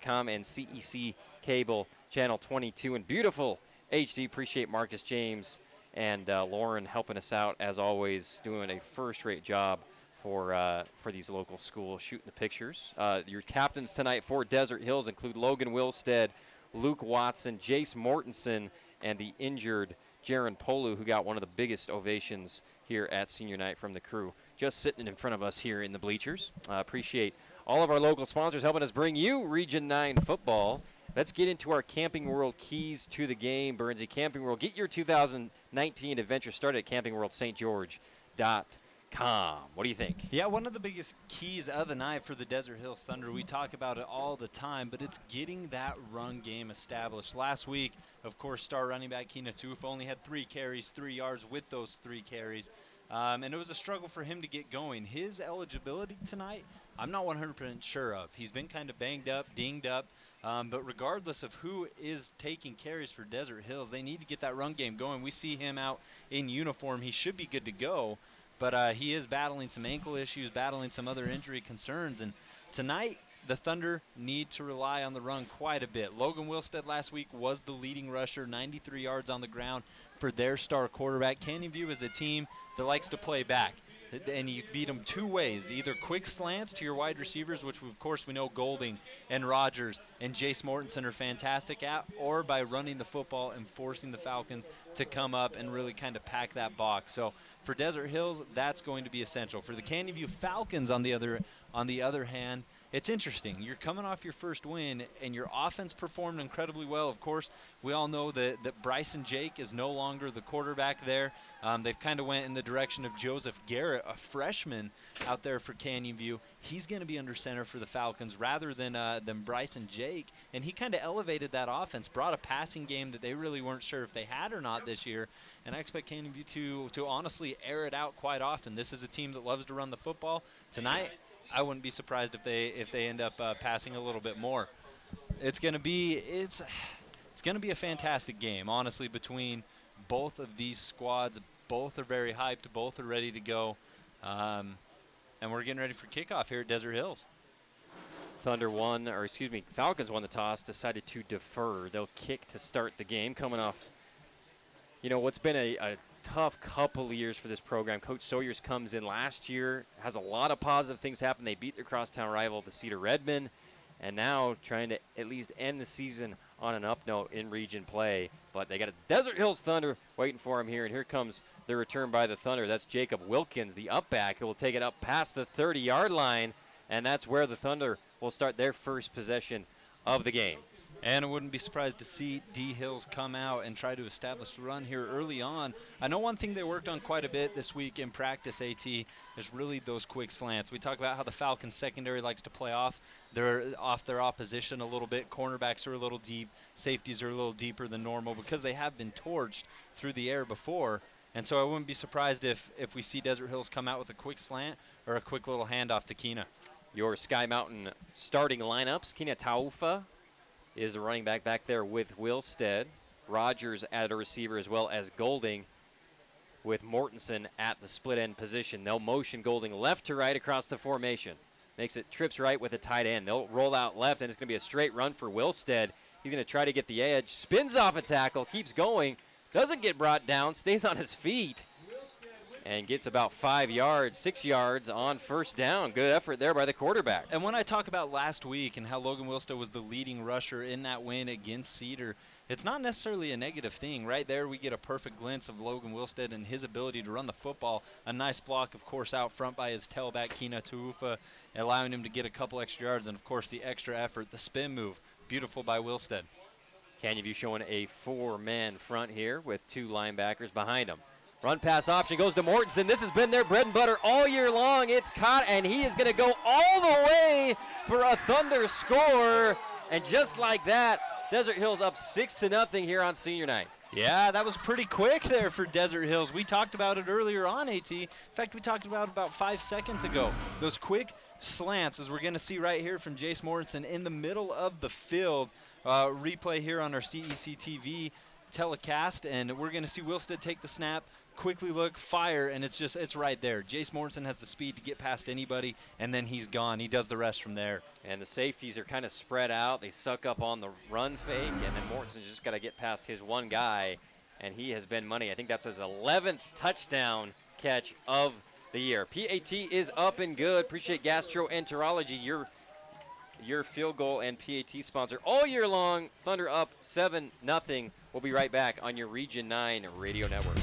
CEC.com and CEC Cable Channel 22 in beautiful HD. Appreciate Marcus James and Lauren helping us out, as always, doing a first-rate job for these local schools, shooting the pictures. Your captains tonight for Desert Hills include Logan Wilstead, Luke Watson, Jace Mortensen, and the injured Jaron Polu, who got one of the biggest ovations here at senior night from the crew, just sitting in front of us here in the bleachers. Appreciate all of our local sponsors helping us bring you Region 9 football. Let's get into our Camping World keys to the game. Burnsy, Camping World, get your 2019 adventure started at campingworldstgeorge.com. What do you think? Yeah, one of the biggest keys of the night for the Desert Hills Thunder, we talk about it all the time, but it's getting that run game established. Last week, of course, star running back Keena Tufa only had 3 carries, 3 yards with those 3 carries. And it was a struggle for him to get going. His eligibility tonight, I'm not 100% sure of. He's been kind of banged up, dinged up. But regardless of who is taking carries for Desert Hills, they need to get that run game going. We see him out in uniform. He should be good to go. But he is battling some ankle issues, battling some other injury concerns. And tonight, the Thunder need to rely on the run quite a bit. Logan Wilstead last week was the leading rusher, 93 yards on the ground for their star quarterback. Canyon View is a team that likes to play back. And you beat them 2 ways, either quick slants to your wide receivers, which of course we know Golding and Rogers and Jace Mortensen are fantastic at, or by running the football and forcing the Falcons to come up and really kind of pack that box. So for Desert Hills, that's going to be essential. For the Canyon View Falcons, on the other hand, it's interesting. You're coming off your first win, and your offense performed incredibly well. Of course, we all know that Bryson Jake is no longer the quarterback there. They've kind of went in the direction of Joseph Garrett, a freshman out there for Canyon View. He's going to be under center for the Falcons rather than Bryson Jake, and he kind of elevated that offense, brought a passing game that they really weren't sure if they had or not this year, and I expect Canyon View to honestly air it out quite often. This is a team that loves to run the football. Tonight, I wouldn't be surprised if they end up passing a little bit more. It's going to be a fantastic game, honestly, between both of these squads. Both are very hyped. Both are ready to go, and we're getting ready for kickoff here at Desert Hills. Falcons won the toss, decided to defer. They'll kick to start the game, coming off, what's been a tough couple of years for this program. Coach Sawyers comes in last year, has a lot of positive things happen. They beat their crosstown rival, the Cedar Redmond, and now trying to at least end the season on an up note in region play. But they got a Desert Hills Thunder waiting for him here, and here comes the return by the Thunder. That's Jacob Wilkins, the up back, who will take it up past the 30-yard line, and that's where the Thunder will start their first possession of the game. And I wouldn't be surprised to see D Hills come out and try to establish the run here early on. I know one thing they worked on quite a bit this week in practice, AT, is really those quick slants. We talk about how the Falcons secondary likes to play off their opposition a little bit. Cornerbacks are a little deep. Safeties are a little deeper than normal because they have been torched through the air before. And so I wouldn't be surprised if we see Desert Hills come out with a quick slant or a quick little handoff to Keena. Your Sky Mountain starting lineups, Keena Taufa is the running back there with Wilstead. Rogers at a receiver, as well as Golding with Mortensen at the split end position. They'll motion Golding left to right across the formation. Makes it trips right with a tight end. They'll roll out left, and it's going to be a straight run for Wilstead. He's going to try to get the edge. Spins off a tackle, keeps going, doesn't get brought down, stays on his feet, and gets about 6 yards on first down. Good effort there by the quarterback. And when I talk about last week and how Logan Wilstead was the leading rusher in that win against Cedar, it's not necessarily a negative thing. Right there we get a perfect glimpse of Logan Wilstead and his ability to run the football. A nice block, of course, out front by his tailback, Keena Tuufa, allowing him to get a couple extra yards. And, of course, the extra effort, the spin move, beautiful by Wilstead. Canyon View showing a 4-man front here with 2 linebackers behind him. Run pass option goes to Mortensen. This has been their bread and butter all year long. It's caught, and he is going to go all the way for a Thunder score. And just like that, Desert Hills up 6-0 here on senior night. Yeah, that was pretty quick there for Desert Hills. We talked about it earlier on, AT. In fact, we talked about 5 seconds ago. Those quick slants, as we're going to see right here from Jace Mortensen in the middle of the field. Replay here on our CEC TV telecast, and we're going to see Wilstead take the snap, quickly look, fire, and it's right there. Jace Mortensen has the speed to get past anybody, and then he's gone. He does the rest from there. And the safeties are kind of spread out. They suck up on the run fake, and then Mortensen's just got to get past his one guy, and he has been money. I think that's his 11th touchdown catch of the year. PAT is up and good. Appreciate Gastroenterology, your field goal and PAT sponsor all year long. Thunder up 7-0. We'll be right back on your Region 9 radio network.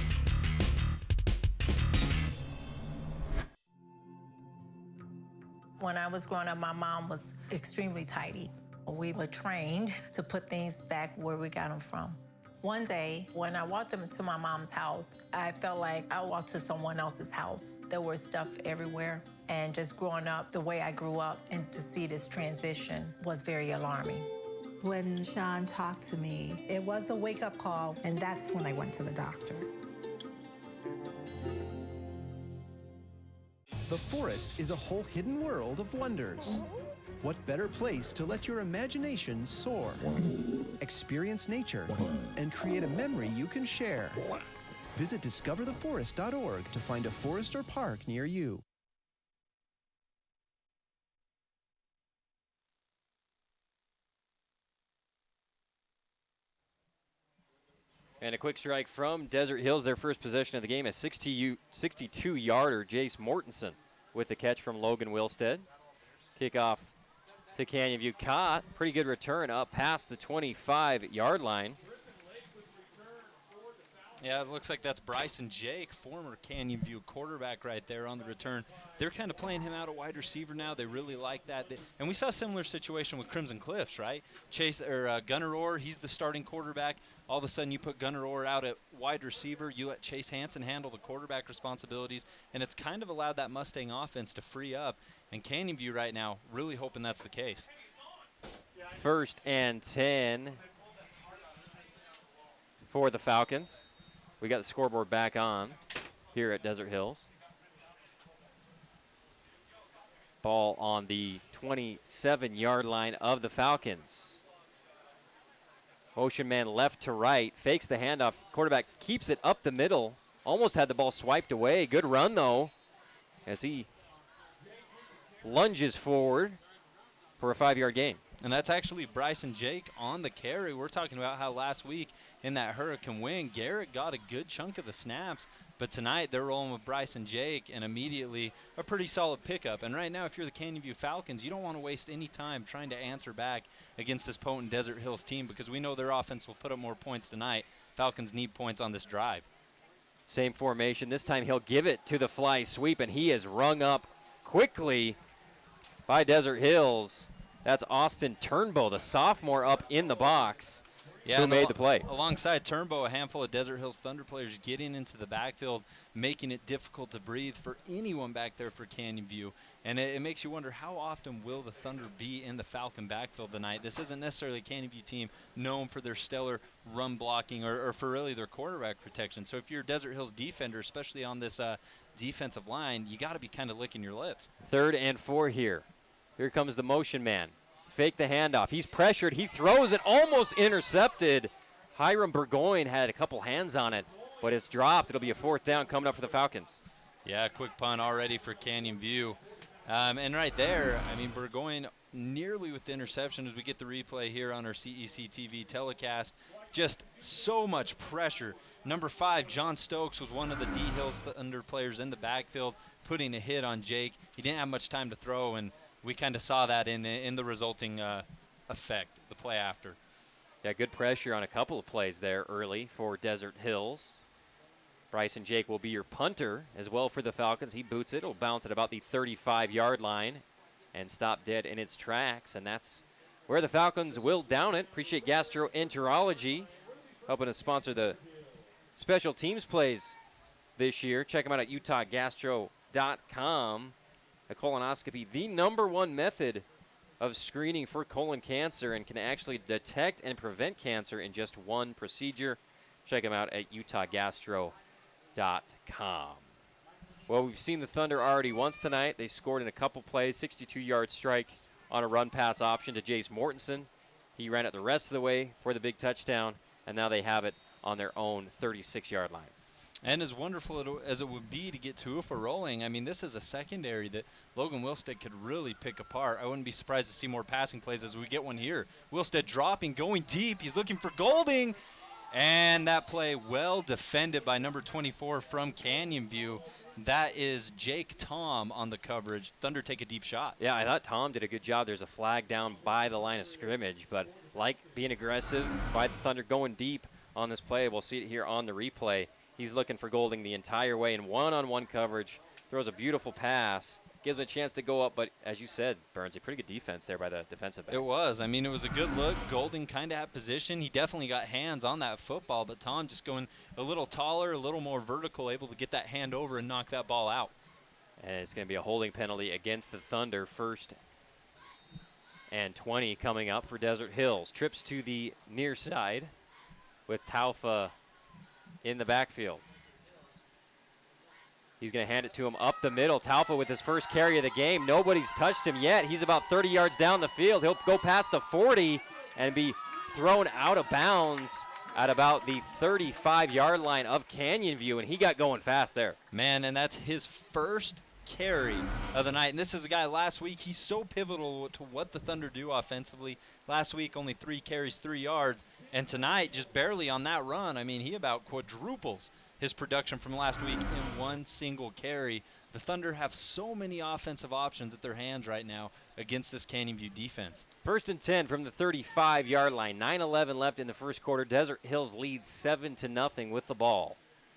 When I was growing up, my mom was extremely tidy. We were trained to put things back where we got them from. One day, when I walked into my mom's house, I felt like I walked to someone else's house. There was stuff everywhere. And just growing up the way I grew up, and to see this transition was very alarming. When Sean talked to me, it was a wake-up call, and that's when I went to the doctor. The forest is a whole hidden world of wonders. What better place to let your imagination soar? Experience nature and create a memory you can share. Visit discovertheforest.org to find a forest or park near you. And a quick strike from Desert Hills, their first possession of the game, a 62-yarder, Jace Mortensen with the catch from Logan Wilstead. Kickoff to Canyon View, caught, pretty good return up past the 25-yard line. Yeah, it looks like that's Bryson Jake, former Canyon View quarterback right there on the return. They're kind of playing him out at wide receiver now. They really like that. And we saw a similar situation with Crimson Cliffs, right? Gunnar Orr, he's the starting quarterback. All of a sudden you put Gunnar Orr out at wide receiver. You let Chase Hansen handle the quarterback responsibilities. And it's kind of allowed that Mustang offense to free up. And Canyon View right now really hoping that's the case. 1st and 10 for the Falcons. We got the scoreboard back on here at Desert Hills. Ball on the 27-yard line of the Falcons. Motion man left to right, fakes the handoff. Quarterback keeps it up the middle. Almost had the ball swiped away. Good run, though, as he lunges forward for a 5-yard gain. And that's actually Bryson Jake on the carry. We're talking about how last week in that Hurricane win, Garrett got a good chunk of the snaps. But tonight they're rolling with Bryson Jake, and immediately a pretty solid pickup. And right now, if you're the Canyon View Falcons, you don't want to waste any time trying to answer back against this potent Desert Hills team, because we know their offense will put up more points tonight. Falcons need points on this drive. Same formation. This time he'll give it to the fly sweep, and he is rung up quickly by Desert Hills. That's Austin Turnbow, the sophomore, up in the box, who made the play. Alongside Turnbow, a handful of Desert Hills Thunder players getting into the backfield, making it difficult to breathe for anyone back there for Canyon View. And it makes you wonder, how often will the Thunder be in the Falcon backfield tonight? This isn't necessarily a Canyon View team known for their stellar run blocking or for really their quarterback protection. So if you're a Desert Hills defender, especially on this defensive line, you got to be kind of licking your lips. 3rd and 4 here. Here comes the motion man. Fake the handoff. He's pressured. He throws it, almost intercepted. Hiram Burgoyne had a couple hands on it, but it's dropped. It'll be a 4th down coming up for the Falcons. Yeah, quick punt already for Canyon View. And right there, I mean, Burgoyne nearly with the interception as we get the replay here on our CEC TV telecast. Just so much pressure. Number 5, John Stokes, was one of the D Hills Thunder players in the backfield, putting a hit on Jake. He didn't have much time to throw, and we kind of saw that in the resulting effect, the play after. Yeah, good pressure on a couple of plays there early for Desert Hills. Bryson Jake will be your punter as well for the Falcons. He boots it. It'll bounce at about the 35-yard line and stop dead in its tracks. And that's where the Falcons will down it. Appreciate Gastroenterology helping us sponsor the special teams plays this year. Check them out at utahgastro.com. A colonoscopy, the #1 method of screening for colon cancer, and can actually detect and prevent cancer in just one procedure. Check them out at utahgastro.com. Well, we've seen the Thunder already once tonight. They scored in a couple plays, 62-yard strike on a run-pass option to Jace Mortensen. He ran it the rest of the way for the big touchdown, and now they have it on their own 36-yard line. And as wonderful as it would be to get Tufa rolling, I mean, this is a secondary that Logan Wilstead could really pick apart. I wouldn't be surprised to see more passing plays as we get one here. Wilstead dropping, going deep. He's looking for Golding. And that play well defended by number 24 from Canyon View. That is Jake Tom on the coverage. Thunder take a deep shot. Yeah, I thought Tom did a good job. There's a flag down by the line of scrimmage, but like being aggressive by the Thunder going deep on this play. We'll see it here on the replay. He's looking for Golding the entire way in one-on-one coverage. Throws a beautiful pass. Gives him a chance to go up, but as you said, Burns, a pretty good defense there by the defensive back. It was. I mean, it was a good look. Golding kind of had position. He definitely got hands on that football, but Tom just going a little taller, a little more vertical, able to get that hand over and knock that ball out. And it's going to be a holding penalty against the Thunder. 1st and 20 coming up for Desert Hills. Trips to the near side with Taufa in the backfield. He's going to hand it to him up the middle. Taufa with his first carry of the game. Nobody's touched him yet. He's about 30 yards down the field. He'll go past the 40 and be thrown out of bounds at about the 35-yard line of Canyon View, and he got going fast there. Man, and that's his first carry of the night. And this is a guy last week, he's so pivotal to what the Thunder do offensively. Last week, only 3 carries, 3 yards. And tonight, just barely on that run. I mean, he about quadruples his production from last week in one single carry. The Thunder have so many offensive options at their hands right now against this Canyon View defense. 1st and 10 from the 35-yard line. 9:11 left in the first quarter. Desert Hills leads 7-0 with the ball.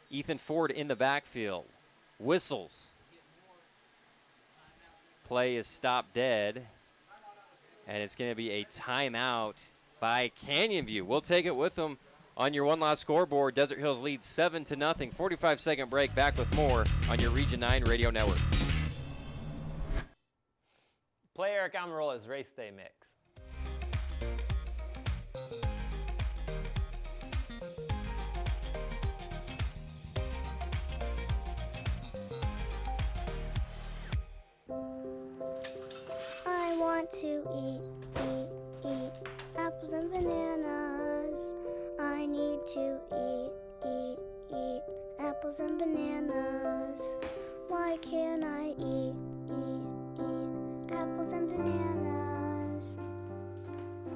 Ethan Ford in the backfield. Whistles. Play is stopped dead. And it's going to be a timeout by Canyon View. We'll take it with them on your one last scoreboard. Desert Hills leads 7-0. 45-second break. Back with more on your Region 9 radio network. Play Eric Amarola's Race Day Mix. I want to eat apples and bananas. I need to eat apples and bananas. Why can't I eat apples and bananas?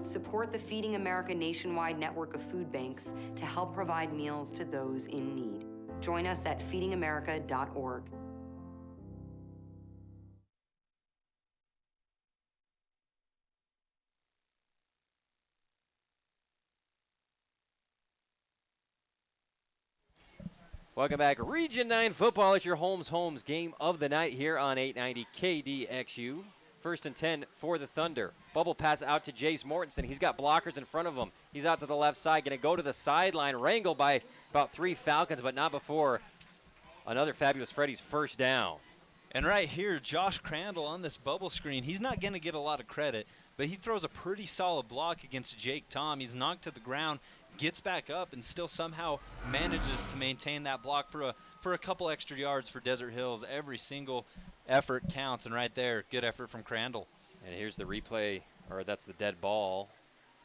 Support the Feeding America nationwide network of food banks to help provide meals to those in need. Join us at feedingamerica.org. Welcome back. Region 9 football. It's your Holmes game of the night here on 890 KDXU. 1st and 10 for the Thunder. Bubble pass out to Jace Mortensen. He's got blockers in front of him. He's out to the left side. Going to go to the sideline. Wrangled by about 3 Falcons, but not before another Fabulous Freddy's first down. And right here, Josh Crandall on this bubble screen, he's not going to get a lot of credit, but he throws a pretty solid block against Jake Tom. He's knocked to the ground, gets back up, and still somehow manages to maintain that block for a couple extra yards for Desert Hills. Every single effort counts, and right there, good effort from Crandall. And here's the replay, or that's the dead ball.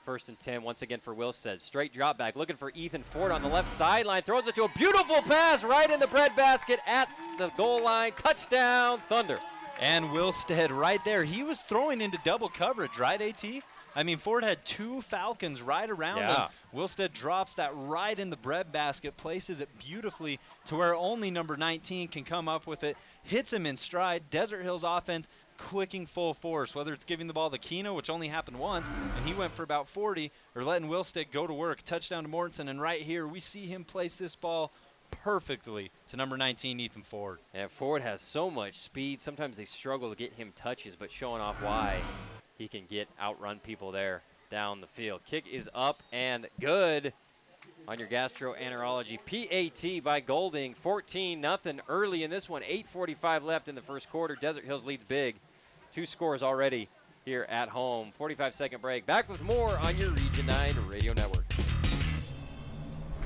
1st and 10 once again for Wilstead. Straight drop back, looking for Ethan Ford on the left sideline. Throws it to a beautiful pass right in the breadbasket at the goal line. Touchdown, Thunder. And Wilstead right there. He was throwing into double coverage, right, AT? I mean, Ford had 2 Falcons right around him. Wilstead drops that right in the breadbasket, places it beautifully to where only number 19 can come up with it, hits him in stride. Desert Hills offense clicking full force, whether it's giving the ball to Keno, which only happened once, and he went for about 40, or letting Wilstead go to work. Touchdown to Mortensen, and right here we see him place this ball perfectly to number 19, Ethan Ford. And Ford has so much speed. Sometimes they struggle to get him touches, but showing off why he can outrun people there down the field. Kick is up and good on your gastroenterology. PAT by Golding, 14-0 early in this one. 8:45 left in the first quarter. Desert Hills leads big. 2 scores already here at home. 45-second break. Back with more on your Region 9 radio network.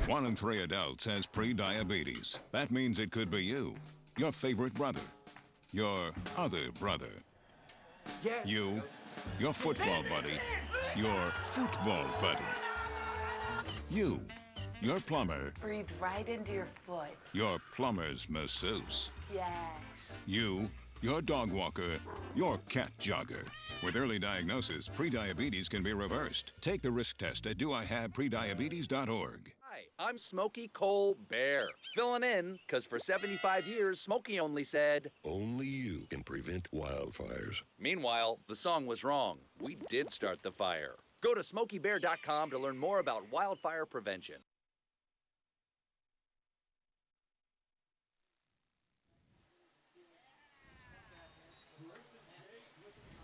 1 in 3 adults has pre-diabetes. That means it could be you, your favorite brother, your other brother, you, your football buddy, your football buddy, you, your plumber. Breathe right into your foot. Your plumber's masseuse. Yes. You, your dog walker, your cat jogger. With early diagnosis, prediabetes can be reversed. Take the risk test at doihaveprediabetes.org. Hi, I'm Smokey Cole Bear, filling in because for 75 years, Smokey only said, "Only you can prevent wildfires." Meanwhile, the song was wrong. We did start the fire. Go to SmokeyBear.com to learn more about wildfire prevention.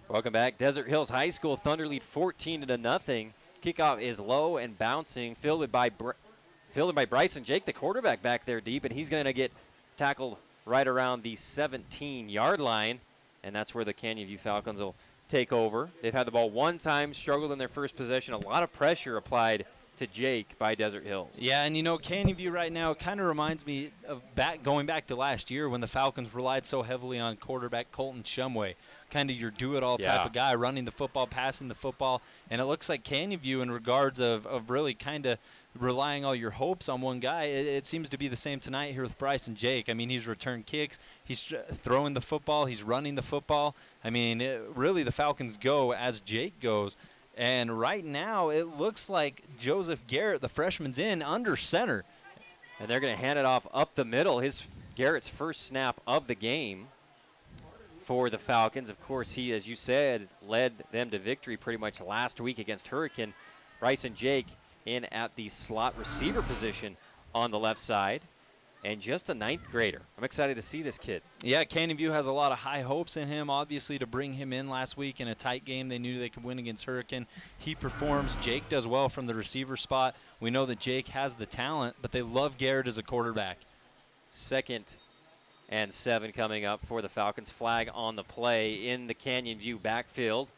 Welcome back. Desert Hills High School Thunder lead 14-0. Kickoff is low and bouncing, fielded by Bryson Jake, the quarterback back there deep, and he's going to get tackled right around the 17-yard line, and that's where the Canyon View Falcons will take over. They've had the ball one time, struggled in their first possession. A lot of pressure applied to Jake by Desert Hills. Yeah, and Canyon View right now kind of reminds me of going back to last year when the Falcons relied so heavily on quarterback Colton Shumway, kind of your do-it-all type of guy, running the football, passing the football, and it looks like Canyon View in regards of really kind of relying all your hopes on one guy. It seems to be the same tonight here with Bryson Jake. I mean, he's returned kicks, he's throwing the football, he's running the football. I mean, really the Falcons go as Jake goes. And right now it looks like Joseph Garrett, the freshman's in under center. And they're going to hand it off up the middle. Garrett's first snap of the game for the Falcons. Of course, he, as you said, led them to victory pretty much last week against Hurricane. Bryson Jake in at the slot receiver position on the left side. And just a ninth grader. I'm excited to see this kid. Yeah, Canyon View has a lot of high hopes in him, obviously, to bring him in last week in a tight game. They knew they could win against Hurricane. He performs. Jake does well from the receiver spot. We know that Jake has the talent, but they love Garrett as a quarterback. 2nd and 7 coming up for the Falcons. Flag on the play in the Canyon View backfield.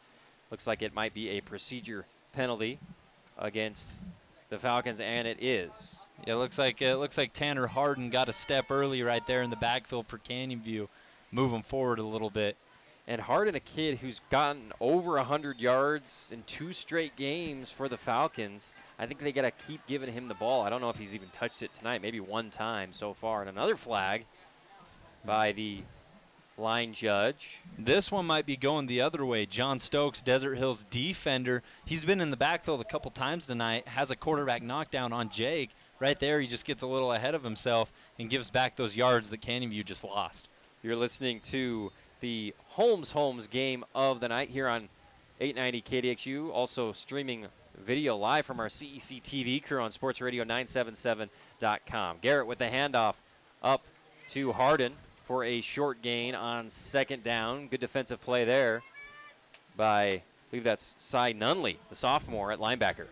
Looks like it might be a procedure penalty against the Falcons, and it is. Yeah, it looks like Tanner Harden got a step early right there in the backfield for Canyon View, moving forward a little bit. And Harden, a kid who's gotten over 100 yards in 2 straight games for the Falcons. I think they got to keep giving him the ball. I don't know if he's even touched it tonight, maybe one time so far. And another flag by the line judge. This one might be going the other way. John Stokes, Desert Hills defender. He's been in the backfield a couple times tonight, has a quarterback knockdown on Jake. Right there, he just gets a little ahead of himself and gives back those yards that Canyon View just lost. You're listening to the Holmes game of the night here on 890 KDXU. Also streaming video live from our CEC TV crew on sportsradio977.com. Garrett with the handoff up to Harden for a short gain on 2nd down. Good defensive play there by, I believe that's Cy Nunley, the sophomore at linebacker.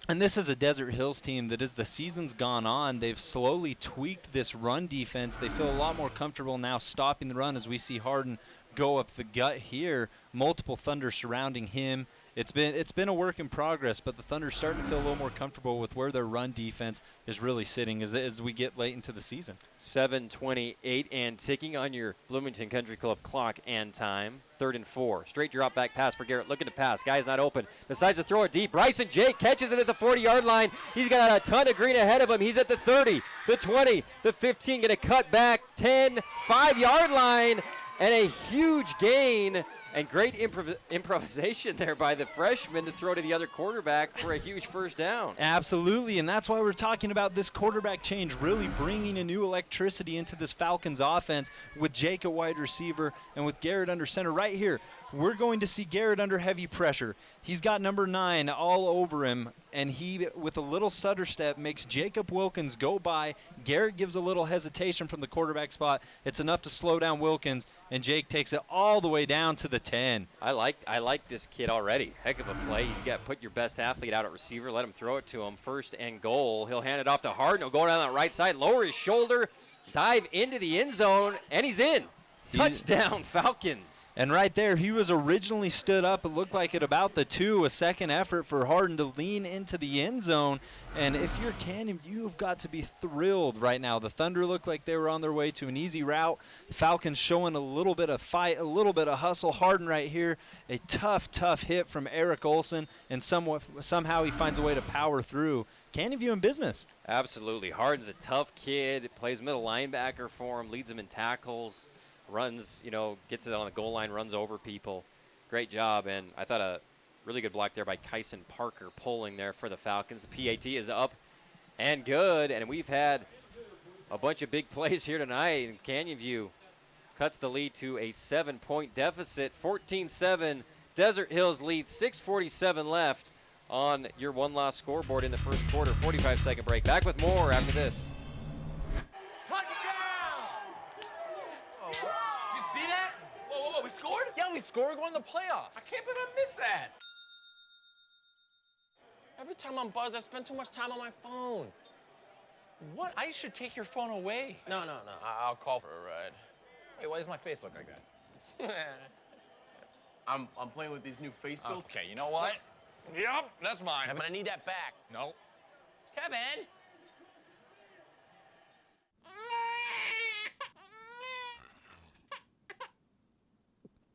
And this is a Desert Hills team that, as the season's gone on, they've slowly tweaked this run defense. They feel a lot more comfortable now stopping the run as we see Harden go up the gut here. Multiple Thunder surrounding him. It's been a work in progress, but the Thunder are starting to feel a little more comfortable with where their run defense is really sitting as we get late into the season. 7:28 and ticking on your Bloomington Country Club clock and time. 3rd and 4. Straight drop back pass for Garrett, looking to pass. Guy's not open. Decides to throw it deep. Bryson Jake catches it at the 40-yard line. He's got a ton of green ahead of him. He's at the 30, the 20, the 15. Going to cut back 10, 5-yard line, and a huge gain. And great improvisation there by the freshman to throw to the other quarterback for a huge first down. Absolutely, and that's why we're talking about this quarterback change, really bringing a new electricity into this Falcons offense with Jake at wide receiver and with Garrett under center. Right here, we're going to see Garrett under heavy pressure. He's got number 9 all over him, and he, with a little stutter step, makes Jacob Wilkins go by. Garrett gives a little hesitation from the quarterback spot. It's enough to slow down Wilkins, and Jake takes it all the way down to the 10. I like this kid already. Heck of a play. He's got put your best athlete out at receiver. Let him throw it to him. 1st and goal. He'll hand it off to Harden. He'll go down that right side, lower his shoulder, dive into the end zone, and he's in. Touchdown, Falcons. And right there, he was originally stood up. It looked like at about the 2, a second effort for Harden to lean into the end zone. And if you're Canyon, you've got to be thrilled right now. The Thunder looked like they were on their way to an easy route. Falcons showing a little bit of fight, a little bit of hustle. Harden right here, a tough hit from Eric Olson, and somehow he finds a way to power through. Canyon View in business. Absolutely. Harden's a tough kid, plays middle linebacker for him, leads him in tackles, runs, gets it on the goal line, runs over people. Great job, and I thought a really good block there by Kyson Parker pulling there for the Falcons. The PAT is up and good, and we've had a bunch of big plays here tonight, and Canyon View cuts the lead to a 7-point deficit, 14-7. Desert Hills lead, 6:47 left on your one-loss scoreboard in the first quarter. 45-second break. Back with more after this. We scored? Yeah, we scored. We're going to the playoffs. I can't believe I missed that. Every time I'm buzzed, I spend too much time on my phone. What? I should take your phone away. No. I'll call for a ride. Wait, why does my face look like that? I'm playing with these new face filters. Okay, you know what? Yep, that's mine. I'm gonna need that back. No. Kevin!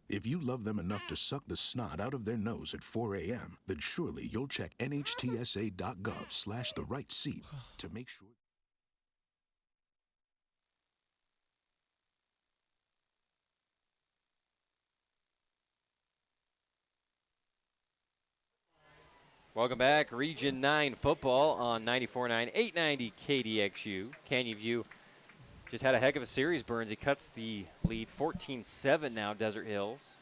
If you love them enough to suck the snot out of their nose at 4 a.m., then surely you'll check nhtsa.gov/the-right-seat to make sure. Welcome back. Region 9 football on 94.9, 890 KDXU. Canyon View just had a heck of a series, Burns. He cuts the lead 14-7 now, Desert Hills.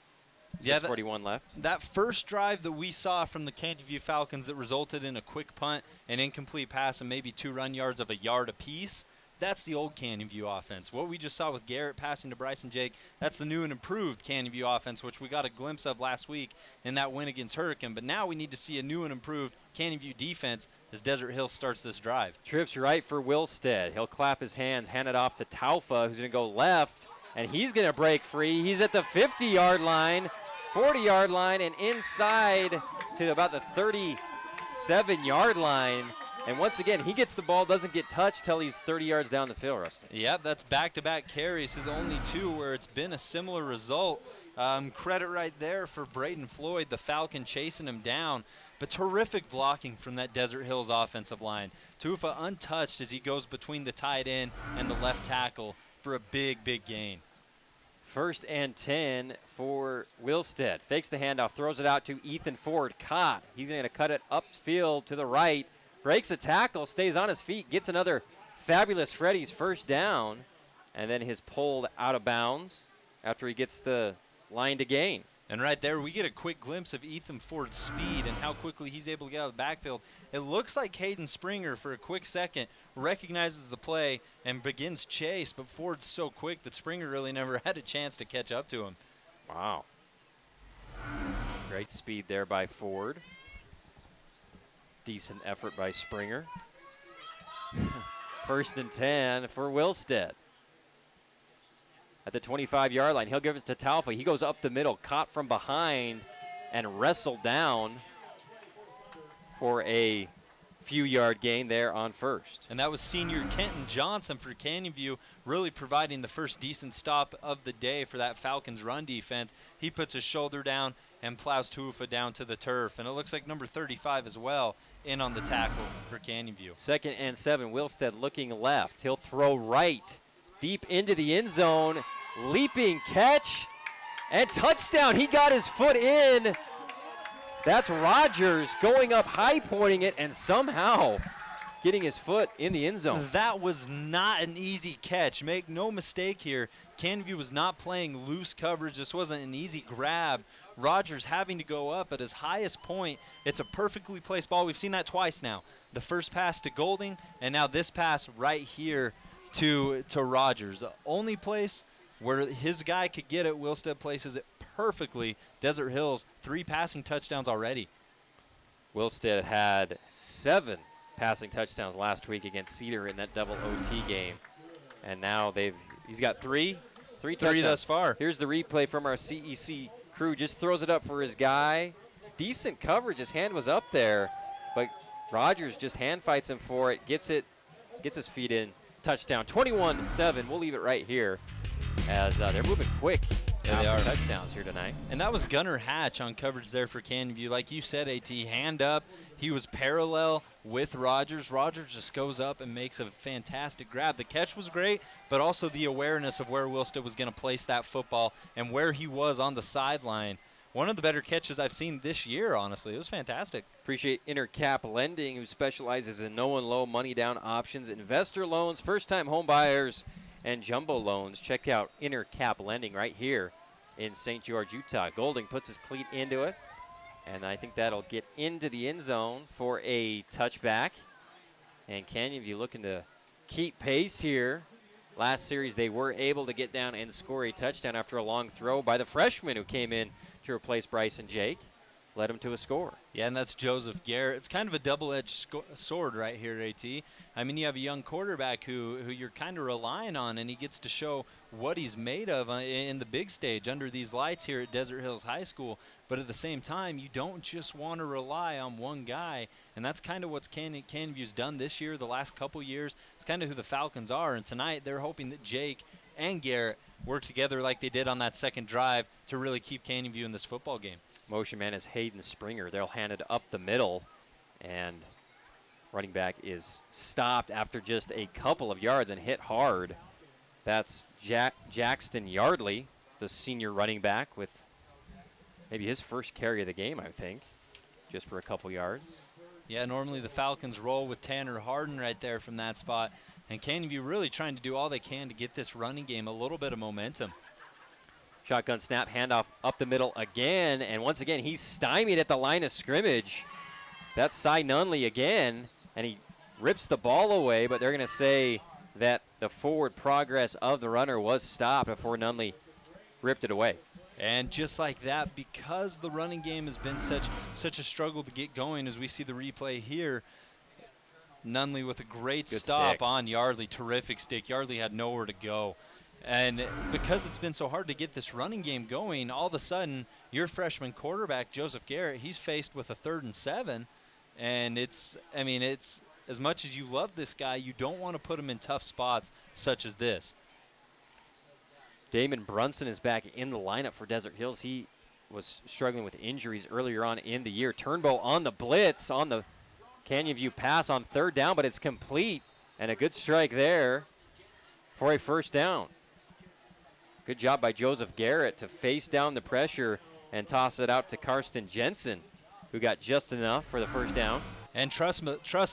6:41 left. That first drive that we saw from the Canyon View Falcons that resulted in a quick punt, an incomplete pass, and maybe 2 run yards of a yard apiece, that's the old Canyon View offense. What we just saw with Garrett passing to Bryson Jake, that's the new and improved Canyon View offense, which we got a glimpse of last week in that win against Hurricane. But now we need to see a new and improved Canyon View defense as Desert Hill starts this drive. Trips right for Wilstead. He'll clap his hands, hand it off to Taufa, who's going to go left, and he's going to break free. He's at the 50-yard line, 40-yard line, and inside to about the 37-yard line. And once again, he gets the ball, doesn't get touched till he's 30 yards down the field, Rustin. Yep, that's back-to-back carries. His only 2 where it's been a similar result. Credit right there for Braden Floyd, the Falcon chasing him down. But terrific blocking from that Desert Hills offensive line. Tufa untouched as he goes between the tight end and the left tackle for a big gain. 1st and 10 for Wilstead. Fakes the handoff, throws it out to Ethan Ford. Caught. He's going to cut it upfield to the right. Breaks a tackle, stays on his feet, gets another fabulous Freddy's first down, and then is pulled out of bounds after he gets the line to gain. And right there, we get a quick glimpse of Ethan Ford's speed and how quickly he's able to get out of the backfield. It looks like Hayden Springer, for a quick second, recognizes the play and begins chase, but Ford's so quick that Springer really never had a chance to catch up to him. Wow. Great speed there by Ford. Decent effort by Springer. 1st and 10 for Wilstead. At the 25-yard line, he'll give it to Taufa. He goes up the middle, caught from behind, and wrestled down for a few-yard gain there on 1st. And that was senior Kenton Johnson for Canyon View, really providing the first decent stop of the day for that Falcons run defense. He puts his shoulder down and plows Tufa down to the turf. And it looks like number 35 as well in on the tackle for Canyon View. 2nd and 7, Wilstead looking left. He'll throw right, deep into the end zone. Leaping catch and touchdown. He got his foot in. That's Rogers going up high, pointing it, and somehow getting his foot in the end zone. That was not an easy catch. Make no mistake here. Canyon View was not playing loose coverage. This wasn't an easy grab. Rogers having to go up at his highest point. It's a perfectly placed ball. We've seen that twice now. The first pass to Golding, and now this pass right here to Rogers. The only place where his guy could get it, Wilstead places it perfectly. Desert Hills, 3 passing touchdowns already. Wilstead had 7 passing touchdowns last week against Cedar in that double OT game. And now he's got 3, Three thus far. Here's the replay from our CEC crew. Just throws it up for his guy. Decent coverage. His hand was up there, but Rogers just hand fights him for it. Gets his feet in. Touchdown. 21-7. We'll leave it right here as they're moving quick. Yeah, they are. Touchdowns here tonight. And that was Gunnar Hatch on coverage there for Canyon View. Like you said, AT, hand up. He was parallel with Rogers. Rogers just goes up and makes a fantastic grab. The catch was great, but also the awareness of where Wilstead was going to place that football and where he was on the sideline. One of the better catches I've seen this year, honestly. It was fantastic. Appreciate Intercap Lending, who specializes in no and low money down options, investor loans, first-time home buyers, and jumbo loans. Check out Intercap Lending right here in St. George, Utah. Golding puts his cleat into it, and I think that'll get into the end zone for a touchback. And Canyon View looking to keep pace here. Last series, they were able to get down and score a touchdown after a long throw by the freshman who came in to replace Bryson Jake. Led him to a score. Yeah, and that's Joseph Garrett. It's kind of a double-edged sword right here, AT. I mean, you have a young quarterback who you're kind of relying on, and he gets to show what he's made of in the big stage under these lights here at Desert Hills High School. But at the same time, you don't just want to rely on one guy, and that's kind of what Canyon View's done this year, the last couple years. It's kind of who the Falcons are, and tonight they're hoping that Jake and Garrett work together like they did on that second drive to really keep Canyon View in this football game. Motion man is Hayden Springer. They'll hand it up the middle, and running back is stopped after just a couple of yards and hit hard. That's Jackson Yardley, the senior running back, with maybe his first carry of the game, I think, just for a couple yards. Yeah, normally the Falcons roll with Tanner Harden right there from that spot, and Canyon View really trying to do all they can to get this running game a little bit of momentum. Shotgun snap, handoff up the middle again, and once again he's stymied at the line of scrimmage. That's Cy Nunley again, and he rips the ball away, but they're going to say that the forward progress of the runner was stopped before Nunley ripped it away. And just like that, because the running game has been such a struggle to get going, as we see the replay here, Nunley with a great stop stick on Yardley. Terrific stick. Yardley had nowhere to go. And because it's been so hard to get this running game going, all of a sudden, your freshman quarterback, Joseph Garrett, he's faced with a 3rd and 7. And it's as much as you love this guy, you don't want to put him in tough spots such as this. Damon Brunson is back in the lineup for Desert Hills. He was struggling with injuries earlier on in the year. Turnbow on the blitz, on the Canyon View pass on 3rd down, but it's complete. And a good strike there for a 1st down. Good job by Joseph Garrett to face down the pressure and toss it out to Karsten Jensen, who got just enough for the 1st down. And trust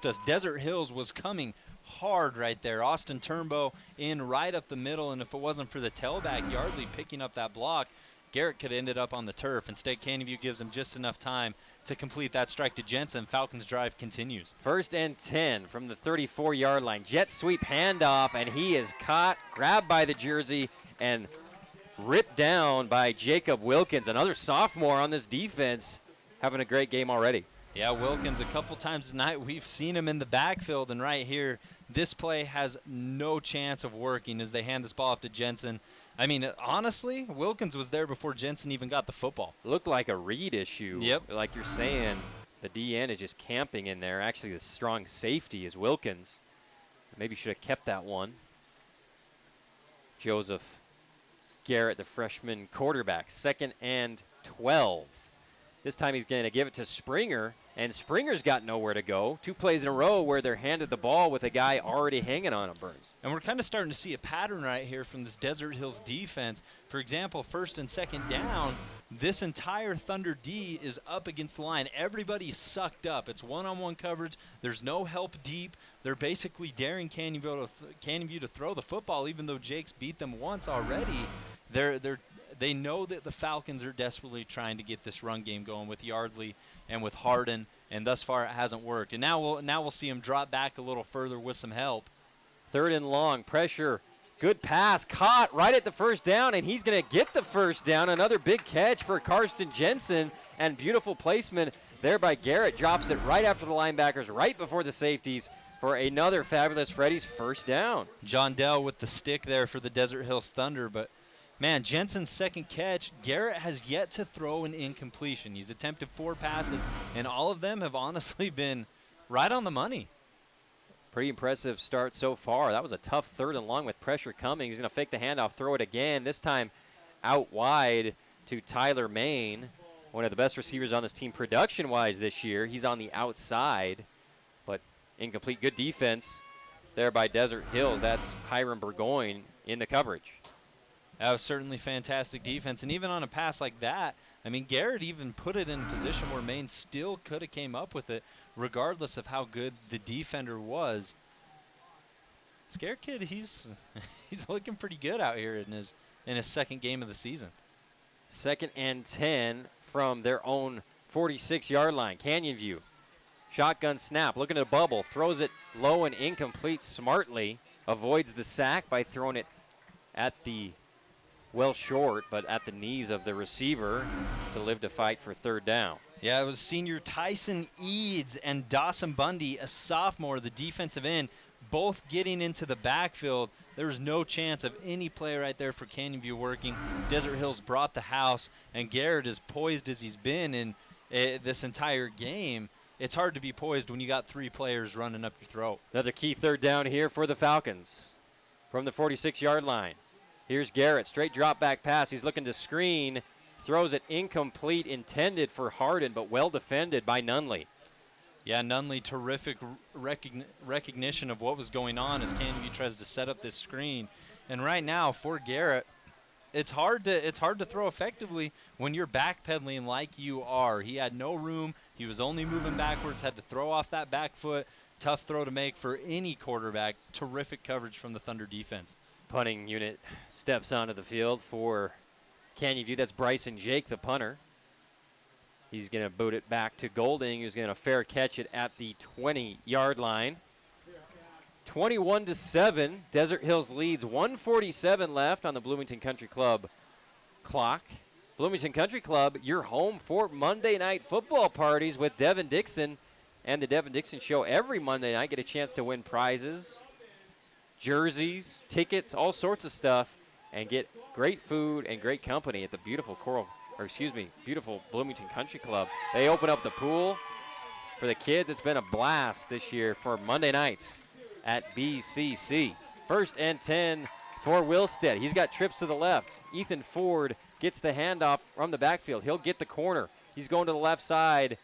us, Desert Hills was coming hard right there. Austin Turnbow in right up the middle, and if it wasn't for the tailback Yardley picking up that block, Garrett could have ended up on the turf. Instead, Canyon View gives him just enough time to complete that strike to Jensen. Falcons' drive continues. 1st and 10 from the 34-yard line. Jet sweep handoff, and he is caught, grabbed by the jersey, and ripped down by Jacob Wilkins, another sophomore on this defense, having a great game already. Yeah, Wilkins, a couple times tonight, we've seen him in the backfield, and right here, this play has no chance of working as they hand this ball off to Jensen. I mean, honestly, Wilkins was there before Jensen even got the football. Looked like a read issue. Yep. Like you're saying, the DN is just camping in there. Actually, the strong safety is Wilkins. Maybe should have kept that one. Joseph Garrett, the freshman quarterback, 2nd and 12. This time he's going to give it to Springer, and Springer's got nowhere to go. 2 plays in a row where they're handed the ball with a guy already hanging on him, Burns. And we're kind of starting to see a pattern right here from this Desert Hills defense. For example, 1st and 2nd down, this entire Thunder D is up against the line. Everybody's sucked up. It's one-on-one coverage. There's no help deep. They're basically daring Canyon View to throw the football, even though Jake's beat them once already. They know that the Falcons are desperately trying to get this run game going with Yardley and with Harden, and thus far it hasn't worked. And now we'll see him drop back a little further with some help. 3rd and long, pressure, good pass, caught right at the 1st down, and he's going to get the 1st down. Another big catch for Karsten Jensen, and beautiful placement there by Garrett. Drops it right after the linebackers, right before the safeties, for another fabulous Freddy's 1st down. John Dell with the stick there for the Desert Hills Thunder, but Man, Jensen's second catch, Garrett has yet to throw an incompletion. He's attempted 4 passes, and all of them have honestly been right on the money. Pretty impressive start so far. That was a tough third and long with pressure coming. He's going to fake the handoff, throw it again, this time out wide to Tyler Main, one of the best receivers on this team production-wise this year. He's on the outside, but incomplete. Good defense there by Desert Hills. That's Hiram Burgoyne in the coverage. That was certainly fantastic defense. And even on a pass like that, I mean, Garrett even put it in a position where Maine still could have came up with it, regardless of how good the defender was. Scare Kid, he's looking pretty good out here in his second game of the season. 2nd and 10 from their own 46-yard line. Canyon View. Shotgun snap, looking at a bubble, throws it low and incomplete smartly, avoids the sack by throwing it at the well short, but at the knees of the receiver to live to fight for 3rd down. Yeah, it was senior Tyson Eads and Dawson Bundy, a sophomore, the defensive end, both getting into the backfield. There was no chance of any play right there for Canyon View working. Desert Hills brought the house, and Garrett is poised as he's been in this entire game. It's hard to be poised when you got 3 players running up your throat. Another key 3rd down here for the Falcons from the 46-yard line. Here's Garrett, straight drop back pass. He's looking to screen, throws it incomplete, intended for Hardin, but well defended by Nunley. Yeah, Nunley, terrific recognition of what was going on as Canyon View tries to set up this screen. And right now for Garrett, it's hard to throw effectively when you're backpedaling like you are. He had no room. He was only moving backwards, had to throw off that back foot. Tough throw to make for any quarterback. Terrific coverage from the Thunder defense. Punting unit steps onto the field for Canyon View. That's Bryson Jake, the punter. He's going to boot it back to Golding, who's going to fair catch it at the 20-yard line. 21-7, Desert Hills leads. 1:47 left on the Bloomington Country Club clock. Bloomington Country Club, your home for Monday night football parties with Devin Dixon and the Devin Dixon Show. Every Monday night, get a chance to win prizes, jerseys, tickets, all sorts of stuff, and get great food and great company at the beautiful beautiful Bloomington Country Club. They open up the pool for the kids. It's been a blast this year for Monday nights at BCC. 1st and 10 for Wilstead. He's got trips to the left. Ethan Ford gets the handoff from the backfield. He'll get the corner. He's going to the left side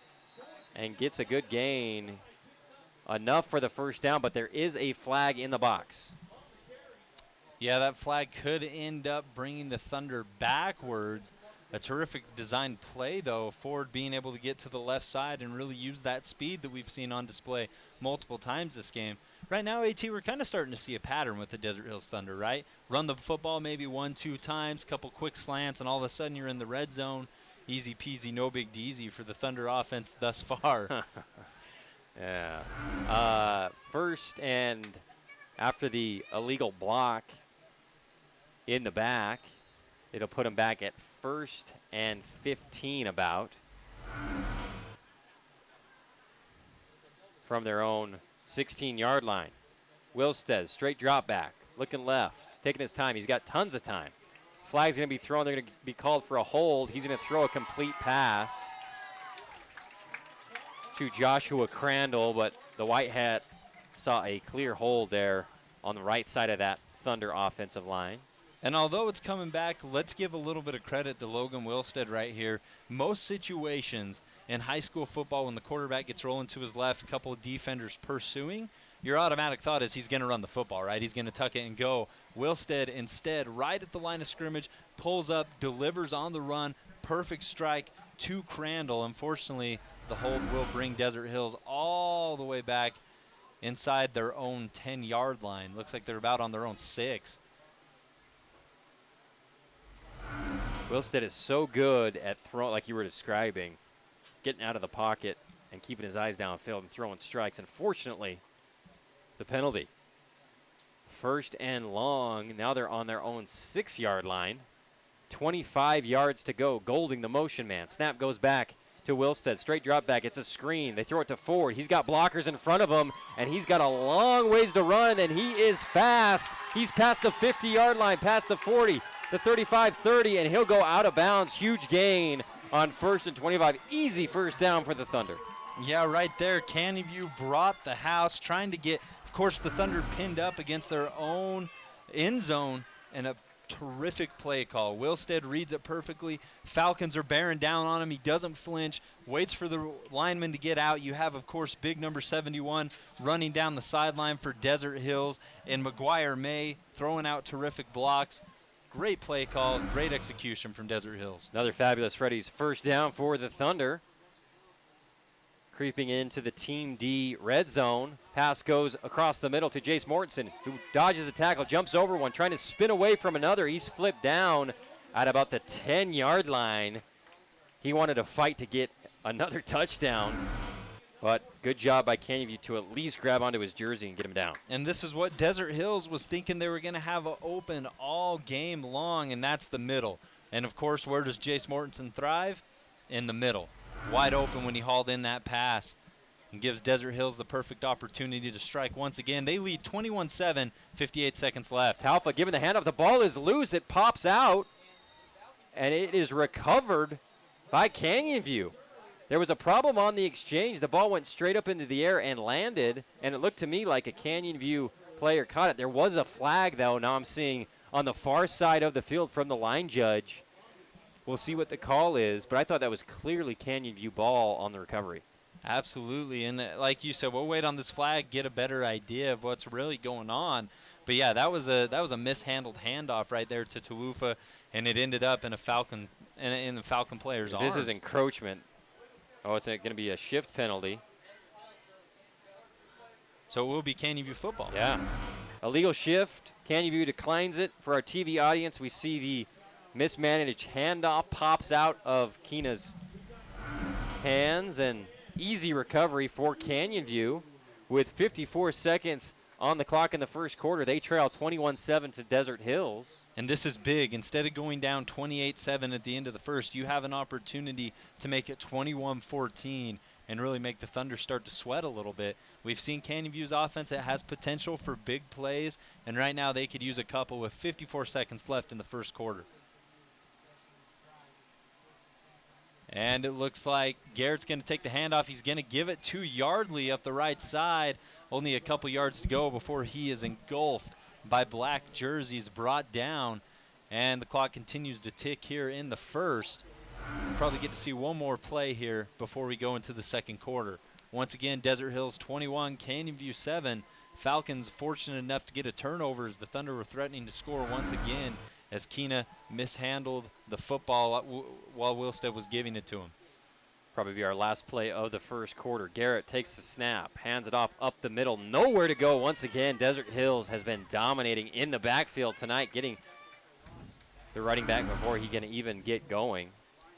and gets a good gain. Enough for the 1st down, but there is a flag in the box. Yeah, that flag could end up bringing the Thunder backwards. A terrific design play, though. Ford being able to get to the left side and really use that speed that we've seen on display multiple times this game. Right now, AT, we're kind of starting to see a pattern with the Desert Hills Thunder, right? Run the football maybe 1-2 times, couple quick slants, and all of a sudden you're in the red zone. Easy peasy, no big deasy for the Thunder offense thus far. Yeah. First and after the illegal block in the back, it'll put them back at 1st and 15 about from their own 16-yard line. Wilstead, straight drop back, looking left, taking his time. He's got tons of time. Flag's going to be thrown. They're going to be called for a hold. He's going to throw a complete pass to Joshua Crandall, but the white hat saw a clear hold there on the right side of that Thunder offensive line. And although it's coming back, let's give a little bit of credit to Logan Wilstead right here. Most situations in high school football, when the quarterback gets rolling to his left, a couple of defenders pursuing, your automatic thought is he's going to run the football, right? He's going to tuck it and go. Wilstead instead, right at the line of scrimmage, pulls up, delivers on the run, perfect strike to Crandall. Unfortunately, the hold will bring Desert Hills all the way back inside their own 10-yard line. Looks like they're about on their own 6. Wilstead is so good at throwing, like you were describing, getting out of the pocket and keeping his eyes downfield and throwing strikes. Unfortunately, the penalty. 1st and long. Now they're on their own 6-yard line. 25 yards to go. Golding, the motion man. Snap goes back to Wilstead. Straight drop back. It's a screen. They throw it to Ford. He's got blockers in front of him, and he's got a long ways to run, and he is fast. He's past the 50-yard line, past the 40. the 35-30, and he'll go out of bounds. Huge gain on 1st and 25. Easy first down for the Thunder. Yeah, right there. Canyon View brought the house, trying to get, of course, the Thunder pinned up against their own end zone, and a terrific play call. Wilstead reads it perfectly. Falcons are bearing down on him. He doesn't flinch, waits for the lineman to get out. You have, of course, big number 71 running down the sideline for Desert Hills, and McGuire May throwing out terrific blocks. Great play call, great execution from Desert Hills. Another fabulous Freddy's first down for the Thunder. Creeping into the Team D red zone. Pass goes across the middle to Jace Mortensen, who dodges a tackle, jumps over one, trying to spin away from another. He's flipped down at about the 10-yard line. He wanted to fight to get another touchdown, but good job by Canyon View to at least grab onto his jersey and get him down. And this is what Desert Hills was thinking they were going to have open all game long, and that's the middle. And, of course, where does Jace Mortensen thrive? In the middle. Wide open when he hauled in that pass and gives Desert Hills the perfect opportunity to strike once again. They lead 21-7, 58 seconds left. Talfa giving the handoff. The ball is loose. It pops out, and it is recovered by Canyon View. There was a problem on the exchange. The ball went straight up into the air and landed, and it looked to me like a Canyon View player caught it. There was a flag, though, now I'm seeing on the far side of the field from the line judge. We'll see what the call is, but I thought that was clearly Canyon View ball on the recovery. Absolutely, and like you said, we'll wait on this flag, get a better idea of what's really going on. But yeah, that was a mishandled handoff right there to Tawufa, and it ended up in a Falcon in the Falcon player's arms. This is encroachment. Oh, it's going to be a shift penalty. So it will be Canyon View football. Yeah, illegal shift. Canyon View declines it. For our TV audience, we see the mismanaged handoff pops out of Keena's hands, and easy recovery for Canyon View. With 54 seconds on the clock in the first quarter, they trail 21-7 to Desert Hills. And this is big. Instead of going down 28-7 at the end of the first, you have an opportunity to make it 21-14 and really make the Thunder start to sweat a little bit. We've seen Canyon View's offense. It has potential for big plays, and right now they could use a couple with 54 seconds left in the first quarter. And it looks like Garrett's going to take the handoff. He's going to give it to Yardley up the right side. Only a couple yards to go before he is engulfed by black jerseys, brought down. And the clock continues to tick here in the first. Probably get to see one more play here before we go into the second quarter. Once again, Desert Hills 21, Canyon View 7. Falcons fortunate enough to get a turnover as the Thunder were threatening to score once again, as Keena mishandled the football while Wilstead was giving it to him. Probably be our last play of the first quarter. Garrett takes the snap, hands it off up the middle. Nowhere to go once again. Desert Hills has been dominating in the backfield tonight, getting the running back before he can even get going.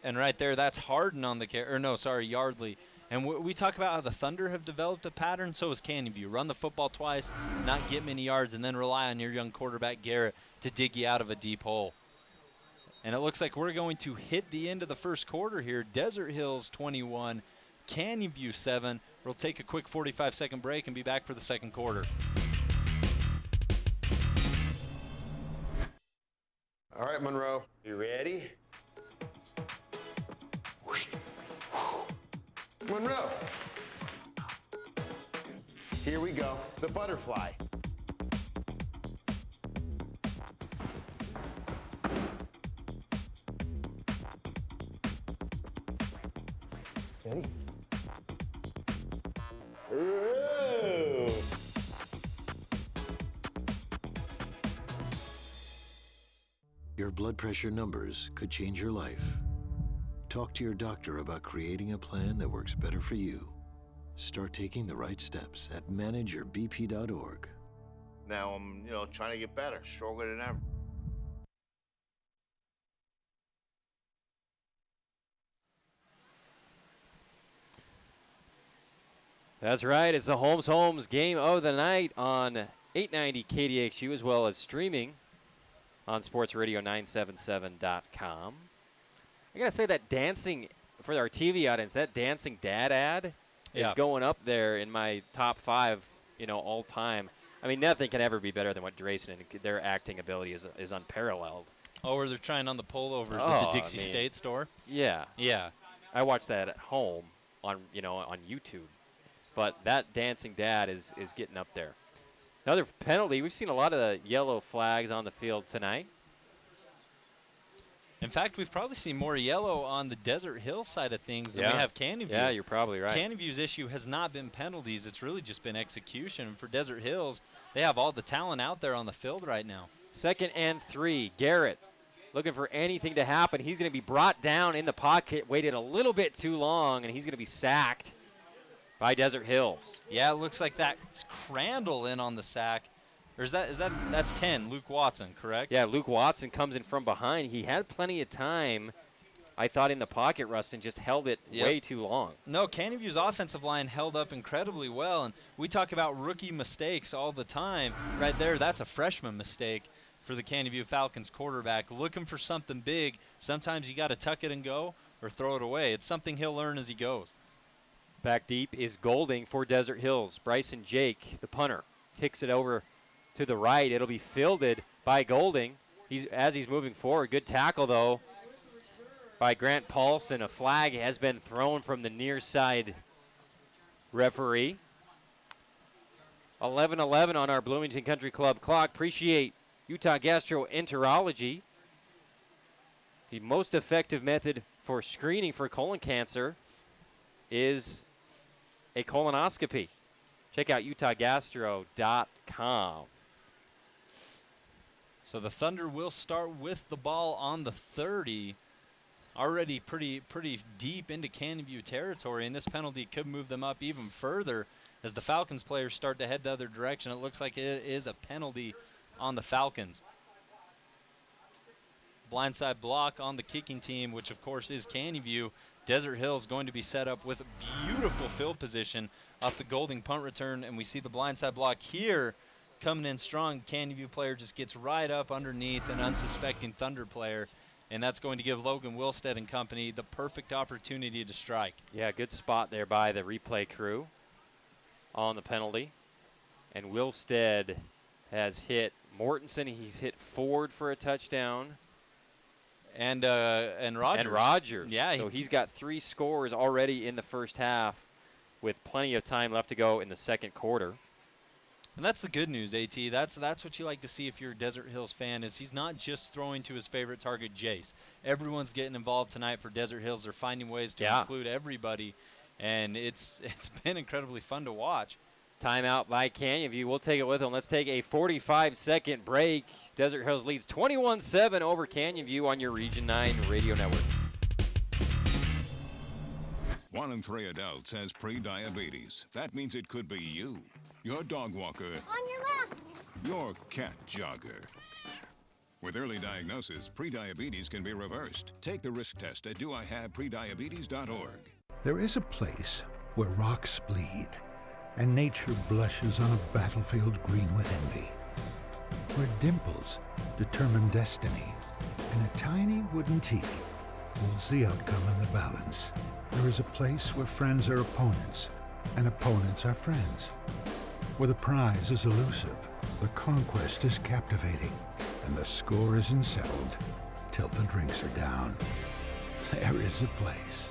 And right there, that's Harden on the Yardley. And we talk about how the Thunder have developed a pattern, so has Canyon View. Run the football twice, not get many yards, and then rely on your young quarterback, Garrett, to dig you out of a deep hole. And it looks like we're going to hit the end of the first quarter here. Desert Hills 21, Canyon View 7. We'll take a quick 45-second break and be back for the second quarter. All right, Monroe, you ready? Monroe. Here we go, the butterfly. Ready? Ooh. Your blood pressure numbers could change your life. Talk to your doctor about creating a plan that works better for you. Start taking the right steps at manageyourbp.org. Now I'm, trying to get better, stronger than ever. That's right. It's the Holmes game of the night on 890 KDXU, as well as streaming on sportsradio977.com. I got to say that dancing, for our TV audience, that dancing dad ad is going up there in my top 5, all time. I mean, nothing can ever be better than what Drayson and their acting ability is unparalleled. Oh, where they're trying on the pullovers Oh, at the Dixie I mean, State store? Yeah. Yeah. I watched that at home on YouTube. But that dancing dad is getting up there. Another penalty. We've seen a lot of yellow flags on the field tonight. In fact, we've probably seen more yellow on the Desert Hill side of things than Yeah. we have Canyon View. Yeah, you're probably right. Canyon View's issue has not been penalties. It's really just been execution. And for Desert Hills, they have all the talent out there on the field right now. 2nd and 3. Garrett looking for anything to happen. He's going to be brought down in the pocket, waited a little bit too long, and he's going to be sacked by Desert Hills. Yeah, it looks like that's Crandall in on the sack. Or that's 10, Luke Watson, correct? Yeah, Luke Watson comes in from behind. He had plenty of time, I thought, in the pocket, Rustin, just held it way too long. No, Canyon View's offensive line held up incredibly well, and we talk about rookie mistakes all the time. Right there, that's a freshman mistake for the Canyon View Falcons quarterback. Looking for something big. Sometimes you got to tuck it and go or throw it away. It's something he'll learn as he goes. Back deep is Golding for Desert Hills. Bryson Jake, the punter, kicks it over to the right. It'll be fielded by Golding as he's moving forward. Good tackle, though, by Grant Paulson. A flag has been thrown from the near side referee. 11:11 on our Bloomington Country Club clock. Appreciate Utah Gastroenterology. The most effective method for screening for colon cancer is a colonoscopy. Check out utahgastro.com. So the Thunder will start with the ball on the 30. Already pretty deep into Canyon View territory, and this penalty could move them up even further as the Falcons players start to head the other direction. It looks like it is a penalty on the Falcons. Blindside block on the kicking team, which of course is Canyon View. Desert Hill is going to be set up with a beautiful field position off the Golding punt return, and we see the blindside block here coming in strong. Canyon View player just gets right up underneath an unsuspecting Thunder player, and that's going to give Logan Wilstead and company the perfect opportunity to strike. Yeah, good spot there by the replay crew on the penalty. And Wilstead has hit Mortensen. He's hit Ford for a touchdown. And Rogers. And Rogers. Yeah. So he's got 3 scores already in the first half with plenty of time left to go in the second quarter. And that's the good news, AT. That's what you like to see if you're a Desert Hills fan, is he's not just throwing to his favorite target, Jace. Everyone's getting involved tonight for Desert Hills. They're finding ways to include everybody, and it's been incredibly fun to watch. Timeout by Canyon View. We'll take it with them. Let's take a 45-second break. Desert Hills leads 21-7 over Canyon View on your Region 9 radio network. 1 in 3 adults has pre-diabetes. That means it could be you, your dog walker, On your left. your cat jogger. With early diagnosis, pre-diabetes can be reversed. Take the risk test at doihaveprediabetes.org. There is a place where rocks bleed and nature blushes on a battlefield green with envy, where dimples determine destiny and a tiny wooden T holds the outcome in the balance. There is a place where friends are opponents and opponents are friends, where the prize is elusive, the conquest is captivating, and the score isn't settled till the drinks are down. There is a place.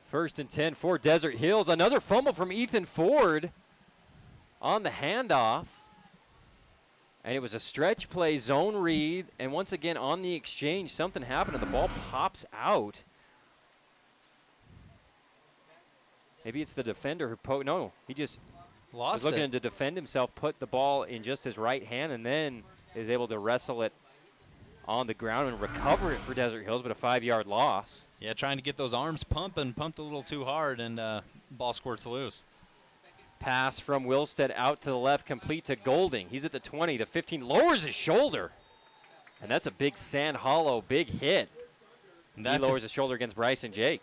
First and 10 for Desert Hills. Another fumble from Ethan Ford on the handoff. And it was a stretch play, zone read, and once again on the exchange, something happened and the ball pops out. Maybe it's the defender who no, he just was looking to defend himself, put the ball in just his right hand, and then is able to wrestle it on the ground and recover it for Desert Hills, but a 5-yard loss. Yeah, trying to get those arms pumping, pumped a little too hard, and ball squirts loose. Pass from Wilstead out to the left, complete to Golding. He's at the 20, the 15, lowers his shoulder. And that's a big Sand Hollow, big hit. He lowers his shoulder against Bryson Jake.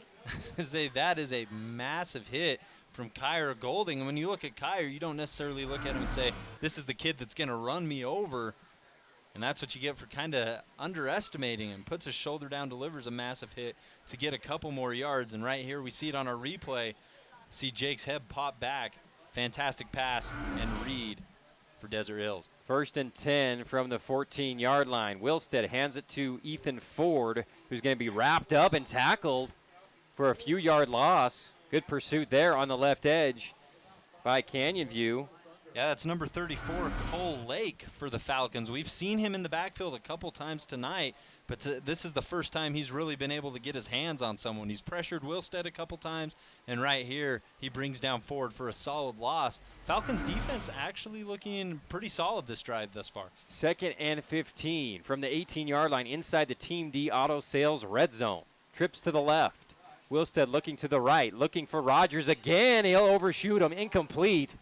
That is a massive hit from Kyra Golding. And when you look at Kyra, you don't necessarily look at him and say, this is the kid that's going to run me over. And that's what you get for kind of underestimating him. Puts his shoulder down, delivers a massive hit to get a couple more yards. And right here we see it on our replay. See Jake's head pop back. Fantastic pass and read for Desert Hills. 1st and 10 from the 14-yard line. Wilstead hands it to Ethan Ford, who's going to be wrapped up and tackled for a few-yard loss. Good pursuit there on the left edge by Canyon View. Yeah, that's number 34, Cole Lake for the Falcons. We've seen him in the backfield a couple times tonight, but this is the first time he's really been able to get his hands on someone. He's pressured Wilstead a couple times, and right here he brings down Ford for a solid loss. Falcons defense actually looking pretty solid this drive thus far. 2nd and 15 from the 18-yard line inside the Team D Auto Sales red zone. Trips to the left. Wilstead looking to the right, looking for Rogers again. He'll overshoot him, incomplete.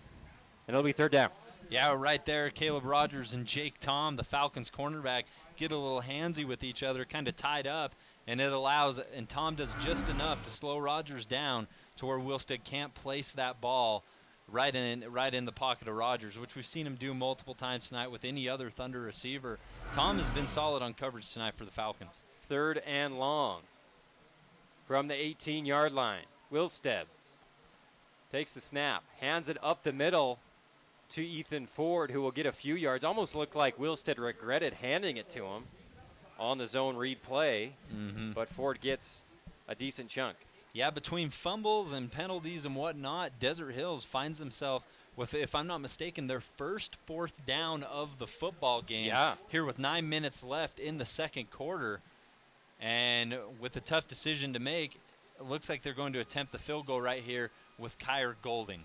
And it'll be 3rd down. Yeah, right there, Caleb Rogers and Jake Tom, the Falcons cornerback, get a little handsy with each other, kind of tied up, and it allows, and Tom does just enough to slow Rogers down to where Wilstead can't place that ball right in the pocket of Rogers, which we've seen him do multiple times tonight with any other Thunder receiver. Tom has been solid on coverage tonight for the Falcons. 3rd and long from the 18-yard line. Wilstead takes the snap, hands it up the middle to Ethan Ford, who will get a few yards. Almost looked like Wilstead regretted handing it to him on the zone read play, but Ford gets a decent chunk. Yeah, between fumbles and penalties and whatnot, Desert Hills finds themselves with, if I'm not mistaken, their first 4th down of the football game here with 9 minutes left in the 2nd quarter. And with a tough decision to make, it looks like they're going to attempt the field goal right here with Kyer Golding.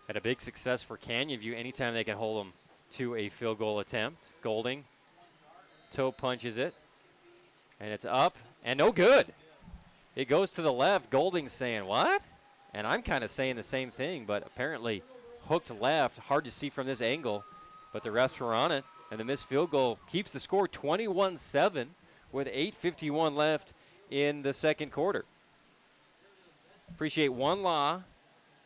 Had a big success for Canyon View anytime they can hold them to a field goal attempt. Golding toe punches it, and it's up and no good. It goes to the left. Golding's saying, what? And I'm kind of saying the same thing, but apparently hooked left. Hard to see from this angle, but the refs were on it, and the missed field goal keeps the score 21-7 with 8:51 left in the 2nd quarter. Appreciate One Law,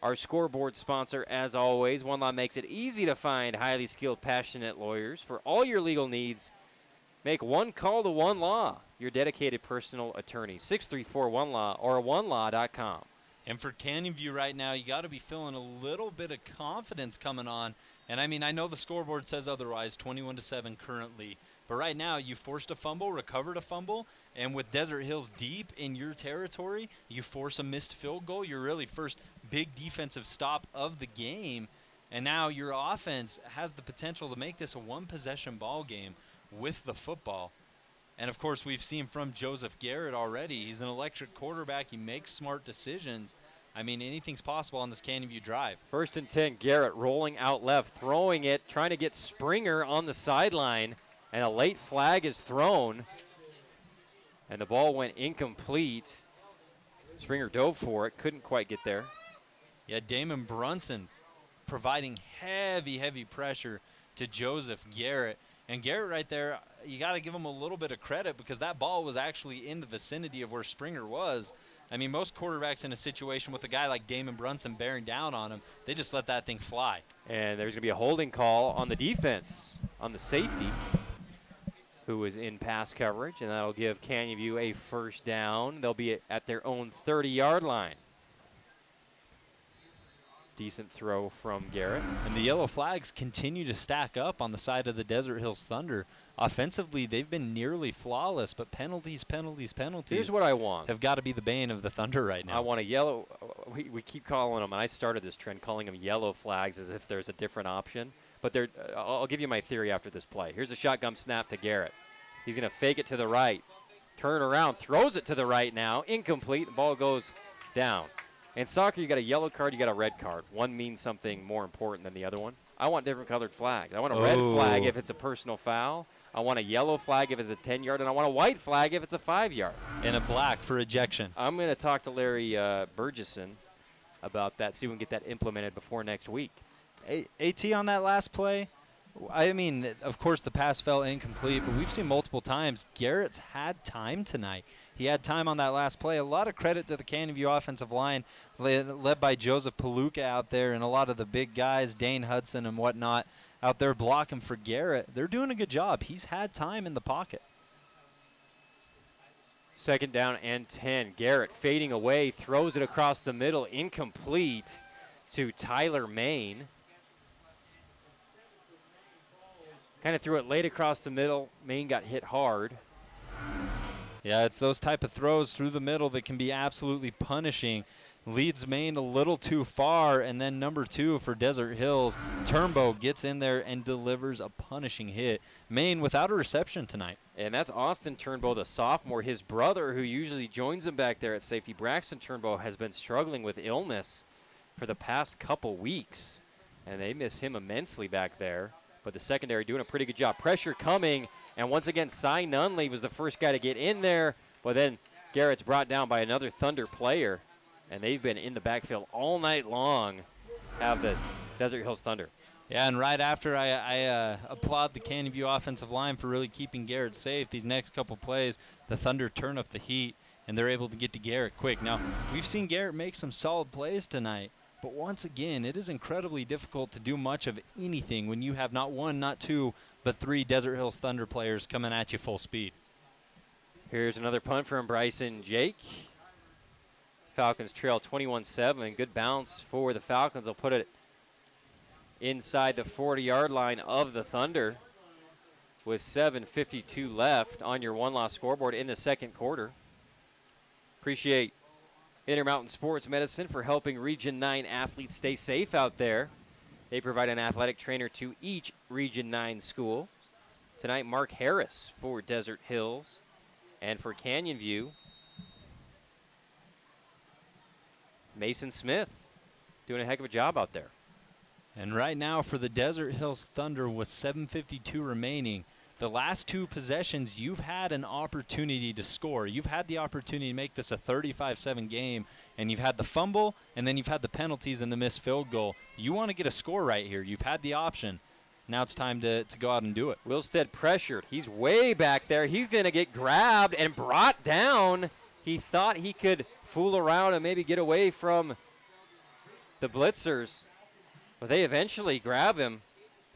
our scoreboard sponsor, as always. One Law makes it easy to find highly skilled, passionate lawyers for all your legal needs. Make one call to One Law, your dedicated personal attorney. 634-1LAW or onelaw.com. And for Canyon View right now, you got to be feeling a little bit of confidence coming on. And I mean, I know the scoreboard says otherwise, 21-7 currently. But right now, you forced a fumble, recovered a fumble, and with Desert Hills deep in your territory, you force a missed field goal. Your really first big defensive stop of the game. And now your offense has the potential to make this a one-possession ball game with the football. And, of course, we've seen from Joseph Garrett already. He's an electric quarterback. He makes smart decisions. I mean, anything's possible on this Canyon View drive. 1st and 10, Garrett rolling out left, throwing it, trying to get Springer on the sideline. And a late flag is thrown, and the ball went incomplete. Springer dove for it, couldn't quite get there. Yeah, Damon Brunson providing heavy pressure to Joseph Garrett. And Garrett right there, you got to give him a little bit of credit because that ball was actually in the vicinity of where Springer was. I mean, most quarterbacks in a situation with a guy like Damon Brunson bearing down on him, they just let that thing fly. And there's going to be a holding call on the defense, on the safety, who is in pass coverage, and that'll give Canyon View a 1st down. They'll be at their own 30-yard line. Decent throw from Garrett. And the yellow flags continue to stack up on the side of the Desert Hills Thunder. Offensively, they've been nearly flawless, but penalties. Here's what I want. Have got to be the bane of the Thunder right now. I want a yellow. We keep calling them, and I started this trend calling them yellow flags as if there's a different option. But I'll give you my theory after this play. Here's a shotgun snap to Garrett. He's going to fake it to the right, turn around, throws it to the right now, incomplete. The ball goes down. In soccer, you got a yellow card, you got a red card. One means something more important than the other one. I want different colored flags. I want a red flag if it's a personal foul. I want a yellow flag if it's a 10-yard, and I want a white flag if it's a 5-yard. And a black for ejection. I'm going to talk to Larry Burgesson about that, see if we can get that implemented before next week. AT on that last play, I mean, of course the pass fell incomplete, but we've seen multiple times Garrett's had time tonight. He had time on that last play. A lot of credit to the Canyon View offensive line led by Joseph Paluca out there and a lot of the big guys, Dane Hudson and whatnot. out there blocking for Garrett. They're doing a good job. He's had time in the pocket. 2nd down and 10. Garrett fading away, throws it across the middle, incomplete to Tyler Main. Kind of threw it late across the middle. Main got hit hard. Yeah, it's those type of throws through the middle that can be absolutely punishing. Leads Maine a little too far, and then number 2 for Desert Hills, Turnbow gets in there and delivers a punishing hit. Maine without a reception tonight. And that's Austin Turnbow, the sophomore. His brother, who usually joins him back there at safety, Braxton Turnbow, has been struggling with illness for the past couple weeks, and they miss him immensely back there. But the secondary doing a pretty good job. Pressure coming, and once again, Cy Nunley was the first guy to get in there, but then Garrett's brought down by another Thunder player, and they've been in the backfield all night long, have the Desert Hills Thunder. Yeah, and right after I applaud the Canyon View offensive line for really keeping Garrett safe, these next couple plays, the Thunder turn up the heat, and they're able to get to Garrett quick. Now, we've seen Garrett make some solid plays tonight, but once again, it is incredibly difficult to do much of anything when you have not 1, not 2, but 3 Desert Hills Thunder players coming at you full speed. Here's another punt from Bryson Jake. Falcons trail 21-7. Good bounce for the Falcons. They'll put it inside the 40-yard line of the Thunder with 7:52 left on your one-loss scoreboard in the second quarter. Appreciate Intermountain Sports Medicine for helping Region 9 athletes stay safe out there. They provide an athletic trainer to each Region 9 school. Tonight, Mark Harris for Desert Hills, and for Canyon View, Mason Smith doing a heck of a job out there. And right now for the Desert Hills Thunder with 7:52 remaining, the last 2 possessions, you've had an opportunity to score. You've had the opportunity to make this a 35-7 game, and you've had the fumble, and then you've had the penalties and the missed field goal. You want to get a score right here. You've had the option. Now it's time to go out and do it. Wilstead pressured. He's way back there. He's going to get grabbed and brought down. He thought he could fool around and maybe get away from the blitzers, but they eventually grab him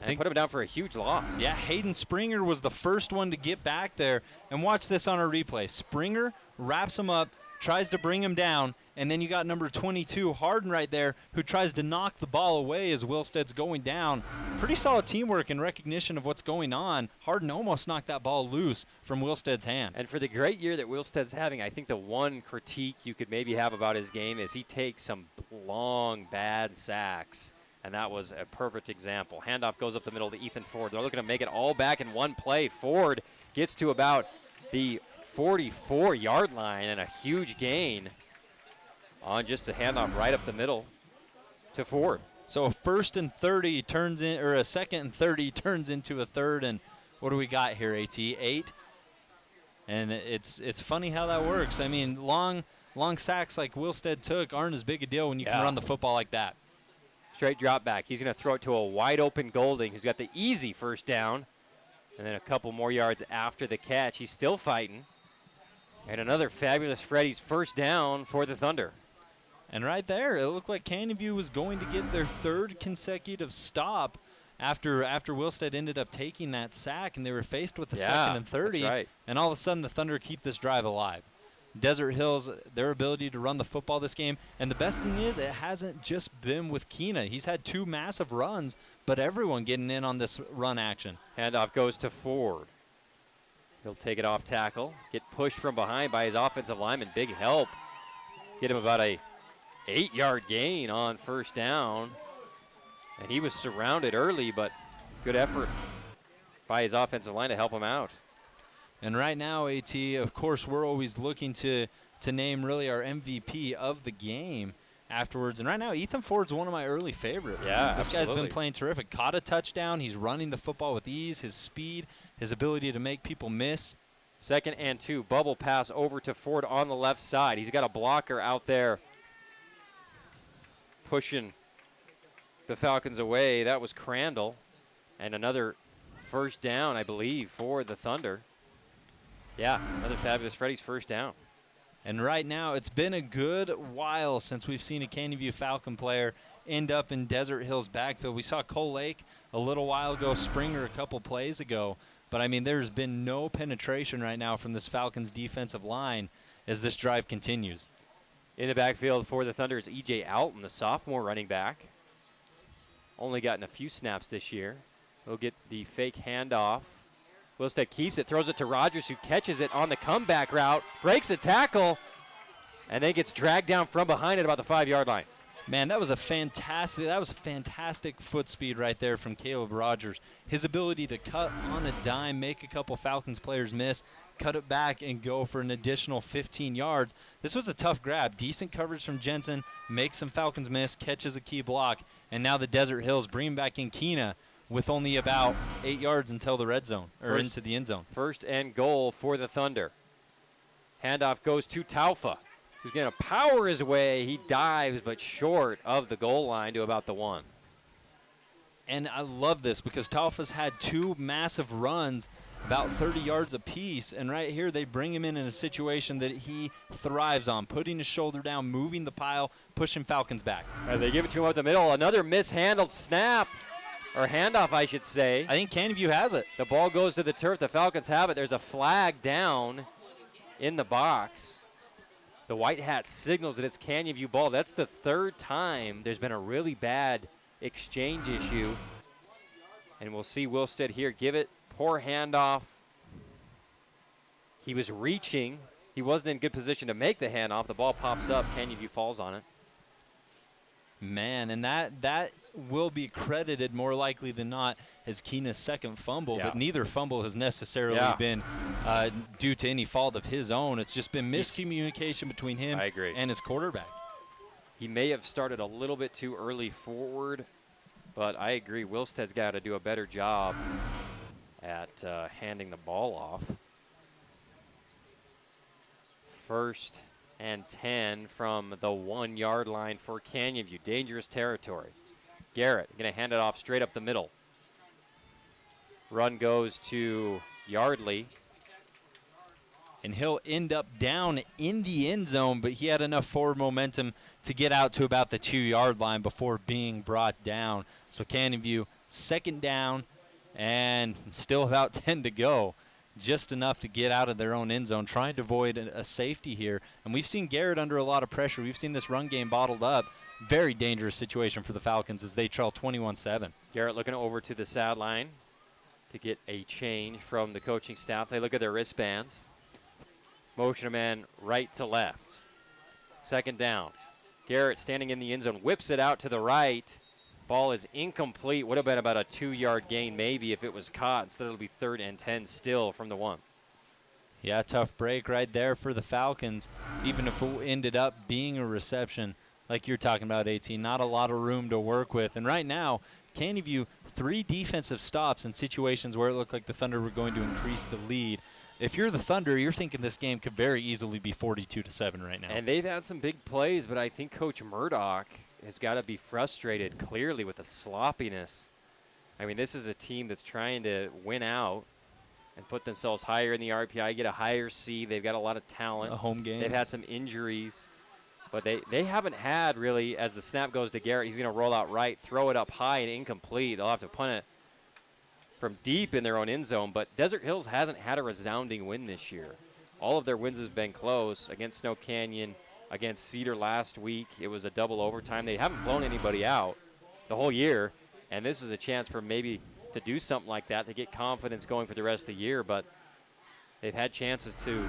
and put him down for a huge loss. Yeah, Hayden Springer was the first one to get back there. And watch this on our replay. Springer wraps him up, tries to bring him down, and then you got number 22, Harden, right there, who tries to knock the ball away as Wilstead's going down. Pretty solid teamwork and recognition of what's going on. Harden almost knocked that ball loose from Wilstead's hand. And for the great year that Wilstead's having, I think the one critique you could maybe have about his game is he takes some long, bad sacks. And that was a perfect example. Handoff goes up the middle to Ethan Ford. They're looking to make it all back in one play. Ford gets to about the 44-yard line and a huge gain on just a handoff right up the middle to Ford. So a 1st and 30 turns in, or a 2nd and 30 turns into a 3rd, and what do we got here, AT? 8. And it's funny how that works. I mean, long sacks like Wilstead took aren't as big a deal when you can run the football like that. Straight drop back. He's going to throw it to a wide open Golding, who's got the easy first down. And then a couple more yards after the catch. He's still fighting. And another fabulous Freddy's first down for the Thunder. And right there, it looked like Canyon View was going to get their 3rd consecutive stop after Wilstead ended up taking that sack, and they were faced with a 2nd and 30. That's right. And all of a sudden, the Thunder keep this drive alive. Desert Hills, their ability to run the football this game. And the best thing is, it hasn't just been with Keena. He's had 2 massive runs, but everyone getting in on this run action. Handoff goes to Ford. He'll take it off tackle, get pushed from behind by his offensive lineman. Big help. Get him about a 8-yard gain on first down. And he was surrounded early, but good effort by his offensive line to help him out. And right now, AT, of course, we're always looking to name really our MVP of the game afterwards. And right now, Ethan Ford's one of my early favorites. Yeah, this guy's been playing terrific. Caught a touchdown. He's running the football with ease, his speed, his ability to make people miss. 2nd and 2. Bubble pass over to Ford on the left side. He's got a blocker out there pushing the Falcons away. That was Crandall. And another first down, I believe, for the Thunder. Yeah, another fabulous Freddy's first down. And right now, it's been a good while since we've seen a Canyon View Falcon player end up in Desert Hills backfield. We saw Cole Lake a little while ago, Springer a couple plays ago. But, I mean, there's been no penetration right now from this Falcons defensive line as this drive continues. In the backfield for the Thunder is E.J. Alton, the sophomore running back. Only gotten a few snaps this year. He'll get the fake handoff. Wilstead keeps it, throws it to Rogers, who catches it on the comeback route, breaks a tackle, and then gets dragged down from behind at about the 5-yard line. Man, that was fantastic foot speed right there from Caleb Rogers. His ability to cut on a dime, make a couple Falcons players miss, cut it back, and go for an additional 15 yards. This was a tough grab. Decent coverage from Jensen, makes some Falcons miss, catches a key block, and now the Desert Hills bring back in Keena with only about 8 yards until the red zone, or into the end zone. First and goal for the Thunder. Handoff goes to Taufa, who's going to power his way. He dives, but short of the goal line to about the 1. And I love this because Taufa's had 2 massive runs, about 30 yards apiece, and right here they bring him in a situation that he thrives on, putting his shoulder down, moving the pile, pushing Falcons back. They give it to him up the middle. Another mishandled snap, or handoff, I should say. I think Canyon View has it. The ball goes to the turf. The Falcons have it. There's a flag down in the box. The white hat signals that it's Canyon View ball. That's the 3rd time there's been a really bad exchange issue. And we'll see Wilstead here give it. Poor handoff. He was reaching. He wasn't in good position to make the handoff. The ball pops up. Canyon View falls on it. Man, and that will be credited more likely than not as Keena's second fumble, but neither fumble has necessarily been due to any fault of his own. It's just been miscommunication between him and his quarterback. He may have started a little bit too early forward, but I agree. Wilstead's got to do a better job at handing the ball off. 1st and 10 from the 1-yard line for Canyon View. Dangerous territory. Garrett going to hand it off straight up the middle. Run goes to Yardley. And he'll end up down in the end zone, but he had enough forward momentum to get out to about the 2-yard line before being brought down. So Canyon View, 2nd down, and still about 10 to go. Just enough to get out of their own end zone, trying to avoid a safety here. And we've seen Garrett under a lot of pressure. We've seen this run game bottled up. Very dangerous situation for the Falcons as they trail 21-7. Garrett looking over to the sideline to get a change from the coaching staff. They look at their wristbands. Motion a man right to left. 2nd down. Garrett standing in the end zone, whips it out to the right. Ball is incomplete. Would have been about a 2-yard gain maybe if it was caught. Instead it'll be 3rd and 10 still from the 1. Yeah, tough break right there for the Falcons. Even if it ended up being a reception, like you're talking about, 18, not a lot of room to work with. And right now, Canyon View, 3 defensive stops in situations where it looked like the Thunder were going to increase the lead. If you're the Thunder, you're thinking this game could very easily be 42-7 right now. And they've had some big plays, but I think Coach Murdoch has got to be frustrated clearly with the sloppiness. I mean, this is a team that's trying to win out and put themselves higher in the RPI, get a higher seed. They've got a lot of talent. A home game. They've had some injuries. But they haven't had really, as the snap goes to Garrett, he's going to roll out right, throw it up high and incomplete. They'll have to punt it from deep in their own end zone. But Desert Hills hasn't had a resounding win this year. All of their wins have been close against Snow Canyon, against Cedar last week. It was a double overtime. They haven't blown anybody out the whole year, and this is a chance for maybe to do something like that to get confidence going for the rest of the year. But they've had chances to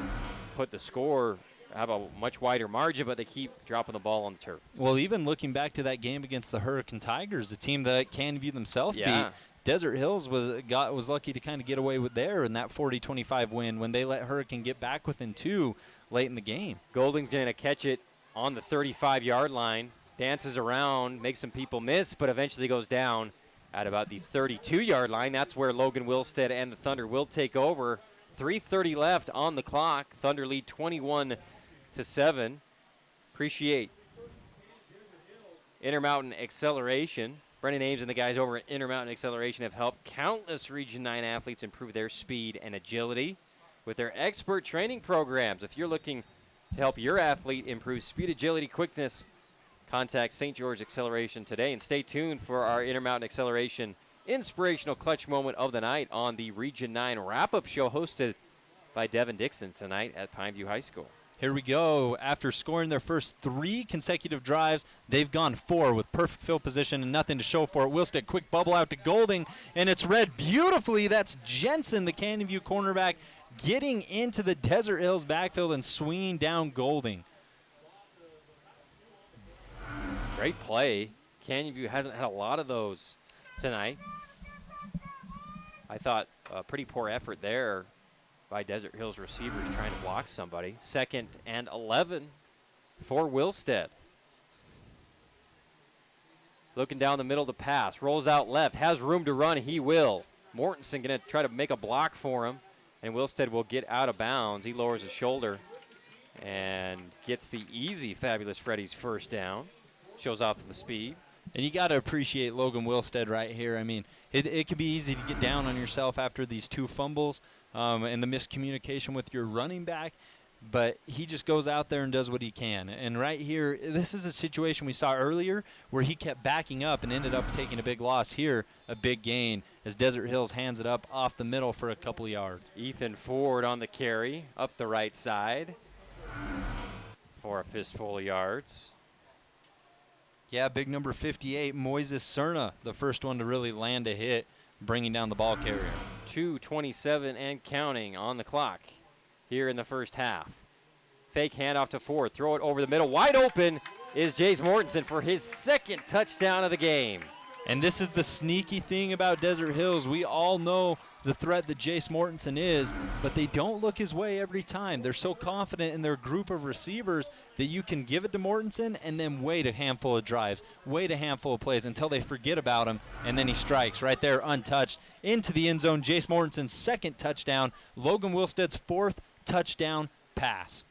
put the score, have a much wider margin, but they keep dropping the ball on the turf. Well, even looking back to that game against the Hurricane Tigers, the team that Canyon View themselves beat, Desert Hills was lucky to kind of get away with there in that 40-25 win when they let Hurricane get back within 2 late in the game. Golding's going to catch it on the 35-yard line, dances around, makes some people miss, but eventually goes down at about the 32-yard line. That's where Logan Wilstead and the Thunder will take over. 3:30 left on the clock. Thunder lead 21-7. Appreciate Intermountain Acceleration. Brennan Ames and the guys over at Intermountain Acceleration have helped countless Region 9 athletes improve their speed and agility with their expert training programs. If you're looking To help your athlete improve speed, agility, quickness, contact St. George Acceleration today. And stay tuned for our Intermountain Acceleration inspirational clutch moment of the night on the Region 9 wrap-up show hosted by Devin Dixon tonight at Pineview High School. Here we go. After scoring their first 3 consecutive drives, they've gone 4 with perfect field position and nothing to show for it. Wilstead, quick bubble out to Golding, and it's read beautifully. That's Jensen, the Canyon View cornerback, getting into the Desert Hills backfield and swinging down Golding. Great play. Canyon View hasn't had a lot of those tonight. I thought a pretty poor effort there by Desert Hills receivers trying to block somebody. 2nd and 11 for Wilstead. Looking down the middle of the pass. Rolls out left. Has room to run. He will. Mortensen going to try to make a block for him. And Wilstead will get out of bounds. He lowers his shoulder and gets the easy Fabulous Freddy's first down. Shows off the speed. And you got to appreciate Logan Wilstead right here. I mean, it can be easy to get down on yourself after these 2 fumbles and the miscommunication with your running back, but he just goes out there and does what he can. And right here, this is a situation we saw earlier where he kept backing up and ended up taking a big loss. Here, a big gain as Desert Hills hands it up off the middle for a couple of yards. Ethan Ford on the carry, up the right side for a fistful of yards. Yeah, big number 58, Moises Cerna, the first one to really land a hit, bringing down the ball carrier. 2:27 and counting on the clock here in the first half. Fake handoff to Ford, throw it over the middle. Wide open is Jace Mortensen for his 2nd touchdown of the game. And this is the sneaky thing about Desert Hills. We all know the threat that Jace Mortensen is, but they don't look his way every time. They're so confident in their group of receivers that you can give it to Mortensen and then wait a handful of drives, wait a handful of plays until they forget about him, and then he strikes right there untouched into the end zone. Jace Mortensen's 2nd touchdown, Logan Wilstead's 4th touchdown pass.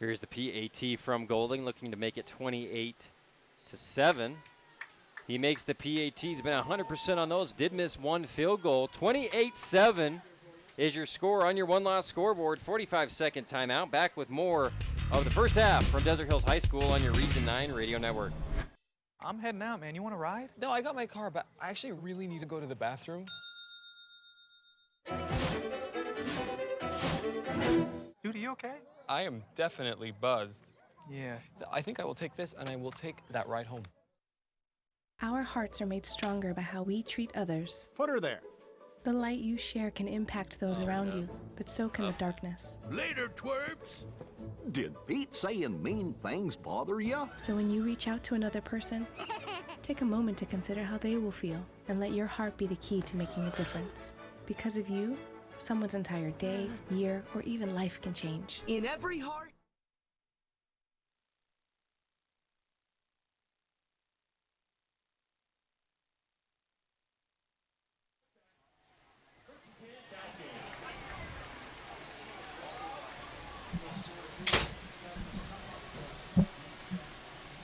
Here's the PAT from Golding, looking to make it 28-7. He makes the PAT. He's been 100% on those. Did miss 1 field goal. 28-7 is your score on your one-loss scoreboard. 45-second timeout. Back with more of the first half from Desert Hills High School on your Region 9 radio network. I'm heading out, man. You want to ride? No, I got my car, but I actually really need to go to the bathroom. Dude, are you okay? I am definitely buzzed. Yeah. I think I will take this, and I will take that ride home. Our hearts are made stronger by how we treat others. Put her there. The light you share can impact those around you, but so can the darkness. Later, twerps. Did Pete saying mean things bother you? So when you reach out to another person, take a moment to consider how they will feel and let your heart be the key to making a difference. Because of you, someone's entire day, year, or even life can change. In every heart.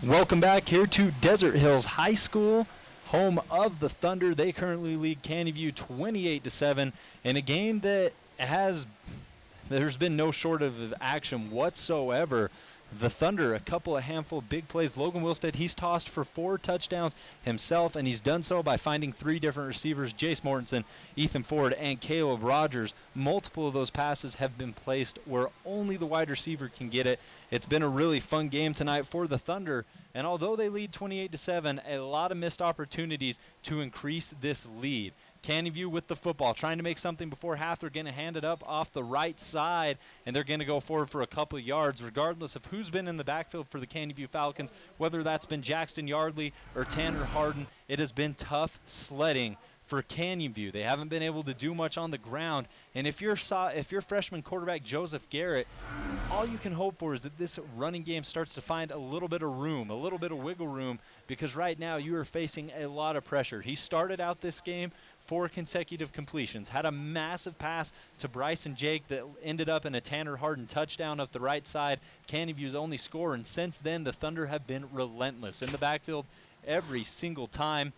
Welcome back here to Desert Hills High School, home of the Thunder. They currently lead Canyon View 28-7 in a game that there's been no shortage of action whatsoever. The Thunder, a couple of handful of big plays. Logan Wilstead, he's tossed for 4 touchdowns himself, and he's done so by finding 3 different receivers, Jace Mortensen, Ethan Ford, and Caleb Rogers. Multiple of those passes have been placed where only the wide receiver can get it. It's been a really fun game tonight for the Thunder, and although they lead 28-7, a lot of missed opportunities to increase this lead. Canyon View with the football, trying to make something before half. They're going to hand it up off the right side, and they're going to go forward for a couple of yards, regardless of who's been in the backfield for the Canyon View Falcons, whether that's been Jackson Yardley or Tanner Harden. It has been tough sledding for Canyon View. They haven't been able to do much on the ground, and if you're freshman quarterback Joseph Garrett, all you can hope for is that this running game starts to find a little bit of room, a little bit of wiggle room, because right now you are facing a lot of pressure. He started out this game 4 consecutive completions, had a massive pass to Bryson Jake that ended up in a Tanner Harden touchdown up the right side, Canyon View's only score, and since then the Thunder have been relentless in the backfield every single time.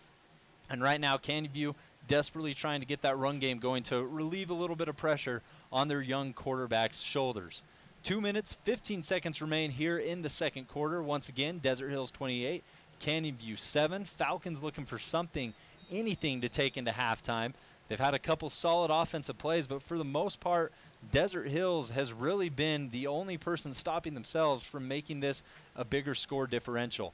And right now Canyon View desperately trying to get that run game going to relieve a little bit of pressure on their young quarterback's shoulders. 2 minutes, 15 seconds remain here in the second quarter. Once again, Desert Hills 28, Canyon View 7. Falcons looking for something, anything to take into halftime. They've had a couple solid offensive plays, but for the most part, Desert Hills has really been the only person stopping themselves from making this a bigger score differential.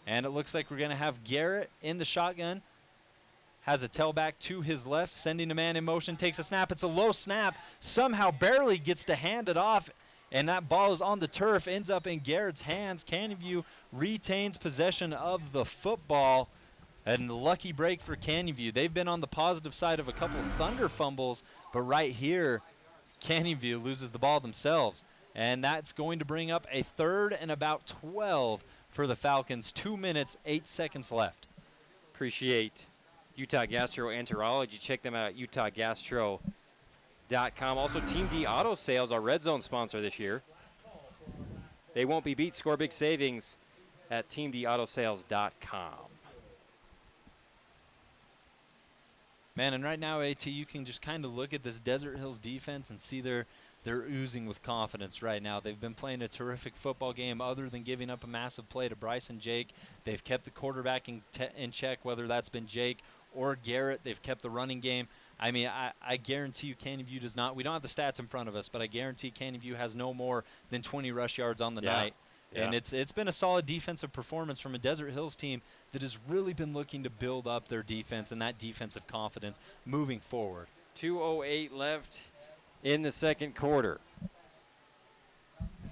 And it looks like we're going to have Garrett in the shotgun. Has a tailback to his left, sending a man in motion, takes a snap. It's a low snap. Somehow barely gets to hand it off, and that ball is on the turf, ends up in Garrett's hands. Canyon View retains possession of the football. And a lucky break for Canyon View. They've been on the positive side of a couple of Thunder fumbles, but right here, Canyon View loses the ball themselves. And that's going to bring up a 3rd and about 12 for the Falcons. 2 minutes, 8 seconds left. Appreciate Utah Gastroenterology. Check them out at utahgastro.com. Also, Team D Auto Sales, our Red Zone sponsor this year. They won't be beat. Score big savings at teamdautosales.com. Man, and right now, AT, you can just kind of look at this Desert Hills defense and see they're oozing with confidence right now. They've been playing a terrific football game other than giving up a massive play to Bryce and Jake. They've kept the quarterback in check, whether that's been Jake or Garrett. They've kept the running game. I mean, I guarantee you Canyon View does not. We don't have the stats in front of us, but I guarantee Canyon View has no more than 20 rush yards on the night. Yeah. And it's been a solid defensive performance from a Desert Hills team that has really been looking to build up their defense and that defensive confidence moving forward. 2:08 left in the second quarter.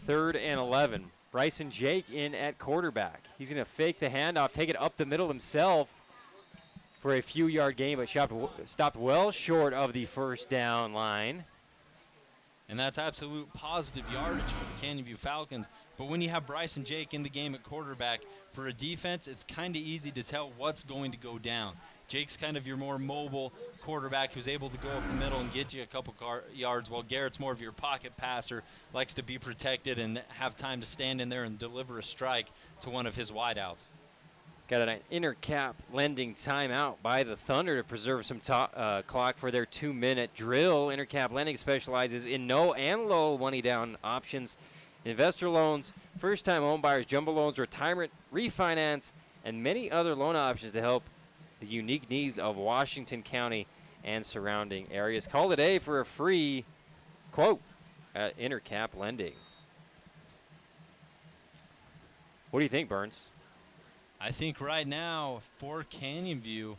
3rd and 11. Bryson Jake in at quarterback. He's going to fake the handoff, take it up the middle himself for a few-yard gain, but stopped well short of the first down line. And that's absolute positive yardage for the Canyon View Falcons. But when you have Bryce and Jake in the game at quarterback, for a defense, it's kind of easy to tell what's going to go down. Jake's kind of your more mobile quarterback who's able to go up the middle and get you a couple yards, while Garrett's more of your pocket passer, likes to be protected and have time to stand in there and deliver a strike to one of his wideouts. Got an intercap lending timeout by the Thunder to preserve some clock for their 2-minute drill. Intercap Lending specializes in no and low money down options, investor loans, first-time home buyers, jumbo loans, retirement, refinance, and many other loan options to help the unique needs of Washington County and surrounding areas. Call today for a free quote at Intercap Lending. What do you think, Burns? I think right now for Canyon View,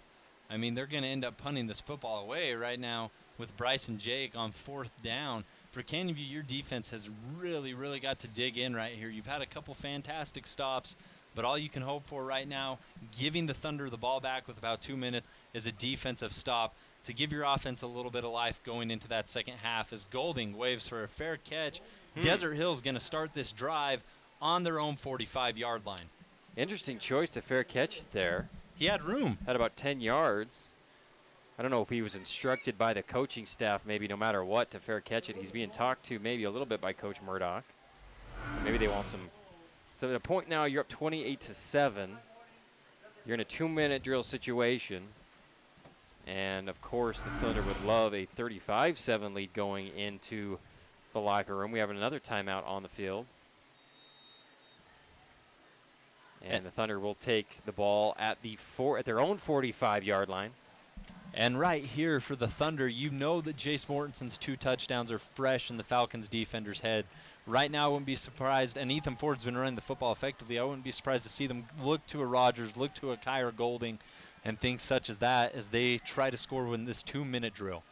I mean, they're going to end up punting this football away right now with Bryce and Jake on 4th down. For Canyon View, your defense has really, really got to dig in right here. You've had a couple fantastic stops, but all you can hope for right now, giving the Thunder the ball back with about 2 minutes, is a defensive stop to give your offense a little bit of life going into that second half as Golding waves for a fair catch. Desert Hill's going to start this drive on their own 45-yard line. Interesting choice to fair catch it there. He had room. Had about 10 yards. I don't know if he was instructed by the coaching staff, maybe no matter what, to fair catch it. He's being talked to maybe a little bit by Coach Murdoch. Maybe they want some. So at a point now, you're up 28-7. You're in a 2-minute drill situation. And, of course, the Thunder would love a 35-7 lead going into the locker room. We have another timeout on the field. And the Thunder will take the ball at their own 45-yard line. And right here for the Thunder, you know that Jace Mortensen's 2 touchdowns are fresh in the Falcons' defender's head. Right now, I wouldn't be surprised, and Ethan Ford's been running the football effectively. I wouldn't be surprised to see them look to a Rogers, look to a Kyra Golding, and things such as that as they try to score in this 2-minute drill.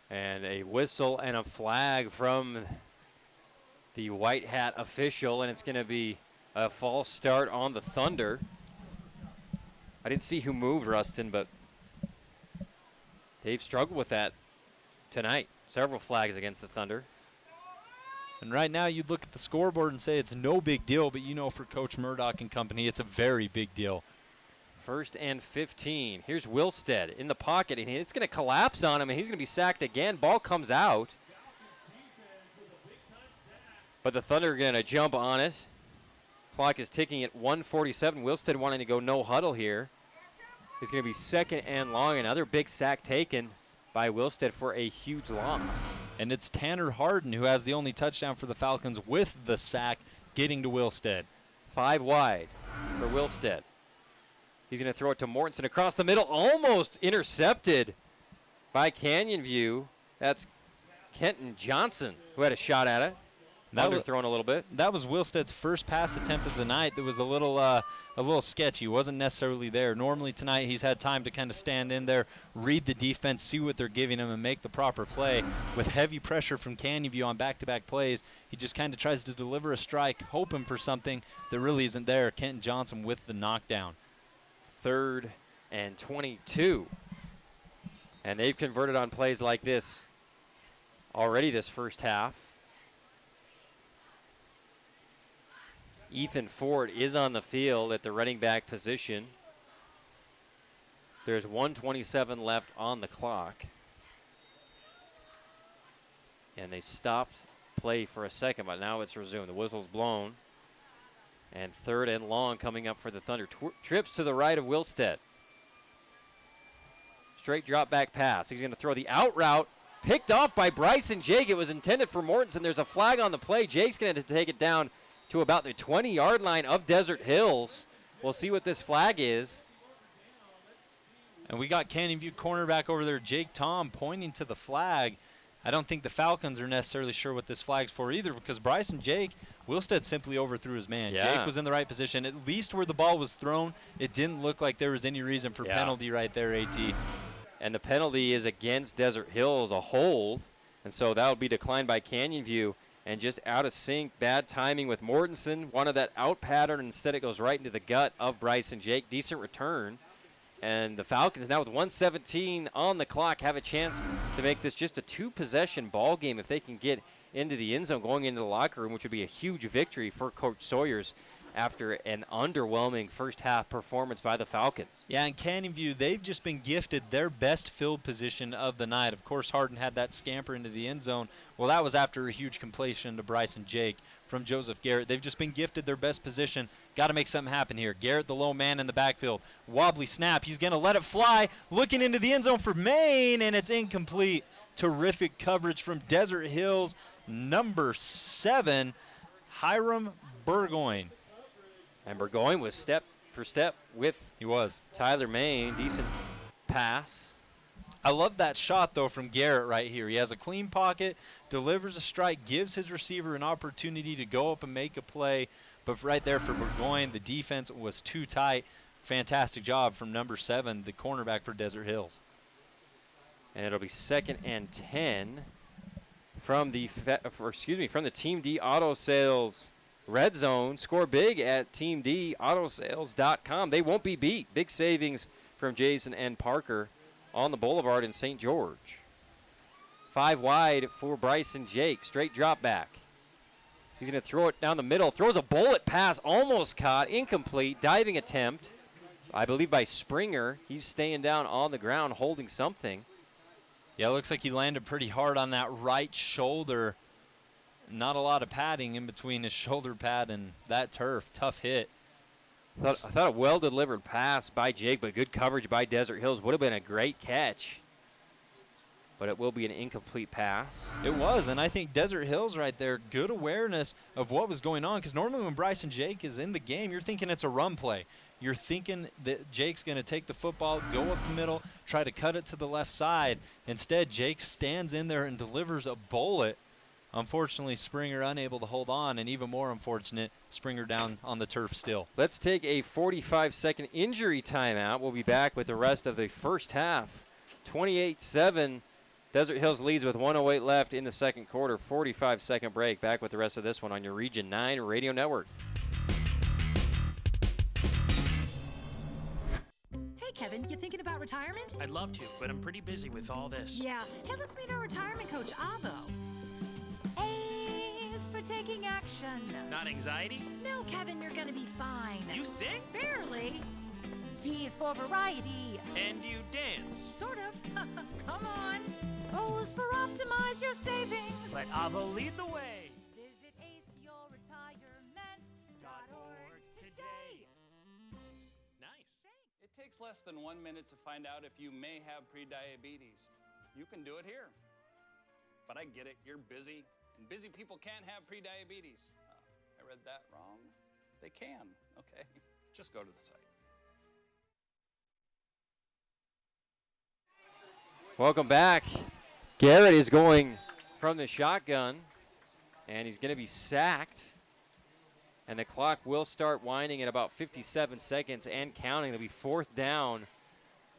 And a whistle and a flag from the white hat official, and it's going to be a false start on the Thunder. I didn't see who moved, Rustin, but they've struggled with that tonight. Several flags against the Thunder. And right now you'd look at the scoreboard and say it's no big deal, but you know for Coach Murdoch and company it's a very big deal. 1st and 15. Here's Wilstead in the pocket, and it's going to collapse on him, and he's going to be sacked again. Ball comes out. But the Thunder are going to jump on it. Clock is ticking at 1:47. Wilstead wanting to go no huddle here. It's going to be second and long. Another big sack taken by Wilstead for a huge loss. And it's Tanner Harden who has the only touchdown for the Falcons with the sack getting to Wilstead. 5 wide for Wilstead. He's going to throw it to Mortensen across the middle. Almost intercepted by Canyon View. That's Kenton Johnson who had a shot at it. Underthrown a little bit. That was Wilstead's first pass attempt of the night. That was a little sketchy. Wasn't necessarily there. Normally tonight he's had time to kind of stand in there, read the defense, see what they're giving him, and make the proper play. With heavy pressure from Canyon View on back-to-back plays, he just kind of tries to deliver a strike, hoping for something that really isn't there. Kenton Johnson with the knockdown. 3rd and 22. And they've converted on plays like this already this first half. Ethan Ford is on the field at the running back position. There's 1:27 left on the clock. And they stopped play for a second, but now it's resumed. The whistle's blown. And 3rd and long coming up for the Thunder. Trips to the right of Wilstead. Straight drop back pass. He's going to throw the out route. Picked off by Bryson Jake. It was intended for Mortensen. There's a flag on the play. Jake's going to take it down to about the 20-yard line of Desert Hills. We'll see what this flag is. And we got Canyon View cornerback over there, Jake Tom, pointing to the flag. I don't think the Falcons are necessarily sure what this flag's for either, because Bryson Jake, Wilstead simply overthrew his man. Yeah. Jake was in the right position. At least where the ball was thrown, it didn't look like there was any reason for penalty right there, AT. And the penalty is against Desert Hills, a hold. And so that will be declined by Canyon View. And just out of sync, bad timing with Mortensen. Wanted that out pattern. Instead, it goes right into the gut of Bryson Jake. Decent return. And the Falcons now with 1:17 on the clock have a chance to make this just a 2-possession ball game if they can get into the end zone going into the locker room, which would be a huge victory for Coach Sawyers after an underwhelming first half performance by the Falcons. Yeah, and Canyon View, they've just been gifted their best field position of the night. Of course, Harden had that scamper into the end zone. Well, that was after a huge completion to Bryson Jake from Joseph Garrett. They've just been gifted their best position. Got to make something happen here. Garrett, the low man in the backfield. Wobbly snap. He's going to let it fly. Looking into the end zone for Maine, and it's incomplete. Terrific coverage from Desert Hills, number 7, Hiram Burgoyne. And Burgoyne was step for step with Tyler Maine. Decent pass. I love that shot, though, from Garrett right here. He has a clean pocket, delivers a strike, gives his receiver an opportunity to go up and make a play. But right there for Burgoyne, the defense was too tight. Fantastic job from number 7, the cornerback for Desert Hills. And it'll be 2nd and 10 from the Team D Auto Sales Red Zone. Score big at teamdautosales.com. They won't be beat. Big savings from Jason and Parker on the Boulevard in St. George. 5 wide for Bryson Jake. Straight drop back. He's going to throw it down the middle. Throws a bullet pass. Almost caught. Incomplete. Diving attempt, I believe, by Springer. He's staying down on the ground holding something. Yeah, it looks like he landed pretty hard on that right shoulder. Not a lot of padding in between his shoulder pad and that turf. Tough hit. I thought a well-delivered pass by Jake, but good coverage by Desert Hills. Would have been a great catch. But it will be an incomplete pass. It was, and I think Desert Hills right there, good awareness of what was going on, because normally when Bryson Jake is in the game, you're thinking it's a run play. You're thinking that Jake's going to take the football, go up the middle, try to cut it to the left side. Instead, Jake stands in there and delivers a bullet. Unfortunately, Springer unable to hold on, and even more unfortunate, Springer down on the turf still. Let's take a 45-second injury timeout. We'll be back with the rest of the first half. 28-7, Desert Hills leads with 1:08 left in the second quarter. 45-second break. Back with the rest of this one on your Region 9 Radio Network. Hey, Kevin, you thinking about retirement? I'd love to, but I'm pretty busy with all this. Yeah. Hey, let's meet our retirement coach, Avo. A is for taking action. Not anxiety? No, Kevin, you're gonna be fine. You sing? Barely. V is for variety. And you dance? Sort of. Come on. O is for optimize your savings. Let Avo lead the way. Visit aceyourretirement.org. takes less than 1 minute to find out if you may have prediabetes. You can do it here. But I get it, you're busy, and busy people can't have prediabetes. I read that wrong. They can, okay? Just go to the site. Welcome back. Garrett is going from the shotgun, and he's going to be sacked. And the clock will start winding at about 57 seconds and counting. It'll be 4th down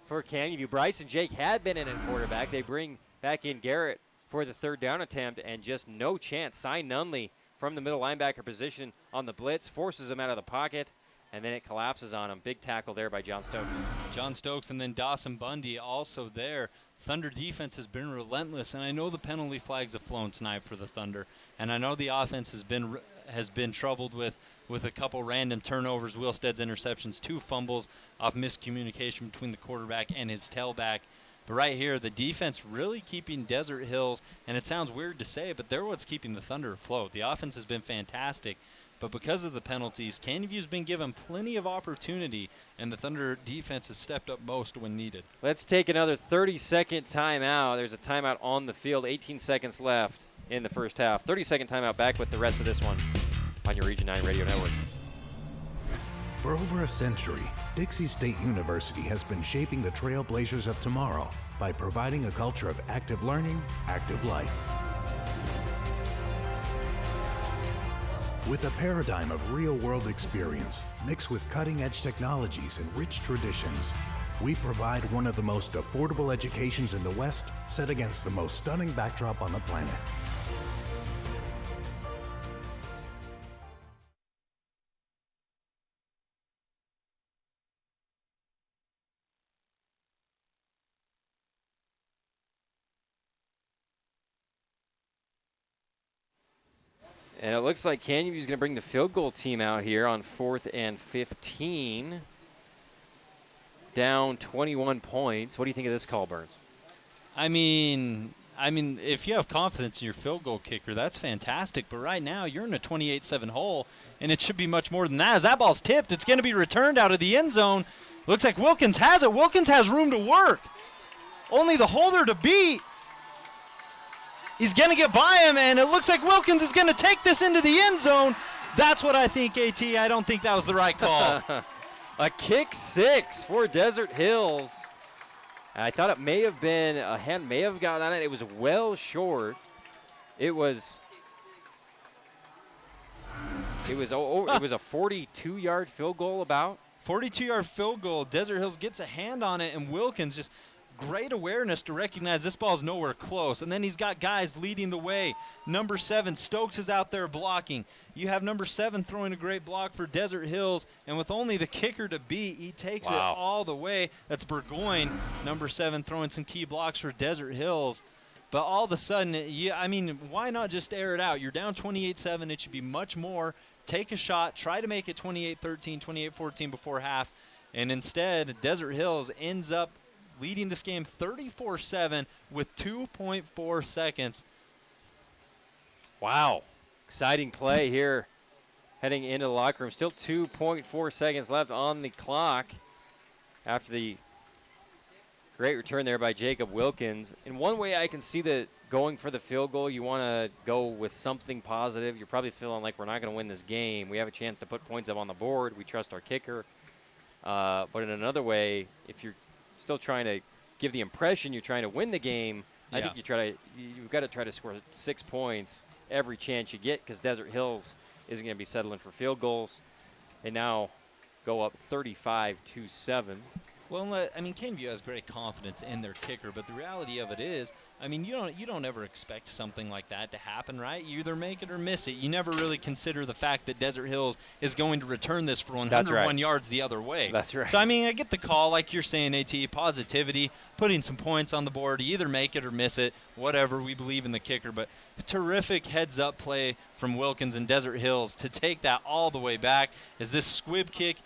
for Canyon View. Bryce and Jake had been in at quarterback. They bring back in Garrett for the 3rd down attempt, and just no chance. Cy Nunley from the middle linebacker position on the blitz, forces him out of the pocket, and then it collapses on him. Big tackle there by John Stokes. John Stokes and then Dawson Bundy also there. Thunder defense has been relentless, and I know the penalty flags have flown tonight for the Thunder, and I know the offense has been troubled with a couple random turnovers, Wilstead's interceptions, 2 fumbles off miscommunication between the quarterback and his tailback. But right here, the defense really keeping Desert Hills, and it sounds weird to say, but they're what's keeping the Thunder afloat. The offense has been fantastic, but because of the penalties, Canyon View's been given plenty of opportunity, and the Thunder defense has stepped up most when needed. Let's take another 30-second timeout. There's a timeout on the field, 18 seconds left in the first half. 30-second timeout, back with the rest of this one on your Region 9 Radio Network. For over a century, Dixie State University has been shaping the trailblazers of tomorrow by providing a culture of active learning, active life. With a paradigm of real-world experience mixed with cutting-edge technologies and rich traditions, we provide one of the most affordable educations in the West, set against the most stunning backdrop on the planet. And it looks like Canyon View's going to bring the field goal team out here on 4th and 15. Down 21 points. What do you think of this call, Burns? I mean, if you have confidence in your field goal kicker, that's fantastic. But right now, you're in a 28-7 hole, and it should be much more than that. As that ball's tipped, it's going to be returned out of the end zone. Looks like Wilkins has it. Wilkins has room to work. Only the holder to beat. He's going to get by him, and it looks like Wilkins is going to take this into the end zone. That's what I think, AT. I don't think that was the right call. A kick 6 for Desert Hills. I thought it may have been, a hand may have gotten on it. It was well short. It was a 42-yard field goal about. 42-yard field goal. Desert Hills gets a hand on it, and Wilkins just great awareness to recognize this ball's nowhere close. And then he's got guys leading the way. Number 7, Stokes is out there blocking. You have number 7 throwing a great block for Desert Hills, and with only the kicker to beat, he takes it all the way. That's Burgoyne, number 7, throwing some key blocks for Desert Hills. But all of a sudden, why not just air it out? You're down 28-7. It should be much more. Take a shot. Try to make it 28-13, 28-14 before half. And instead, Desert Hills ends up leading this game 34-7 with 2.4 seconds. Wow. Exciting play here heading into the locker room. Still 2.4 seconds left on the clock after the great return there by Jacob Wilkins. In one way I can see that going for the field goal, you want to go with something positive. You're probably feeling like we're not going to win this game. We have a chance to put points up on the board. We trust our kicker. But in another way, if you're still trying to give the impression you're trying to win the game, I think you've got to try to score 6 points every chance you get, because Desert Hills isn't going to be settling for field goals. They now go up 35-7. Well, Canyon View has great confidence in their kicker, but the reality of it is, you don't ever expect something like that to happen, right? You either make it or miss it. You never really consider the fact that Desert Hills is going to return this for 101 yards the other way. That's right. So, I get the call, like you're saying, AT, positivity, putting some points on the board. You either make it or miss it, whatever. We believe in the kicker, but terrific heads-up play from Wilkins and Desert Hills to take that all the way back as this squib kick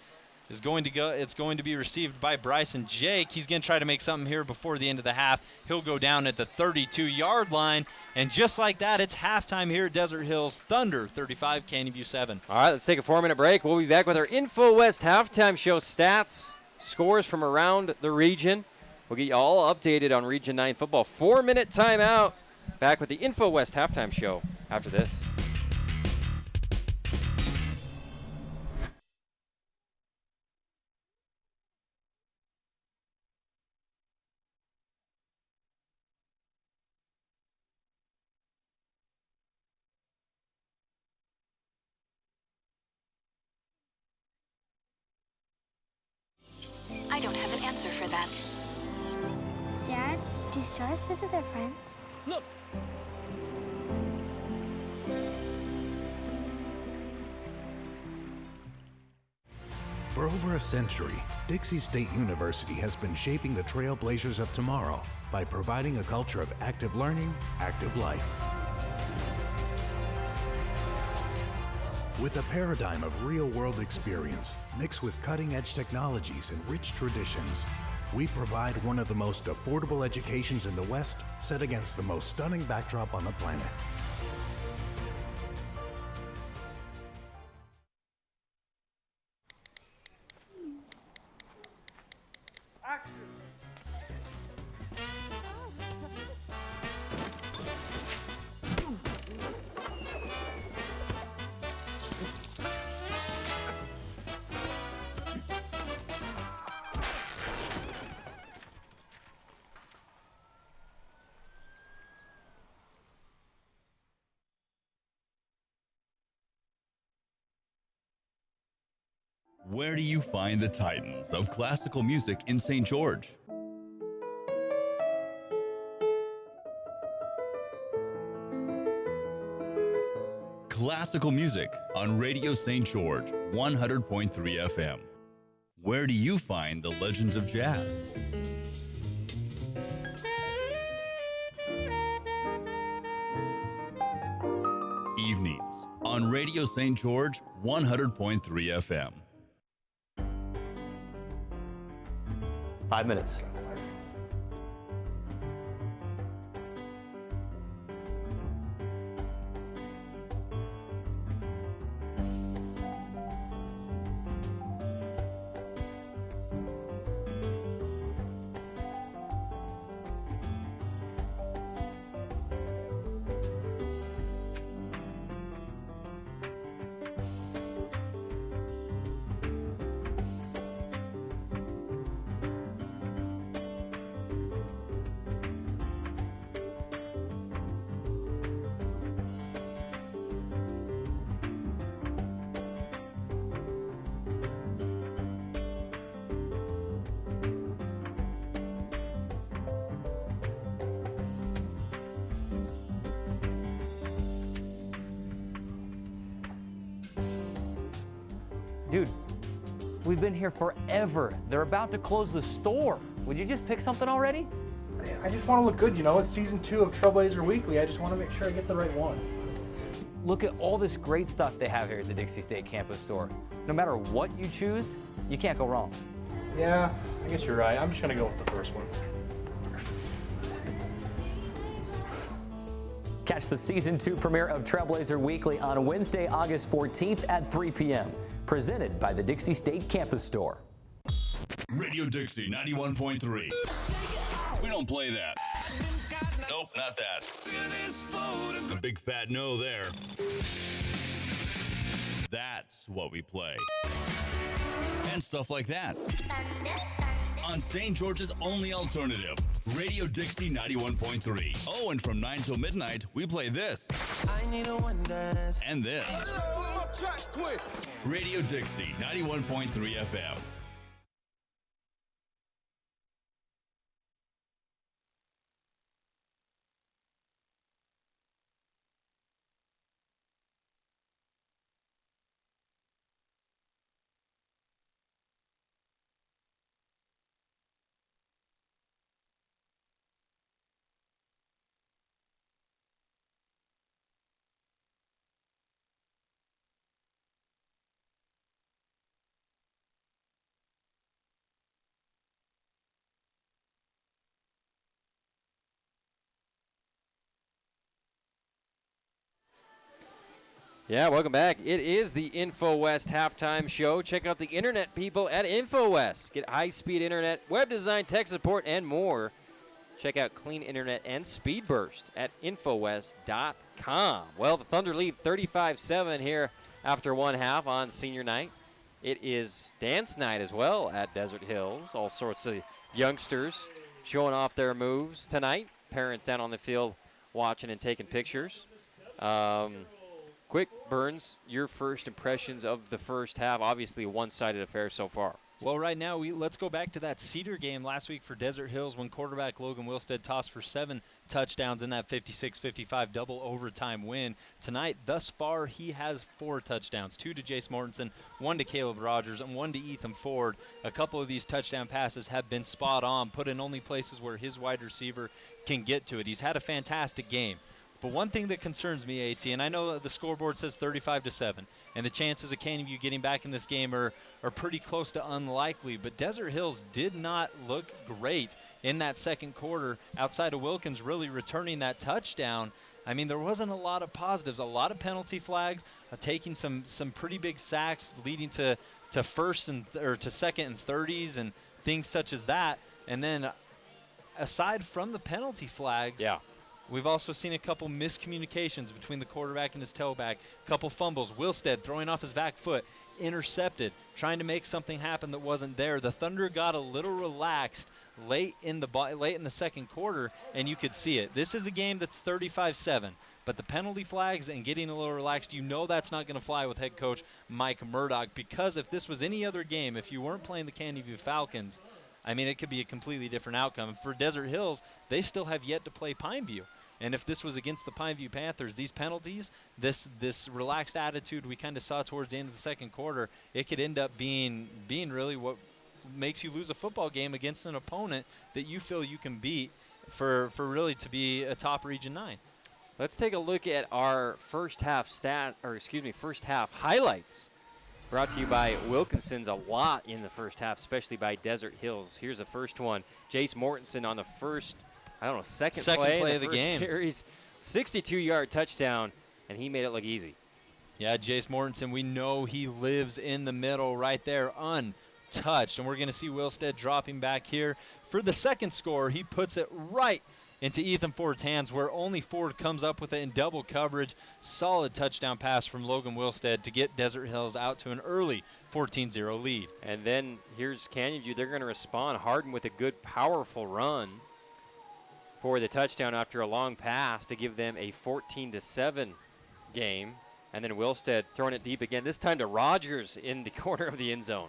is going to go. It's going to be received by Bryson Jake. He's going to try to make something here before the end of the half. He'll go down at the 32-yard line, and just like that, it's halftime here at Desert Hills. Thunder 35, Canyon View 7. All right, let's take a 4-minute break. We'll be back with our Info West halftime show stats, scores from around the region. We'll get you all updated on Region 9 football. 4-minute timeout. Back with the Info West halftime show after this. I don't have an answer for that. Dad, do stars visit their friends? Look! For over a century, Dixie State University has been shaping the trailblazers of tomorrow by providing a culture of active learning, active life. With a paradigm of real-world experience mixed with cutting-edge technologies and rich traditions, we provide one of the most affordable educations in the West set against the most stunning backdrop on the planet. Where do you find the titans of classical music in St. George? Classical music on Radio St. George, 100.3 FM. Where do you find the legends of jazz? Evenings on Radio St. George, 100.3 FM. 5 minutes. Dude, we've been here forever. They're about to close the store. Would you just pick something already? I just want to look good, you know. It's season 2 of Trailblazer Weekly. I just want to make sure I get the right one. Look at all this great stuff they have here at the Dixie State Campus store. No matter what you choose, you can't go wrong. Yeah, I guess you're right. I'm just going to go with the first one. Catch the season 2 premiere of Trailblazer Weekly on Wednesday, August 14th at 3 p.m. Presented by the Dixie State Campus Store. Radio Dixie 91.3. We don't play that. Nope, not that. A big fat no there. That's what we play. And stuff like that. On St. George's only alternative, Radio Dixie 91.3. Oh, and from 9 till midnight, we play this. I need a one dance. And this. Radio Dixie 91.3 FM. Yeah, welcome back. It is the InfoWest halftime show. Check out the internet people at InfoWest. Get high-speed internet, web design, tech support, and more. Check out clean internet and speed burst at Infowest.com. Well, the Thunder lead 35-7 here after one half on senior night. It is dance night as well at Desert Hills. All sorts of youngsters showing off their moves tonight. Parents down on the field watching and taking pictures. Quick, Burns, your first impressions of the first half. Obviously a one-sided affair so far. Well, right now, let's go back to that Cedar game last week for Desert Hills when quarterback Logan Wilstead tossed for 7 touchdowns in that 56-55 double overtime win. Tonight, thus far, he has 4 touchdowns, 2 to Jace Mortensen, 1 to Caleb Rogers, and 1 to Ethan Ford. A couple of these touchdown passes have been spot on, put in only places where his wide receiver can get to it. He's had a fantastic game. But one thing that concerns me, AT, and I know the scoreboard says 35-7, and the chances of Canyon View getting back in this game are pretty close to unlikely, but Desert Hills did not look great in that second quarter outside of Wilkins really returning that touchdown. I mean, there wasn't a lot of positives, a lot of penalty flags, taking some pretty big sacks leading to first and to second and 30s and things such as that. And then aside from the penalty flags, we've also seen a couple miscommunications between the quarterback and his tailback, a couple fumbles. Wilstead throwing off his back foot, intercepted, trying to make something happen that wasn't there. The Thunder got a little relaxed late in the second quarter, and you could see it. This is a game that's 35-7, but the penalty flags and getting a little relaxed, you know that's not going to fly with head coach Mike Murdoch, because if this was any other game, if you weren't playing the Canyon View Falcons, I mean, it could be a completely different outcome. For Desert Hills, they still have yet to play Pineview. And if this was against the Pineview Panthers, these penalties, this relaxed attitude we kind of saw towards the end of the second quarter, it could end up being really what makes you lose a football game against an opponent that you feel you can beat for really to be a top Region 9. Let's take a look at our first half highlights. Brought to you by Wilkinson's a lot in the first half, especially by Desert Hills. Here's the first one. Jace Mortensen on the second play of the first game. Series, 62-yard touchdown, and he made it look easy. Yeah, Jace Mortensen, we know he lives in the middle right there, untouched. And we're going to see Wilstead dropping back here. For the second score, he puts it right into Ethan Ford's hands, where only Ford comes up with it in double coverage. Solid touchdown pass from Logan Wilstead to get Desert Hills out to an early 14-0 lead. And then here's Canyon View. They're going to respond. Harden with a good, powerful run for the touchdown after a long pass to give them a 14-7 game. And then Wilstead throwing it deep again, this time to Rogers in the corner of the end zone,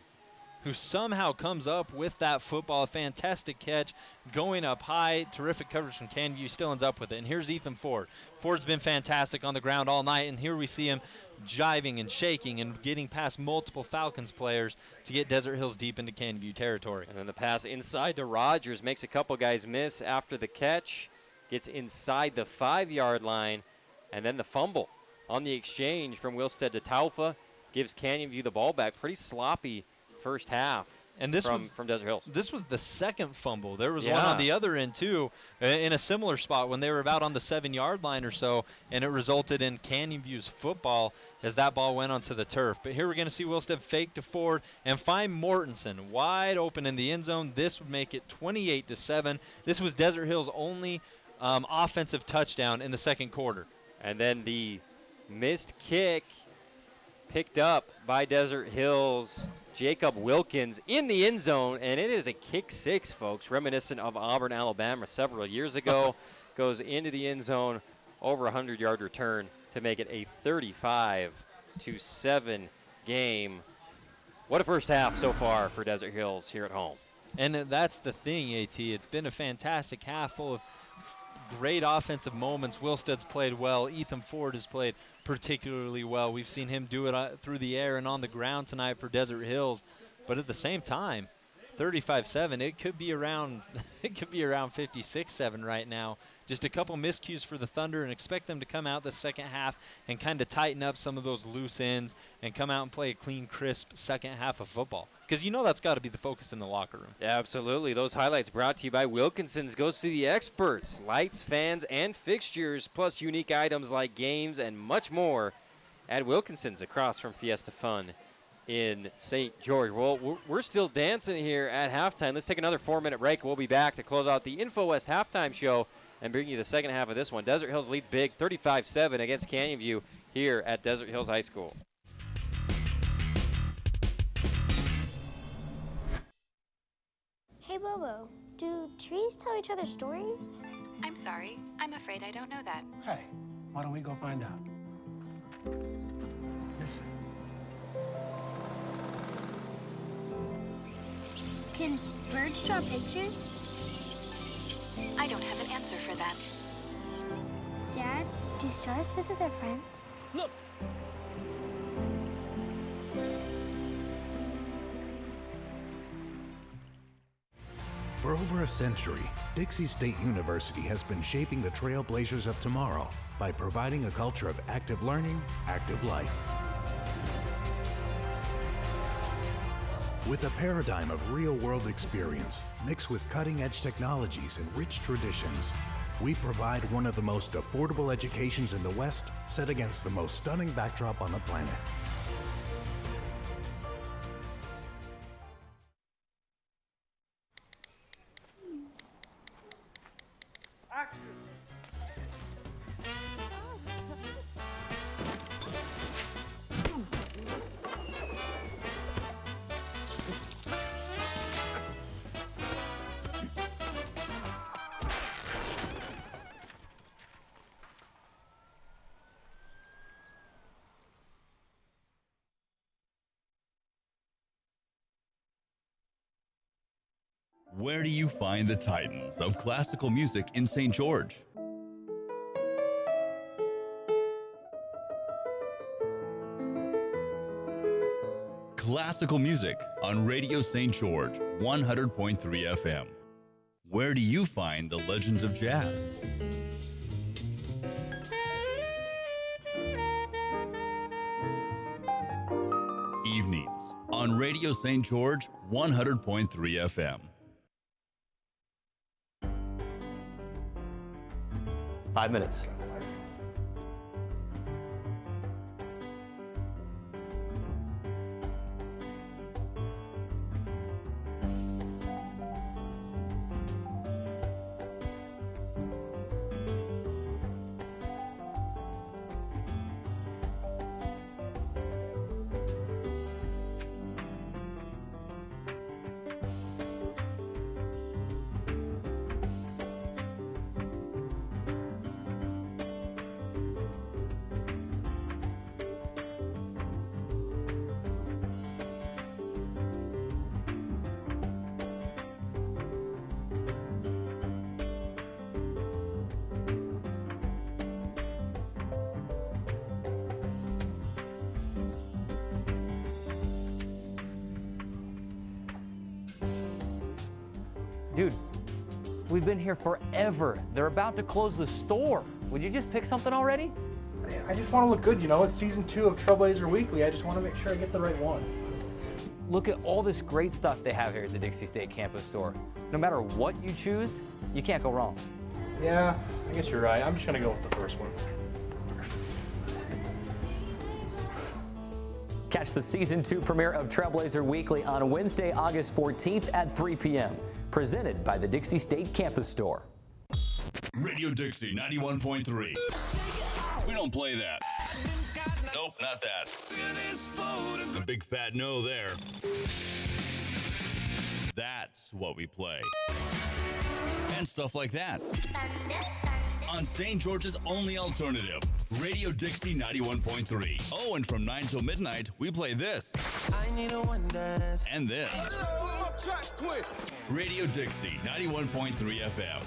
who somehow comes up with that football. A fantastic catch, going up high, terrific coverage from Canyon View, still ends up with it. And here's Ethan Ford. Ford's been fantastic on the ground all night, and here we see him jiving and shaking and getting past multiple Falcons players to get Desert Hills deep into Canyon View territory. And then the pass inside to Rogers makes a couple guys miss after the catch, gets inside the 5-yard line, and then the fumble on the exchange from Wilstead to Taufa gives Canyon View the ball back. Pretty sloppy first half. And this from Desert Hills. This was the second fumble. There was one on the other end, too, in a similar spot when they were about on the 7-yard line or so, and it resulted in Canyon View's football as that ball went onto the turf. But here we're going to see Wilstead fake to Ford and find Mortensen wide open in the end zone. This would make it 28-7. This was Desert Hills' only offensive touchdown in the second quarter. And then the missed kick picked up by Desert Hills. Jacob Wilkins in the end zone, and it is a kick six, folks, reminiscent of Auburn, Alabama several years ago. Goes into the end zone, over a 100-yard return to make it a 35-7 game. What a first half so far for Desert Hills here at home. And that's the thing, AT. It's been a fantastic half full of great offensive moments. Wilstead's played well. Ethan Ford has played particularly well. We've seen him do it through the air and on the ground tonight for Desert Hills. But at the same time, 35-7, it could be around 56-7 right now. Just a couple miscues for the Thunder, and expect them to come out the second half and kind of tighten up some of those loose ends and come out and play a clean, crisp second half of football. Because you know that's got to be the focus in the locker room. Yeah, absolutely. Those highlights brought to you by Wilkinson's. Goes to the experts. Lights, fans, and fixtures, plus unique items like games and much more. at Wilkinson's across from Fiesta Fun in St. George. Well, we're still dancing here at halftime. Let's take another 4-minute break. We'll be back to close out the InfoWest halftime show and bring you the second half of this one. Desert Hills leads big 35-7 against Canyon View here at Desert Hills High School. Hey, Bobo, do trees tell each other stories? I'm sorry. I'm afraid I don't know that. Hey, why don't we go find out? Listen. Can birds draw pictures? I don't have an answer for that. Dad, do stars visit their friends? Look! For over a century, Dixie State University has been shaping the trailblazers of tomorrow by providing a culture of active learning, active life. With a paradigm of real-world experience mixed with cutting-edge technologies and rich traditions, we provide one of the most affordable educations in the West set against the most stunning backdrop on the planet. Where do you find the titans of classical music in St. George? Classical music on Radio St. George, 100.3 FM. Where do you find the legends of jazz? Evenings on Radio St. George, 100.3 FM. 5 minutes. Dude, we've been here forever. They're about to close the store. Would you just pick something already? I just want to look good, you know. It's season 2 of Trailblazer Weekly. I just want to make sure I get the right one. Look at all this great stuff they have here at the Dixie State Campus store. No matter what you choose, you can't go wrong. Yeah, I guess you're right. I'm just going to go with the first one. Catch the Season 2 premiere of Trailblazer Weekly on Wednesday, August 14th at 3 p.m. Presented by the Dixie State Campus Store. Radio Dixie 91.3. We don't play that. Nope, not that. The big fat no there. That's what we play. And stuff like that. On St. George's only alternative, Radio Dixie 91.3. Oh, and from 9 till midnight, we play this. I need a one dance. And this. Radio Dixie 91.3 FM.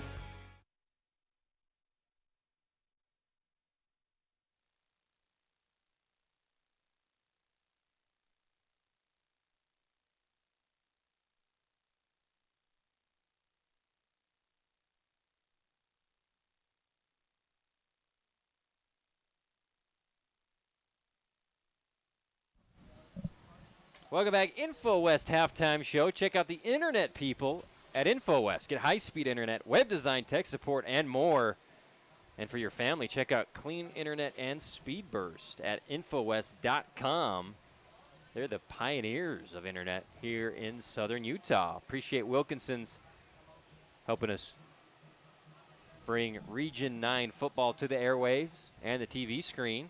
Welcome back, InfoWest Halftime Show. Check out the internet people at InfoWest. Get high-speed internet, web design, tech support, and more. And for your family, check out Clean Internet and Speed Burst at Infowest.com. They're the pioneers of internet here in southern Utah. Appreciate Wilkinson's helping us bring Region 9 football to the airwaves and the TV screen.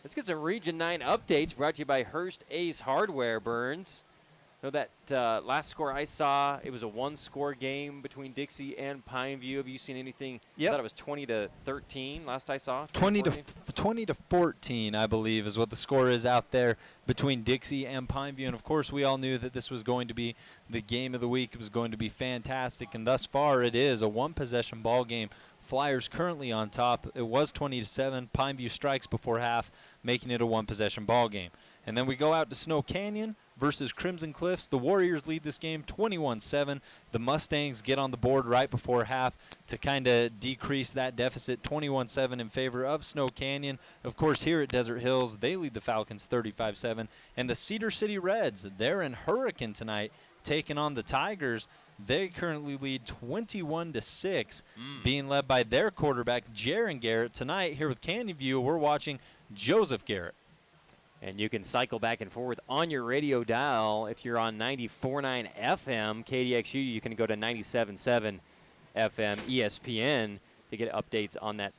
Let's get some Region 9 updates brought to you by Hearst Ace Hardware, Burns. Know that last score I saw, it was a one-score game between Dixie and Pineview. Have you seen anything? Yep. I thought it was 20-13 last I saw. 20 to 14, I believe, is what the score is out there between Dixie and Pineview. And, of course, we all knew that this was going to be the game of the week. It was going to be fantastic, and thus far it is a one-possession ball game. Flyers currently on top. It was 20-7. Pineview strikes before half, making it a one-possession ball game. And then we go out to Snow Canyon versus Crimson Cliffs. The Warriors lead this game 21-7. The Mustangs get on the board right before half to kind of decrease that deficit, 21-7 in favor of Snow Canyon. Of course, here at Desert Hills, they lead the Falcons 35-7. And the Cedar City Reds, they're in Hurricane tonight, taking on the Tigers. They currently lead 21-6, being led by their quarterback, Jaron Garrett. Tonight, here with Canyon View, we're watching Joseph Garrett. And you can cycle back and forth on your radio dial. If you're on 94.9 FM, KDXU, you can go to 97.7 FM ESPN to get updates on that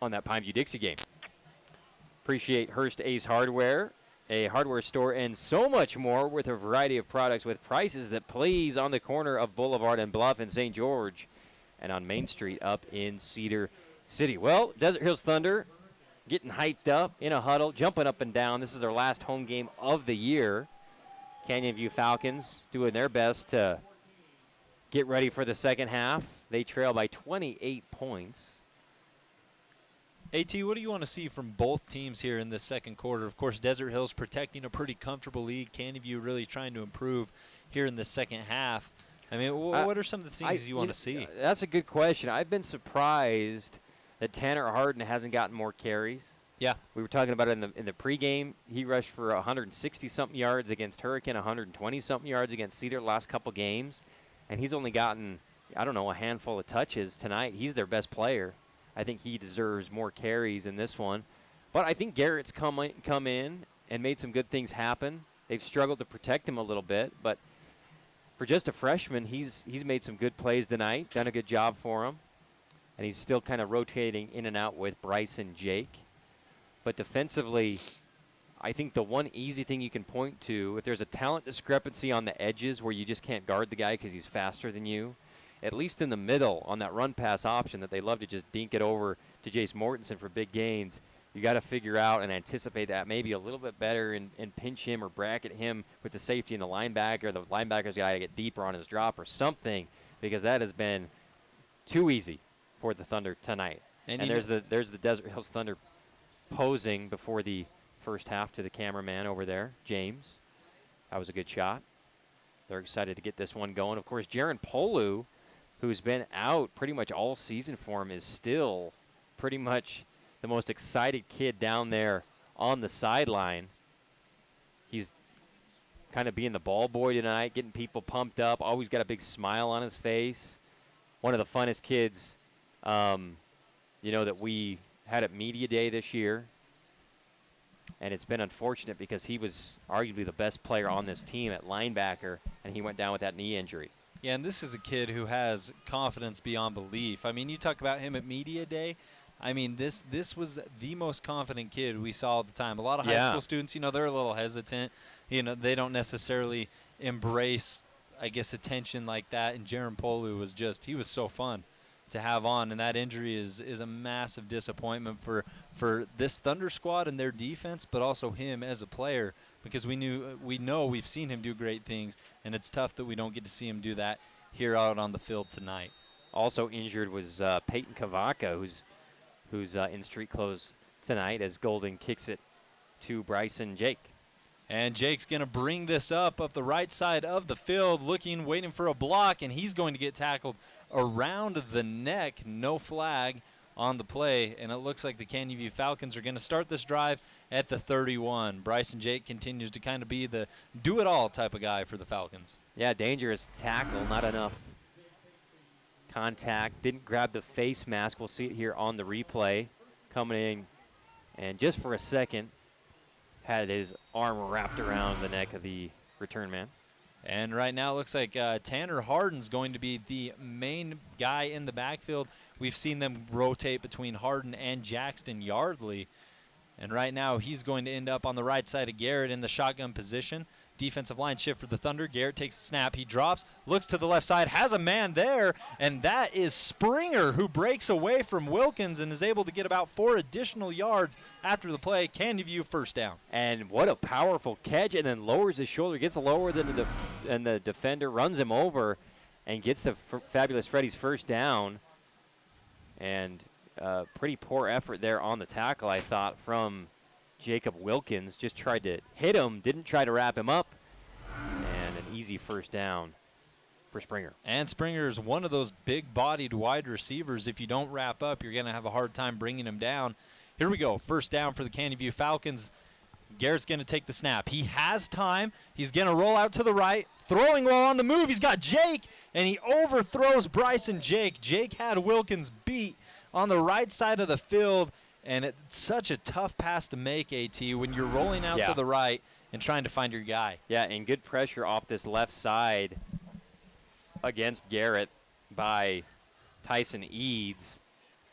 Pineview-Dixie game. Appreciate Hearst Ace Hardware, a hardware store, and so much more with a variety of products with prices that please on the corner of Boulevard and Bluff in St. George and on Main Street up in Cedar City. Well, Desert Hills Thunder getting hyped up in a huddle, jumping up and down. This is their last home game of the year. Canyon View Falcons doing their best to get ready for the second half. They trail by 28 points. AT, what do you want to see from both teams here in this second quarter? Of course, Desert Hills protecting a pretty comfortable lead. Canyon View really trying to improve here in the second half. I mean, what are some of the things you want to see? That's a good question. I've been surprised that Tanner Harden hasn't gotten more carries. Yeah. We were talking about it in the pregame. He rushed for 160-something yards against Hurricane, 120-something yards against Cedar the last couple games. And he's only gotten, I don't know, a handful of touches tonight. He's their best player. I think he deserves more carries in this one. But I think Garrett's come in and made some good things happen. They've struggled to protect him a little bit. But for just a freshman, he's made some good plays tonight, done a good job for him. And he's still kind of rotating in and out with Bryce and Jake. But defensively, I think the one easy thing you can point to, if there's a talent discrepancy on the edges where you just can't guard the guy because he's faster than you, at least in the middle on that run-pass option that they love to just dink it over to Jace Mortensen for big gains, you got to figure out and anticipate that maybe a little bit better and pinch him or bracket him with the safety and the linebacker. The linebacker's got to get deeper on his drop or something, because that has been too easy for the Thunder tonight. And there's the Desert Hills Thunder posing before the first half to the cameraman over there, James. That was a good shot. They're excited to get this one going. Of course, Jaron Polu, who's been out pretty much all season for him, is still pretty much the most excited kid down there on the sideline. He's kind of being the ball boy tonight, getting people pumped up, always got a big smile on his face. One of the funnest kids that we had at Media Day this year. And it's been unfortunate because he was arguably the best player on this team at linebacker, and he went down with that knee injury. Yeah, and this is a kid who has confidence beyond belief. I mean, you talk about him at Media Day. I mean, this was the most confident kid we saw at the time. A lot of high school students, they're a little hesitant. They don't necessarily embrace, I guess, attention like that. And Jaron Polu he was so fun to have on, and that injury is a massive disappointment for this Thunder squad and their defense, but also him as a player, because we know we've seen him do great things, and it's tough that we don't get to see him do that here out on the field tonight. Also injured was Peyton Kavaka, who's in street clothes tonight as Golden kicks it to Bryson Jake. And Jake's going to bring this up the right side of the field, waiting for a block, and he's going to get tackled around the neck. No flag on the play, and it looks like the Canyon View Falcons are going to start this drive at the 31. Bryson Jake continues to kind of be the do-it-all type of guy for the Falcons. Yeah, dangerous tackle, not enough contact. Didn't grab the face mask. We'll see it here on the replay. Coming in, and just for a second, had his arm wrapped around the neck of the return man. And right now it looks like Tanner Harden's going to be the main guy in the backfield. We've seen them rotate between Harden and Jackson Yardley. And right now he's going to end up on the right side of Garrett in the shotgun position. Defensive line shift for the Thunder. Garrett takes the snap. He drops, looks to the left side, has a man there, and that is Springer, who breaks away from Wilkins and is able to get about 4 additional yards after the play. Canyon View first down. And what a powerful catch, and then lowers his shoulder, gets lower than the defender, runs him over, and gets the Fabulous Freddy's first down. And pretty poor effort there on the tackle, I thought, from Jacob Wilkins. Just tried to hit him, didn't try to wrap him up, and an easy first down for Springer. And Springer is one of those big-bodied wide receivers. If you don't wrap up, you're going to have a hard time bringing him down. Here we go. First down for the Canyon View Falcons. Garrett's going to take the snap. He has time. He's going to roll out to the right. Throwing while on the move. He's got Jake, and he overthrows Bryson Jake. Jake had Wilkins beat on the right side of the field. And it's such a tough pass to make, AT, when you're rolling out to the right and trying to find your guy. Yeah, and good pressure off this left side against Garrett by Tyson Eads.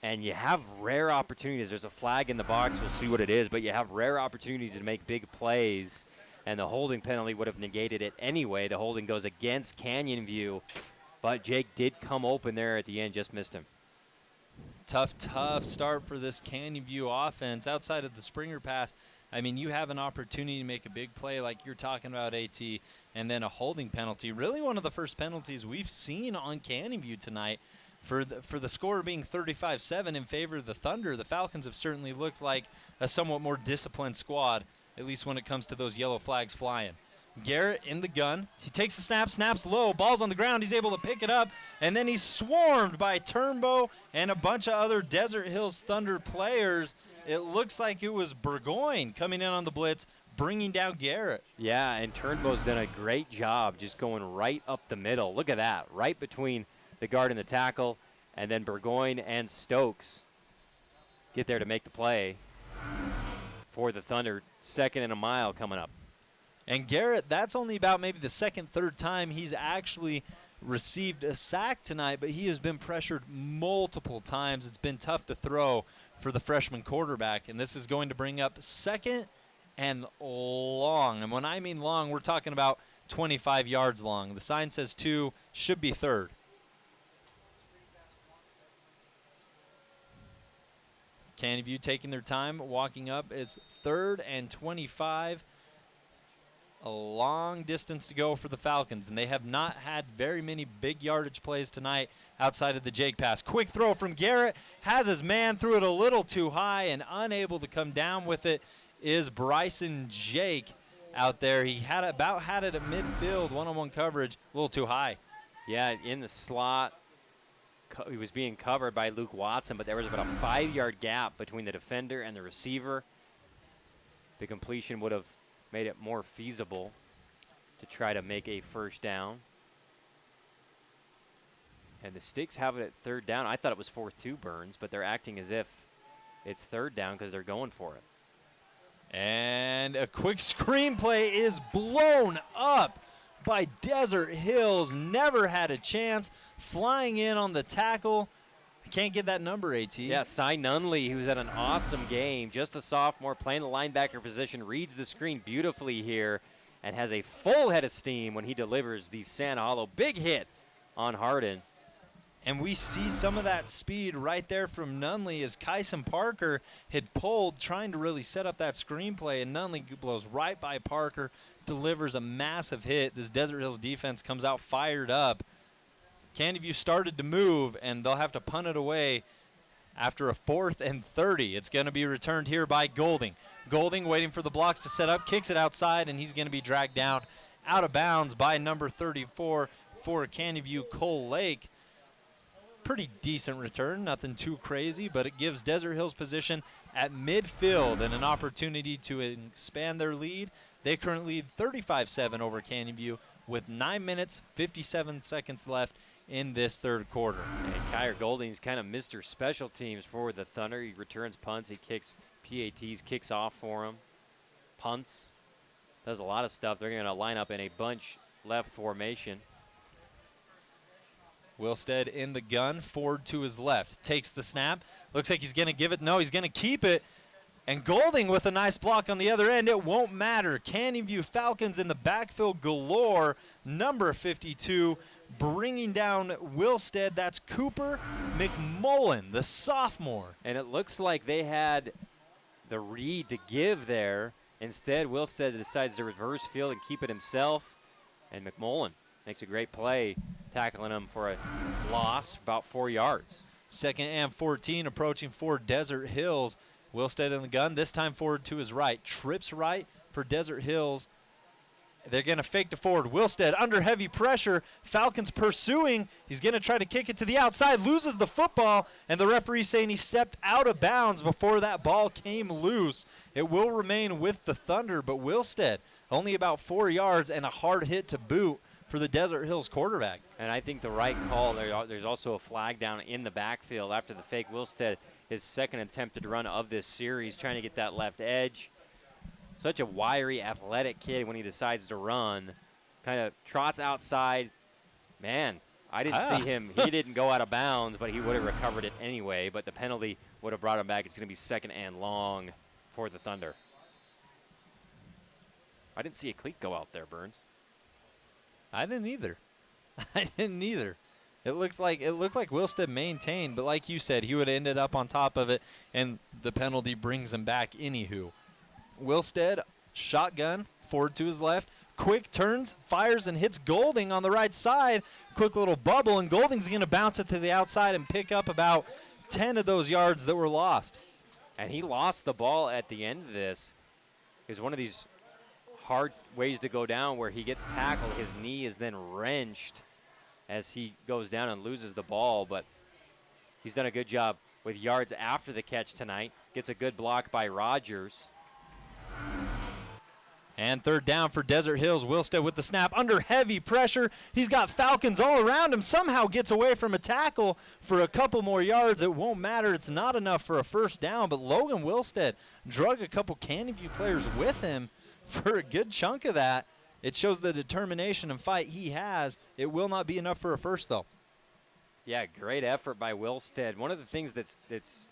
And you have rare opportunities. There's a flag in the box. We'll see what it is. But you have rare opportunities to make big plays. And the holding penalty would have negated it anyway. The holding goes against Canyon View. But Jake did come open there at the end, just missed him. Tough start for this Canyon View offense. Outside of the Springer pass, I mean, you have an opportunity to make a big play like you're talking about, AT, and then a holding penalty. Really one of the first penalties we've seen on Canyon View tonight. For the score being 35-7 in favor of the Thunder, the Falcons have certainly looked like a somewhat more disciplined squad, at least when it comes to those yellow flags flying. Garrett in the gun. He takes the snap, snaps low, ball's on the ground. He's able to pick it up, and then he's swarmed by Turnbow and a bunch of other Desert Hills Thunder players. It looks like it was Burgoyne coming in on the blitz, bringing down Garrett. Yeah, and Turnbow's done a great job just going right up the middle. Look at that, right between the guard and the tackle, and then Burgoyne and Stokes get there to make the play for the Thunder. 2nd and a mile coming up. And Garrett, that's only about maybe the second, third time he's actually received a sack tonight, but he has been pressured multiple times. It's been tough to throw for the freshman quarterback, and this is going to bring up 2nd and long. And when I mean long, we're talking about 25 yards long. The sign says 2, should be 3rd. Canyon View taking their time, walking up. It's 3rd and 25. A long distance to go for the Falcons, and they have not had very many big yardage plays tonight outside of the Jake pass. Quick throw from Garrett, has his man, threw it a little too high, and unable to come down with it is Bryson Jake out there. He had it at midfield, one-on-one coverage, a little too high. Yeah, in the slot. He was being covered by Luke Watson, but there was about a 5-yard gap between the defender and the receiver. The completion would have made it more feasible to try to make a first down. And the Sticks have it at 3rd down. I thought it was 4th too, Burns, but they're acting as if it's 3rd down because they're going for it. And a quick screen play is blown up by Desert Hills. Never had a chance. Flying in on the tackle. Can't get that number, AT. Yeah, Cy Nunley, who's had an awesome game, just a sophomore, playing the linebacker position, reads the screen beautifully here and has a full head of steam when he delivers the Sand Hollow. Big hit on Hardin. And we see some of that speed right there from Nunley as Kyson Parker had pulled, trying to really set up that screenplay, and Nunley blows right by Parker, delivers a massive hit. This Desert Hills defense comes out fired up. Canyon View started to move, and they'll have to punt it away after a 4th and 30. It's going to be returned here by Golding. Golding waiting for the blocks to set up, kicks it outside, and he's going to be dragged down out of bounds by number 34 for Canyon View, Cole Lake. Pretty decent return, nothing too crazy, but it gives Desert Hills position at midfield and an opportunity to expand their lead. They currently lead 35-7 over Canyon View with 9 minutes, 57 seconds left in this third quarter. And Kyler Golding's kind of Mr. Special Teams for the Thunder. He returns punts, he kicks PATs, kicks off for him, punts, does a lot of stuff. They're going to line up in a bunch left formation. Wilstead in the gun, Ford to his left. Takes the snap. Looks like he's going to give it. No, he's going to keep it. And Golding with a nice block on the other end. It won't matter. Canyon View Falcons in the backfield galore. Number 52 bringing down Wilstead. That's Cooper McMullen, the sophomore. And it looks like they had the read to give there. Instead, Wilstead decides to reverse field and keep it himself. And McMullen makes a great play, tackling him for a loss, about 4 yards. 2nd and 14 approaching for Desert Hills. Wilstead in the gun, this time Ford to his right. Trips right for Desert Hills. They're going to fake to Ford. Wilstead under heavy pressure. Falcons pursuing. He's going to try to kick it to the outside. Loses the football, and the referee saying he stepped out of bounds before that ball came loose. It will remain with the Thunder, but Wilstead only about 4 yards and a hard hit to boot for the Desert Hills quarterback. And I think the right call, there's also a flag down in the backfield after the fake. Wilstead, his second attempted run of this series, trying to get that left edge. Such a wiry, athletic kid when he decides to run. Kind of trots outside. Man, I didn't see him. He didn't go out of bounds, but he would have recovered it anyway. But the penalty would have brought him back. It's going to be 2nd and long for the Thunder. I didn't see a cleat go out there, Burns. I didn't either. It looked like Wilstead maintained, but like you said, he would have ended up on top of it, and the penalty brings him back anywho. Wilstead, shotgun, Ford to his left, quick turns, fires and hits Golding on the right side. Quick little bubble, and Golding's going to bounce it to the outside and pick up about 10 of those yards that were lost. And he lost the ball at the end of this. It was one of these hard ways to go down where he gets tackled. His knee is then wrenched as he goes down and loses the ball, but he's done a good job with yards after the catch tonight. Gets a good block by Rogers. And 3rd down for Desert Hills. Wilstead with the snap under heavy pressure. He's got Falcons all around him. Somehow gets away from a tackle for a couple more yards. It won't matter. It's not enough for a 1st down, but Logan Wilstead drug a couple Canyon View players with him for a good chunk of that. It shows the determination and fight he has. It will not be enough for a 1st, though. Yeah, great effort by Wilstead. One of the things that's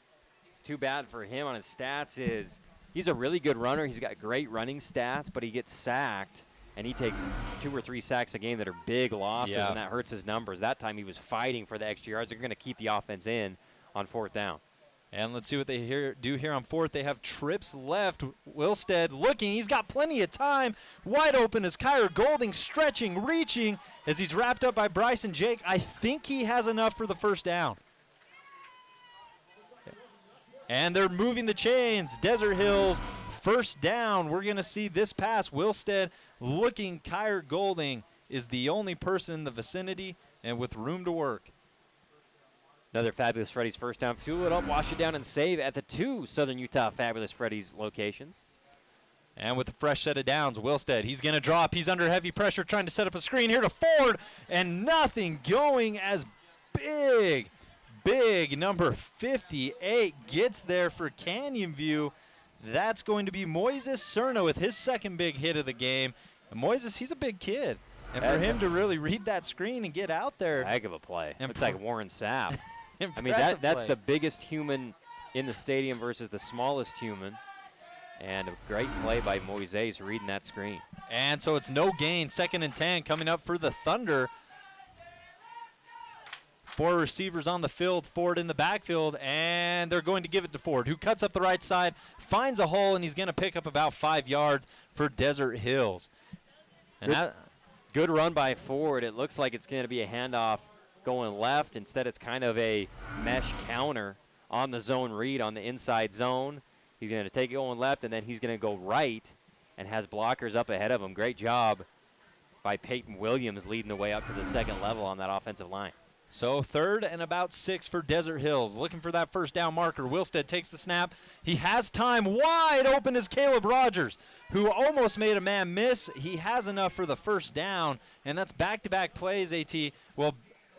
too bad for him on his stats is he's a really good runner. He's got great running stats, but he gets sacked, and he takes 2 or 3 sacks a game that are big losses, and that hurts his numbers. That time he was fighting for the extra yards. They're going to keep the offense in on 4th down. And let's see what they do here on 4th. They have trips left. Wilstead looking. He's got plenty of time. Wide open is Kyler Golding, stretching, reaching as he's wrapped up by Bryson Jake. I think he has enough for the 1st down. And they're moving the chains. Desert Hills, 1st down. We're going to see this pass. Wilstead looking. Kyler Golding is the only person in the vicinity and with room to work. Another Fabulous Freddy's 1st down. Fuel it up, wash it down, and save at the 2 Southern Utah Fabulous Freddy's locations. And with a fresh set of downs, Wilstead, he's going to drop. He's under heavy pressure trying to set up a screen here to Ford, and nothing going as big number 58 gets there for Canyon View. That's going to be Moises Cerna with his 2nd big hit of the game. And Moises, he's a big kid. And for him to really read that screen and get out there. Heck of a play. Looks like Warren Sapp. I mean, Impressive that's play. the biggest human in the stadium versus the smallest human. And a great play by Moises reading that screen. And so it's no gain. 2nd and 10 coming up for the Thunder. 4 receivers on the field, Ford in the backfield, and they're going to give it to Ford, who cuts up the right side, finds a hole, and he's going to pick up about 5 yards for Desert Hills. And good run by Ford. It looks like it's going to be a handoff going left. Instead, it's kind of a mesh counter on the zone read on the inside zone. He's going to take it going left, and then he's going to go right and has blockers up ahead of him. Great job by Peyton Williams leading the way up to the 2nd level on that offensive line. So 3rd and about 6 for Desert Hills. Looking for that first down marker. Wilstead takes the snap. He has time. Wide open is Caleb Rogers, who almost made a man miss. He has enough for the first down, and that's back-to-back plays, AT. Well,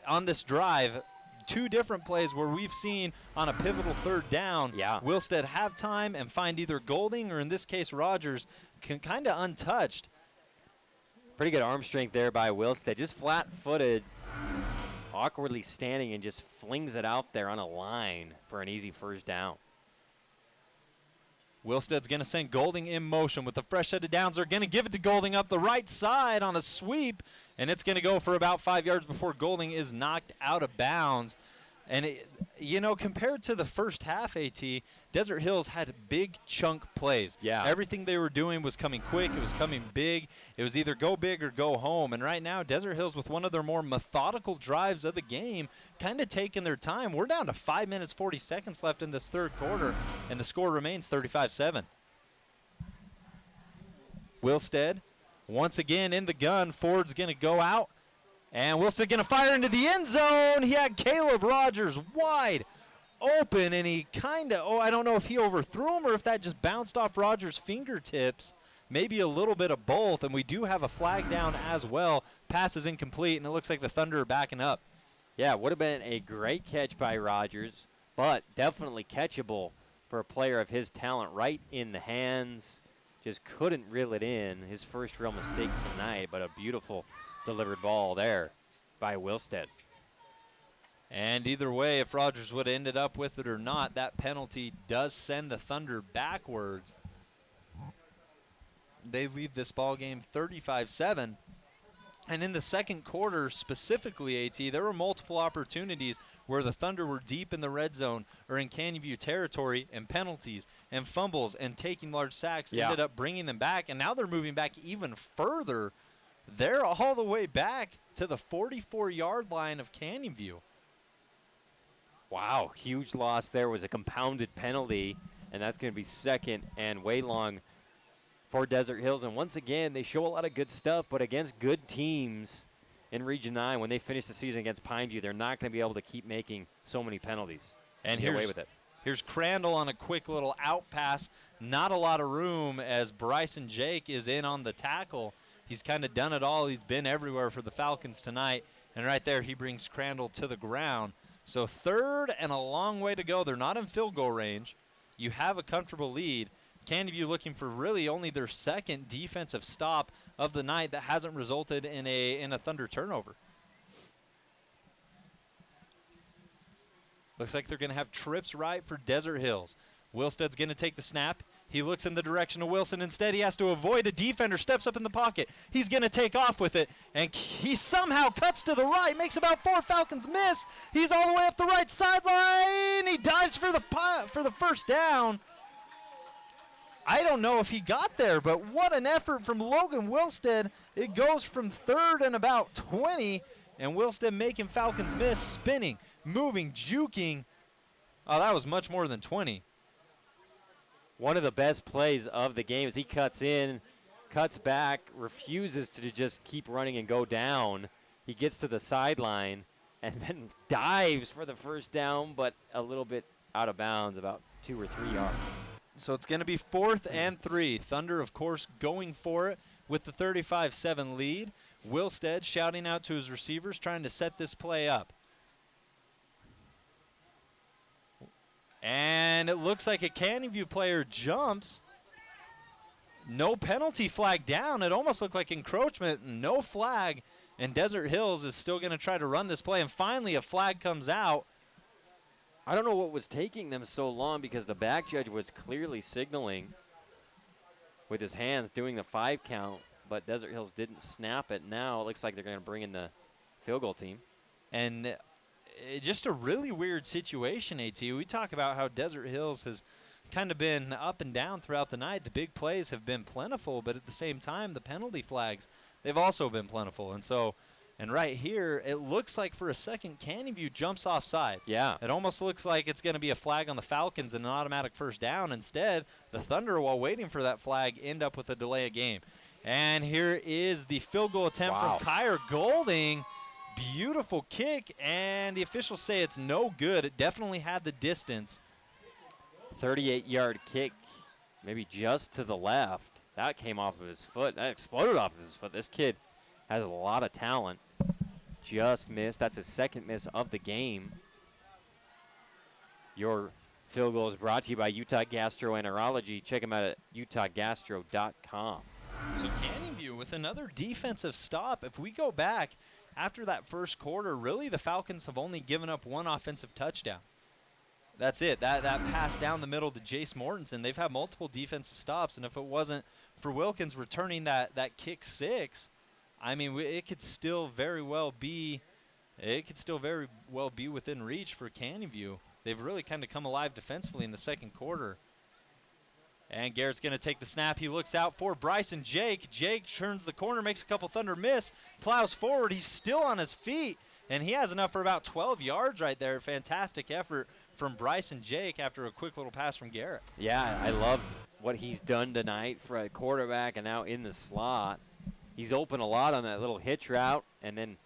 on this drive, 2 different plays where we've seen on a pivotal 3rd down, Wilstead have time and find either Golding or, in this case, Rogers, kind of untouched. Pretty good arm strength there by Wilstead. Just flat-footed, awkwardly standing, and just flings it out there on a line for an easy first down. Wilstead's going to send Golding in motion with a fresh set of downs. They're going to give it to Golding up the right side on a sweep, and it's going to go for about 5 yards before Golding is knocked out of bounds. And, compared to the first half, AT, Desert Hills had big chunk plays. Yeah. Everything they were doing was coming quick. It was coming big. It was either go big or go home. And right now, Desert Hills, with one of their more methodical drives of the game, kind of taking their time. We're down to 5 minutes, 40 seconds left in this 3rd quarter, and the score remains 35-7. Wilstead, once again in the gun. Ford's going to go out. And Wilstead going to fire into the end zone. He had Caleb Rogers wide open, and he kind of, I don't know if he overthrew him or if that just bounced off Rogers' fingertips. Maybe a little bit of both, and we do have a flag down as well. Pass is incomplete, and it looks like the Thunder are backing up. Yeah, would have been a great catch by Rogers, but definitely catchable for a player of his talent, right in the hands. Just couldn't reel it in. His first real mistake tonight, but a beautiful delivered ball there by Wilstead. And either way, if Rogers would have ended up with it or not, that penalty does send the Thunder backwards. They lead this ball game 35-7. And in the 2nd quarter, specifically, AT, there were multiple opportunities where the Thunder were deep in the red zone or in Canyon View territory, and penalties and fumbles and taking large sacks ended up bringing them back. And now they're moving back even further. They're all the way back to the 44-yard line of Canyon View. Wow, huge loss there. Was a compounded penalty, and that's going to be 2nd and way long for Desert Hills. And once again, they show a lot of good stuff, but against good teams in Region 9, when they finish the season against Pineview, they're not going to be able to keep making so many penalties and get away with it. Here's Crandall on a quick little out pass. Not a lot of room as Bryson Jake is in on the tackle. He's kind of done it all. He's been everywhere for the Falcons tonight. And right there, he brings Crandall to the ground. So 3rd and a long way to go. They're not in field goal range. You have a comfortable lead. Canyon View looking for really only their 2nd defensive stop of the night that hasn't resulted in a Thunder turnover. Looks like they're going to have trips right for Desert Hills. Wilstead's going to take the snap. He looks in the direction of Wilson. Instead, he has to avoid a defender, steps up in the pocket. He's going to take off with it, and he somehow cuts to the right, makes about 4 Falcons miss. He's all the way up the right sideline. He dives for the first down. I don't know if he got there, but what an effort from Logan Wilstead. It goes from 3rd and about 20, and Wilstead making Falcons miss, spinning, moving, juking. Oh, that was much more than 20. One of the best plays of the game is he cuts in, cuts back, refuses to just keep running and go down. He gets to the sideline and then dives for the first down, but a little bit out of bounds, about 2 or 3 yards. So it's going to be 4th and 3. Thunder, of course, going for it with the 35-7 lead. Wilstead shouting out to his receivers, trying to set this play up. And it looks like a Canyon View player jumps. No penalty flag down. It almost looked like encroachment. No flag. And Desert Hills is still going to try to run this play. And finally a flag comes out. I don't know what was taking them so long, because the back judge was clearly signaling with his hands doing the 5 count, but Desert Hills didn't snap it. Now it looks like they're going to bring in the field goal team. And just a really weird situation, AT. We talk about how Desert Hills has kind of been up and down throughout the night. The big plays have been plentiful, but at the same time, the penalty flags, they've also been plentiful. And right here, it looks like for a second, Canyon View jumps off sides. Yeah. It almost looks like it's going to be a flag on the Falcons and an automatic first down. Instead, the Thunder, while waiting for that flag, end up with a delay of game. And here is the field goal attempt from Kyer Golding. beautiful kick, and the officials say it's no good. It definitely had the distance. 38-yard kick, maybe just to the left. That came off of his foot. That exploded off of his foot. This kid has a lot of talent. Just missed. That's his second miss of the game. Your field goal is brought to you by Utah Gastroenterology. Check them out at utahgastro.com. So Canyon View with another defensive stop. If we go back after that first quarter, really the Falcons have only given up one offensive touchdown. That's it. That pass down the middle to Jace Mortensen. They've had multiple defensive stops, and if it wasn't for Wilkins returning that kick six, I mean, it could still very well be within reach for Canyon View. They've really kind of come alive defensively in the second quarter. And Garrett's going to take the snap. He looks out for Bryson Jake. Jake turns the corner, makes a couple Thunder miss, plows forward. He's still on his feet, and he has enough for about 12 yards right there. Fantastic effort from Bryson Jake after a quick little pass from Garrett. Yeah, I love what he's done tonight for a quarterback and now in the slot. He's open a lot on that little hitch route and then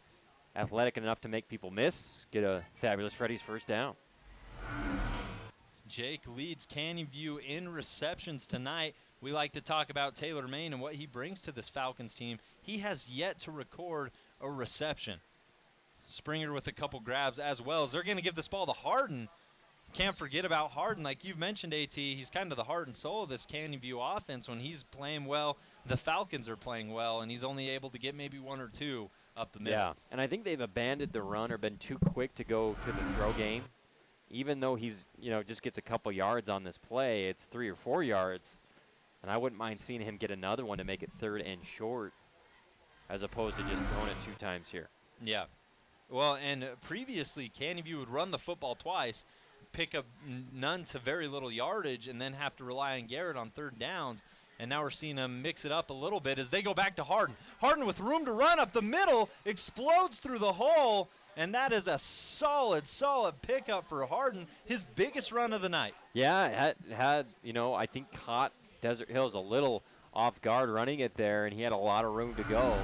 athletic enough to make people miss, get a fabulous Freddy's first down. Jake leads Canyon View in receptions tonight. We like to talk about Taylor Maine and what he brings to this Falcons team. He has yet to record a reception. Springer with a couple grabs as well as they're going to give this ball to Harden. Can't forget about Harden. Like you've mentioned, AT, he's kind of the heart and soul of this Canyon View offense. When he's playing well, the Falcons are playing well, and he's only able to get maybe one or two up the middle. Yeah, and I think they've abandoned the run or been too quick to go to the throw game. Even though he's, just gets a couple yards on this play, it's 3 or 4 yards. And I wouldn't mind seeing him get another one to make it third and short as opposed to just throwing it 2 times here. Yeah. Well, and previously, Canyon View would run the football twice, pick up none to very little yardage, and then have to rely on Garrett on third downs. And now we're seeing them mix it up a little bit as they go back to Harden. Harden with room to run up the middle, explodes through the hole, and that is a solid pickup for Harden, his biggest run of the night. Yeah, had I think caught Desert Hills a little off guard running it there, and he had a lot of room to go.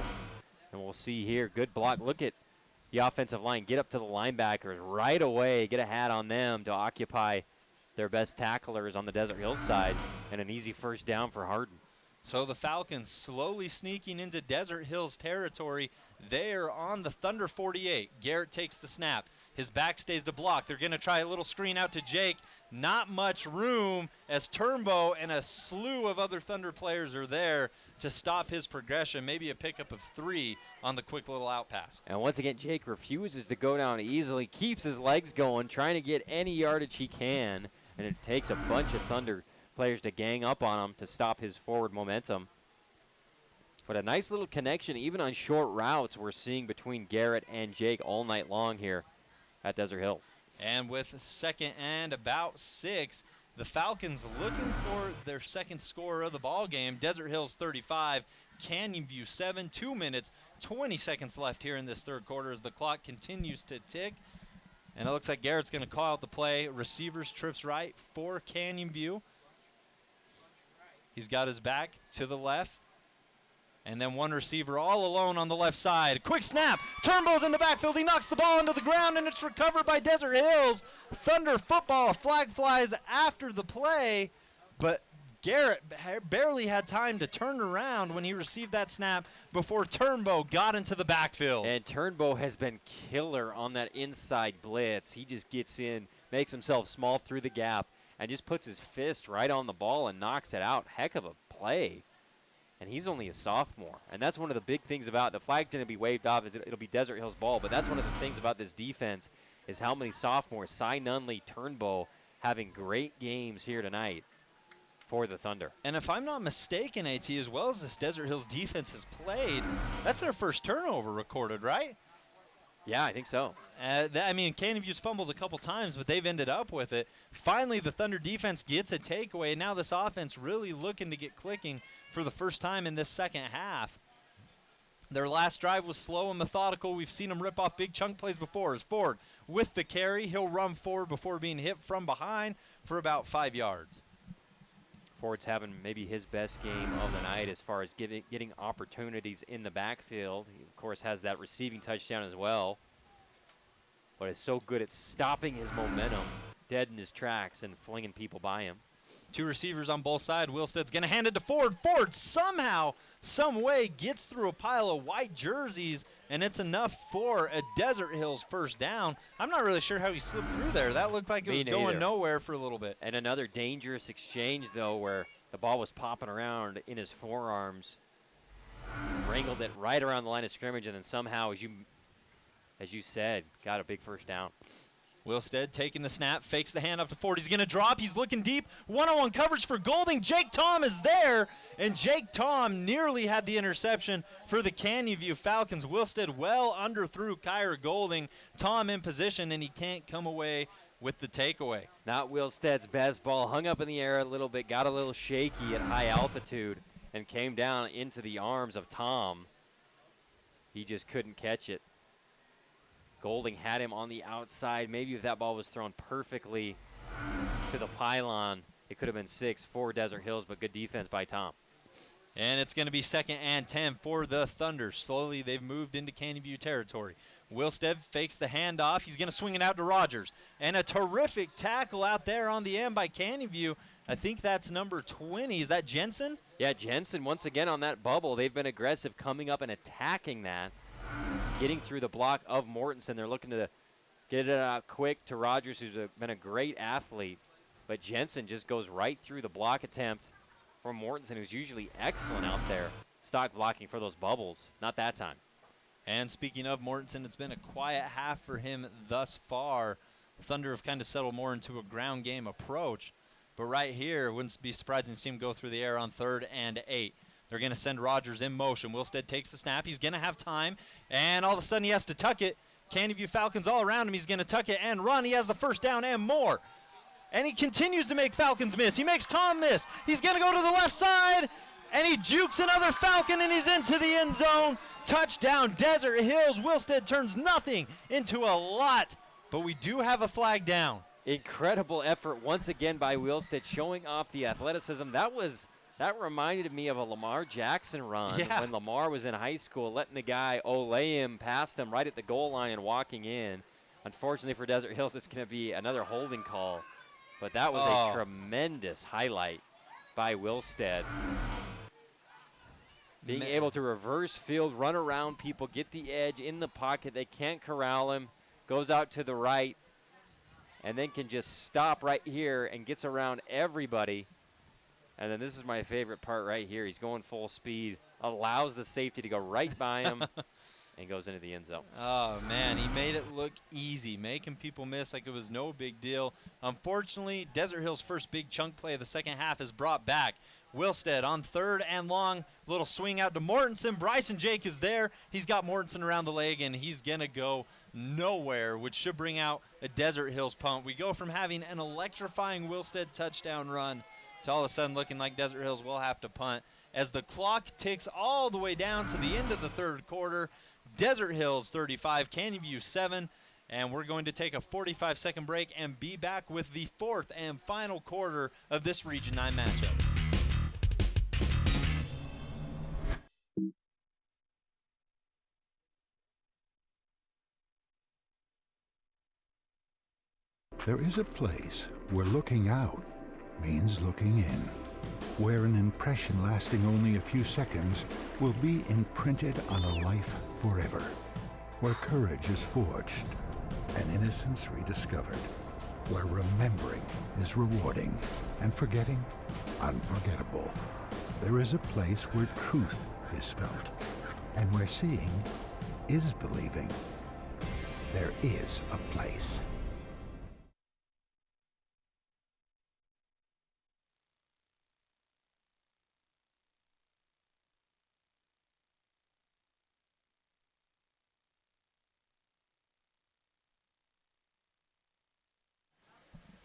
And we'll see here, good block. Look at the offensive line get up to the linebackers right away, get a hat on them to occupy their best tacklers on the Desert Hills side, and an easy first down for Harden. So the Falcons slowly sneaking into Desert Hills territory. They are on the Thunder 48. Garrett takes the snap. His back stays to block. They're going to try a little screen out to Jake. Not much room as Turnbow and a slew of other Thunder players are there to stop his progression. Maybe a pickup of 3 on the quick little out pass. And once again, Jake refuses to go down easily, keeps his legs going, trying to get any yardage he can, and it takes a bunch of Thunder players to gang up on him to stop his forward momentum. But a nice little connection, even on short routes, we're seeing between Garrett and Jake all night long here at Desert Hills. And with second and about 6, the Falcons looking for their second score of the ball game. Desert Hills 35, Canyon View 7, 2 minutes, 20 seconds left here in this third quarter as the clock continues to tick. And it looks like Garrett's going to call out the play. Receivers trips right for Canyon View. He's got his back to the left. And then one receiver all alone on the left side. Quick snap. Turnbow's in the backfield. He knocks the ball into the ground, and it's recovered by Desert Hills. Thunder football. A flag flies after the play. But Garrett barely had time to turn around when he received that snap before Turnbow got into the backfield. And Turnbow has been killer on that inside blitz. He just gets in, makes himself small through the gap, and just puts his fist right on the ball and knocks it out. Heck of a play. And he's only a sophomore. And that's one of the big things about the flag going to be waved off. It'll be Desert Hills ball. But that's one of the things about this defense is how many sophomores, Cy Nunley, Turnbow, having great games here tonight for the Thunder. And if I'm not mistaken, AT, as well as this Desert Hills defense has played, that's their first turnover recorded, right? Yeah, I think so. Canyon View's fumbled a couple times, but they've ended up with it. Finally, the Thunder defense gets a takeaway, and now this offense really looking to get clicking for the first time in this second half. Their last drive was slow and methodical. We've seen them rip off big chunk plays before. As Ford with the carry, he'll run forward before being hit from behind for about 5 yards. Ford's having maybe his best game of the night as far as getting opportunities in the backfield. He, of course, has that receiving touchdown as well. But is so good at stopping his momentum dead in his tracks and flinging people by him. 2 receivers on both sides. Wilstead's going to hand it to Ford. Ford somehow, some way gets through a pile of white jerseys, and it's enough for a Desert Hills first down. I'm not really sure how he slipped through there. That looked like it was going nowhere for a little bit. And another dangerous exchange, though, where the ball was popping around in his forearms. Wrangled it right around the line of scrimmage, and then somehow, as you said, got a big first down. Wilstead taking the snap, fakes the hand up to Ford. He's going to drop. He's looking deep. One-on-one coverage for Golding. Jake Tom is there, and Jake Tom nearly had the interception for the Canyon View Falcons. Wilstead well underthrew Kyra Golding. Tom in position, and he can't come away with the takeaway. Not Wilstead's best ball. Hung up in the air a little bit, got a little shaky at high altitude, and came down into the arms of Tom. He just couldn't catch it. Golding had him on the outside. Maybe if that ball was thrown perfectly to the pylon, it could have been 6 for Desert Hills, but good defense by Tom. And it's going to be 2nd and 10 for the Thunder. Slowly, they've moved into Canyon View territory. Wilstead fakes the handoff. He's going to swing it out to Rogers. And a terrific tackle out there on the end by Canyon View. I think that's number 20. Is that Jensen? Yeah, Jensen once again on that bubble. They've been aggressive coming up and attacking that. Getting through the block of Mortensen. They're looking to get it out quick to Rogers, who's been a great athlete. But Jensen just goes right through the block attempt from Mortensen, who's usually excellent out there. Stock blocking for those bubbles. Not that time. And speaking of Mortensen, it's been a quiet half for him thus far. Thunder have kind of settled more into a ground game approach. But right here, wouldn't be surprising to see him go through the air on 3rd and 8. They're going to send Rogers in motion. Wilstead takes the snap. He's going to have time. And all of a sudden he has to tuck it. Canyon View Falcons all around him. He's going to tuck it and run. He has the first down and more. And he continues to make Falcons miss. He makes Tom miss. He's going to go to the left side. And he jukes another Falcon, and he's into the end zone. Touchdown, Desert Hills. Wilstead turns nothing into a lot. But we do have a flag down. Incredible effort once again by Wilstead, showing off the athleticism. That reminded me of a Lamar Jackson run when Lamar was in high school, letting the guy olay him past him right at the goal line and walking in. Unfortunately for Desert Hills, it's going to be another holding call. But that was a tremendous highlight by Wilstead. Being able to reverse field, run around people, get the edge in the pocket. They can't corral him. Goes out to the right, and then can just stop right here and gets around everybody. And then this is my favorite part right here. He's going full speed, allows the safety to go right by him, and goes into the end zone. Oh, man, he made it look easy, making people miss like it was no big deal. Unfortunately, Desert Hills' first big chunk play of the second half is brought back. Wilstead on 3rd and long, little swing out to Mortensen. Bryson Jake is there. He's got Mortensen around the leg, and he's going to go nowhere, which should bring out a Desert Hills punt. We go from having an electrifying Wilstead touchdown run to all of a sudden looking like Desert Hills will have to punt. As the clock ticks all the way down to the end of the 3rd quarter, Desert Hills 35, Canyon View 7, and we're going to take a 45-second break and be back with the 4th and final quarter of this Region 9 matchup. There is a place where looking out means looking in, where an impression lasting only a few seconds will be imprinted on a life forever, where courage is forged and innocence rediscovered, where remembering is rewarding and forgetting unforgettable. There is a place where truth is felt and where seeing is believing. There is a place.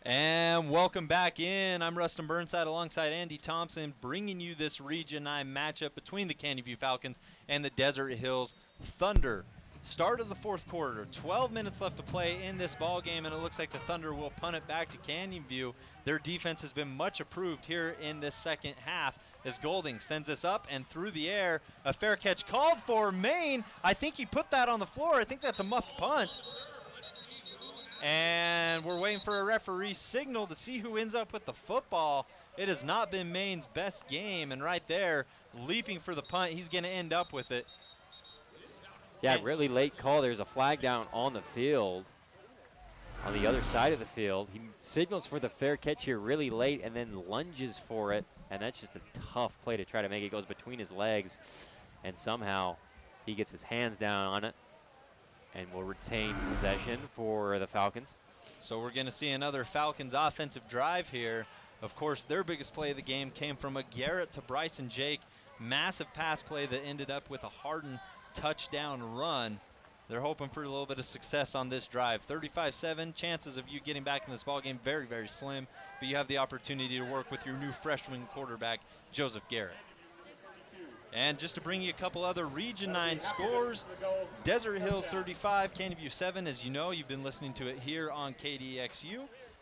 And welcome back in. I'm Rustin Burnside alongside Andy Thompson, bringing you this Region 9 matchup between the Canyon View Falcons and the Desert Hills Thunder. Start of the fourth quarter, 12 minutes left to play in this ball game, and it looks like the Thunder will punt it back to Canyon View. Their defense has been much improved here in this second half as Golding sends this up and through the air. A fair catch called for Maine. I think he put that on the floor. I think that's a muffed punt. And we're waiting for a referee signal to see who ends up with the football. It has not been Maine's best game, and right there, leaping for the punt, he's going to end up with it. Yeah, really late call. There's a flag down on the field, on the other side of the field. He signals for the fair catch here really late and then lunges for it, and that's just a tough play to try to make. It goes between his legs, and somehow he gets his hands down on it and will retain possession for the Falcons. So we're going to see another Falcons offensive drive here. Of course, their biggest play of the game came from a Garrett to Bryson Jake. Massive pass play that ended up with a Harden touchdown run. They're hoping for a little bit of success on this drive. 35-7, chances of you getting back in this ballgame very, very slim, but you have the opportunity to work with your new freshman quarterback, Joseph Garrett. And just to bring you a couple other Region 9 scores, Desert Hills 35, Canyon View 7. As you know, you've been listening to it here on KDXU.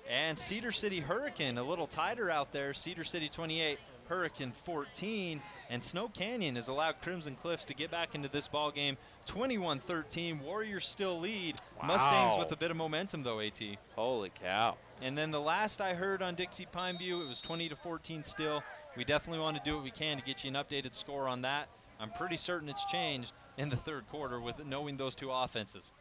And Cedar City Hurricane, a little tighter out there. Cedar City 28, Hurricane 14. And Snow Canyon has allowed Crimson Cliffs to get back into this ball game. 21-13, Warriors still lead. Wow. Mustangs with a bit of momentum though, AT. Holy cow. And then the last I heard on Dixie Pineview, it was 20-14 still. We definitely want to do what we can to get you an updated score on that. I'm pretty certain it's changed in the third quarter with knowing those two offenses.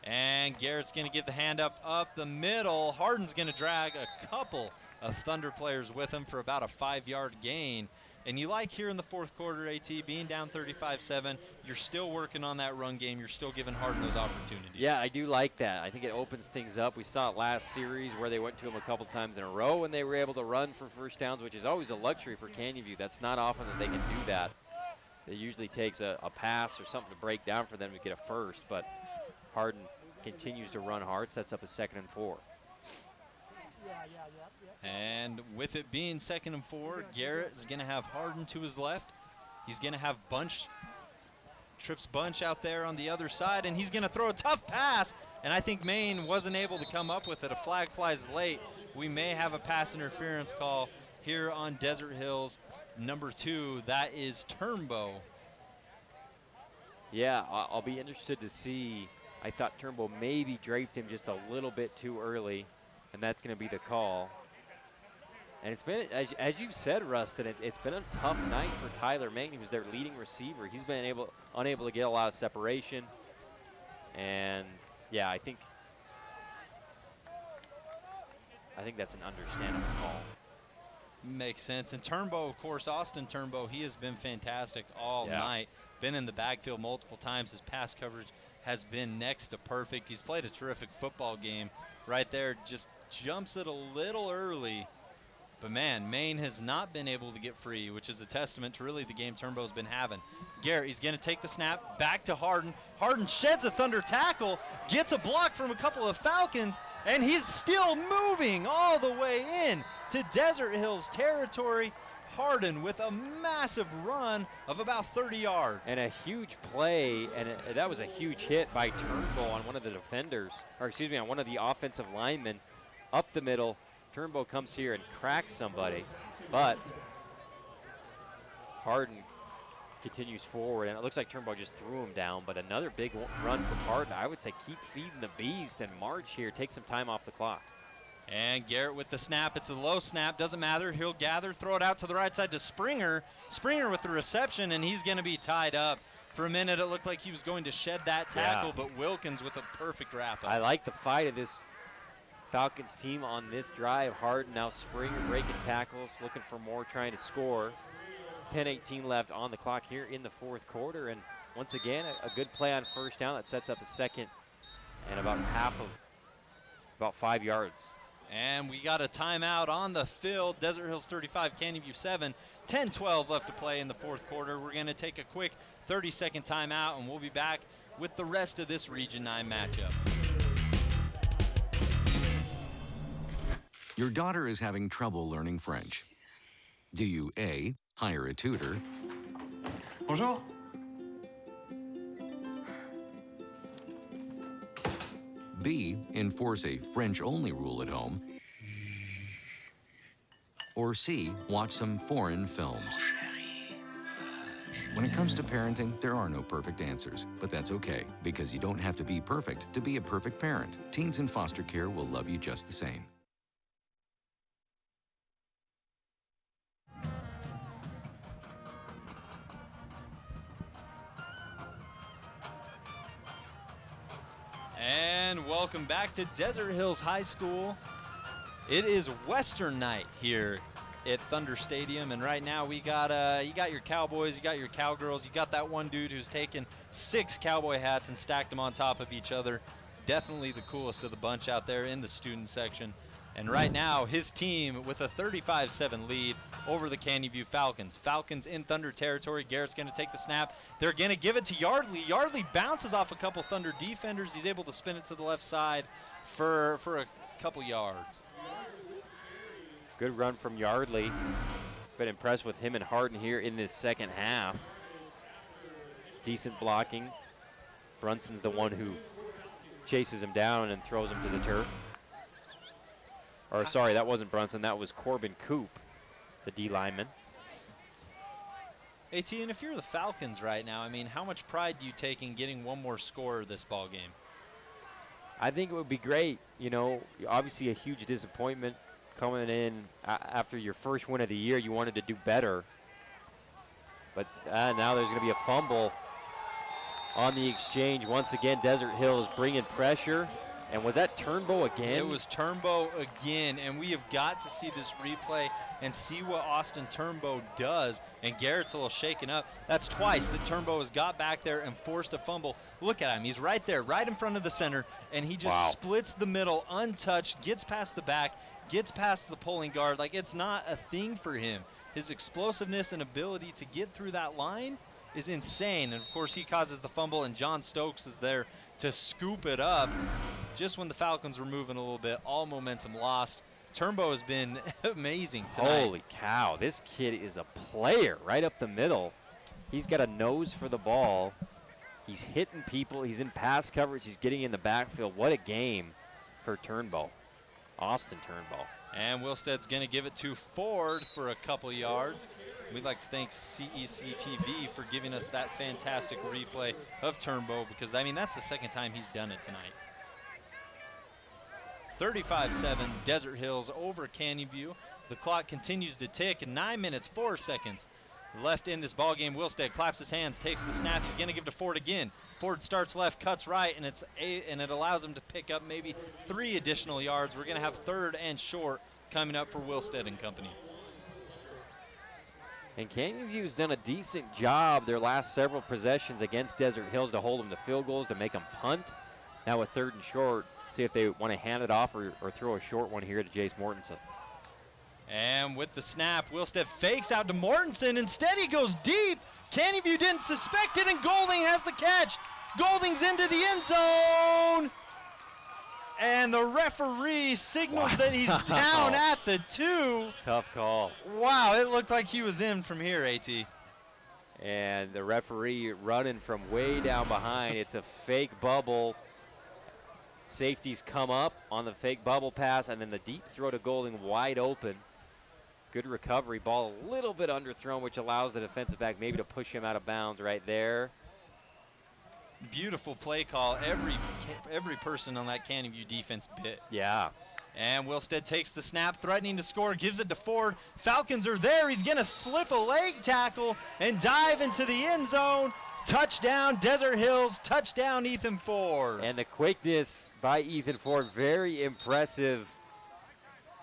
And Garrett's going to give the hand up the middle. Harden's going to drag a couple of Thunder players with him for about a 5-yard gain. And you like here in the fourth quarter, AT, being down 35-7, you're still working on that run game. You're still giving Harden those opportunities. Yeah, I do like that. I think it opens things up. We saw it last series where they went to him a couple times in a row and they were able to run for first downs, which is always a luxury for Canyon View. That's not often that they can do that. It usually takes a pass or something to break down for them to get a first, but Harden continues to run hard, sets up a 2nd and 4. And with it being 2nd and 4, Garrett is going to have Harden to his left. He's going to have Trips Bunch out there on the other side, and he's going to throw a tough pass, and I think Maine wasn't able to come up with it. A flag flies late. We may have a pass interference call here on Desert Hills number 2. That is Turnbow. Yeah, I'll be interested to see. I thought Turnbow maybe draped him just a little bit too early, and that's going to be the call. And it's been, as you've said, Rustin, it's been a tough night for Tyler Maine. He was their leading receiver. He's been unable to get a lot of separation. And, yeah, I think that's an understandable call. Makes sense. And Turnbow, of course, Austin Turnbow, he has been fantastic all night. Been in the backfield multiple times. His pass coverage has been next to perfect. He's played a terrific football game right there. Just jumps it a little early. But, man, Maine has not been able to get free, which is a testament to really the game Turnbow's been having. Garrett, he's going to take the snap back to Harden. Harden sheds a Thunder tackle, gets a block from a couple of Falcons, and he's still moving all the way in to Desert Hills territory. Harden with a massive run of about 30 yards. And a huge play, and that was a huge hit by Turnbull on one of the defenders, or excuse me, on one of the offensive linemen up the middle. Turnbull comes here and cracks somebody, but Harden continues forward, and it looks like Turnbull just threw him down, but another big run from Harden. I would say keep feeding the beast and march here. Take some time off the clock. And Garrett with the snap. It's a low snap. Doesn't matter. He'll gather, throw it out to the right side to Springer. Springer with the reception, and he's going to be tied up. For a minute, it looked like he was going to shed that tackle, but Wilkins with a perfect wrap-up. I like the fight of this Falcons team on this drive. Harden, now Springer breaking tackles, looking for more, trying to score. 10:18 left on the clock here in the fourth quarter. And once again, a good play on first down that sets up a second and about 5 yards. And we got a timeout on the field. Desert Hills 35, Canyon View 7. 10-12 left to play in the fourth quarter. We're going to take a quick 30-second timeout, and we'll be back with the rest of this Region 9 matchup. Your daughter is having trouble learning French. Do you A, hire a tutor? Bonjour. B, enforce a French-only rule at home. Or C, watch some foreign films. When it comes to parenting, there are no perfect answers, but that's okay, because you don't have to be perfect to be a perfect parent. Teens in foster care will love you just the same. And welcome back to Desert Hills High School. It is Western night here at Thunder Stadium, and right now we got you got your Cowboys, you got your Cowgirls, you got that one dude who's taken 6 cowboy hats and stacked them on top of each other. Definitely the coolest of the bunch out there in the student section. And right now, his team with a 35-7 lead over the Canyon View Falcons. Falcons in Thunder territory. Garrett's going to take the snap. They're going to give it to Yardley. Yardley bounces off a couple Thunder defenders. He's able to spin it to the left side for a couple yards. Good run from Yardley. Been impressed with him and Harden here in this second half. Decent blocking. Brunson's the one who chases him down and throws him to the turf. Or sorry, that wasn't Brunson. That was Corbin Coop, the D lineman. AT, and if you're the Falcons right now, I mean, how much pride do you take in getting one more score this ball game? I think it would be great. You know, obviously a huge disappointment coming in after your first win of the year. You wanted to do better. But now there's going to be a fumble on the exchange. Once again, Desert Hills bringing pressure. And was that Turnbow again? It was Turnbow again, and we have got to see this replay and see what Austin Turnbow does. And Garrett's a little shaken up. That's twice that Turnbow has got back there and forced a fumble. Look at him. He's right there, right in front of the center, and he just splits the middle untouched, gets past the back, gets past the pulling guard. Like, it's not a thing for him. His explosiveness and ability to get through that line is insane. And, of course, he causes the fumble, and John Stokes is there to scoop it up just when the Falcons were moving a little bit. All momentum lost. Turnbow has been amazing tonight. Holy cow, this kid is a player right up the middle. He's got a nose for the ball. He's hitting people. He's in pass coverage. He's getting in the backfield. What a game for Turnbow, Austin Turnbow. And Wilstead's going to give it to Ford for a couple yards. We'd like to thank CEC-TV for giving us that fantastic replay of Turnbow, because, I mean, that's the second time he's done it tonight. 35-7, Desert Hills over Canyon View. The clock continues to tick. 9 minutes, 4 seconds left in this ball game. Wilstead claps his hands, takes the snap. He's going to give to Ford again. Ford starts left, cuts right, and it allows him to pick up maybe 3 additional yards. We're going to have third and short coming up for Wilstead and company. And Canyon View's done a decent job their last several possessions against Desert Hills to hold them to field goals, to make them punt. Now with third and short, see if they want to hand it off or throw a short one here to Jace Mortensen. And with the snap, Wilstead fakes out to Mortensen. Instead, he goes deep. Canyon View didn't suspect it, and Golding has the catch. Golding's into the end zone. And the referee signals that he's down at the 2. Tough call. Wow, it looked like he was in from here, AT. And the referee running from way down behind. It's a fake bubble. Safeties come up on the fake bubble pass, and then the deep throw to Golding wide open. Good recovery. Ball a little bit underthrown, which allows the defensive back maybe to push him out of bounds right there. Beautiful play call. Every person on that Canyon View defense bit. Yeah. And Wilstead takes the snap, threatening to score, gives it to Ford. Falcons are there. He's going to slip a leg tackle and dive into the end zone. Touchdown, Desert Hills. Touchdown, Ethan Ford. And the quickness by Ethan Ford, very impressive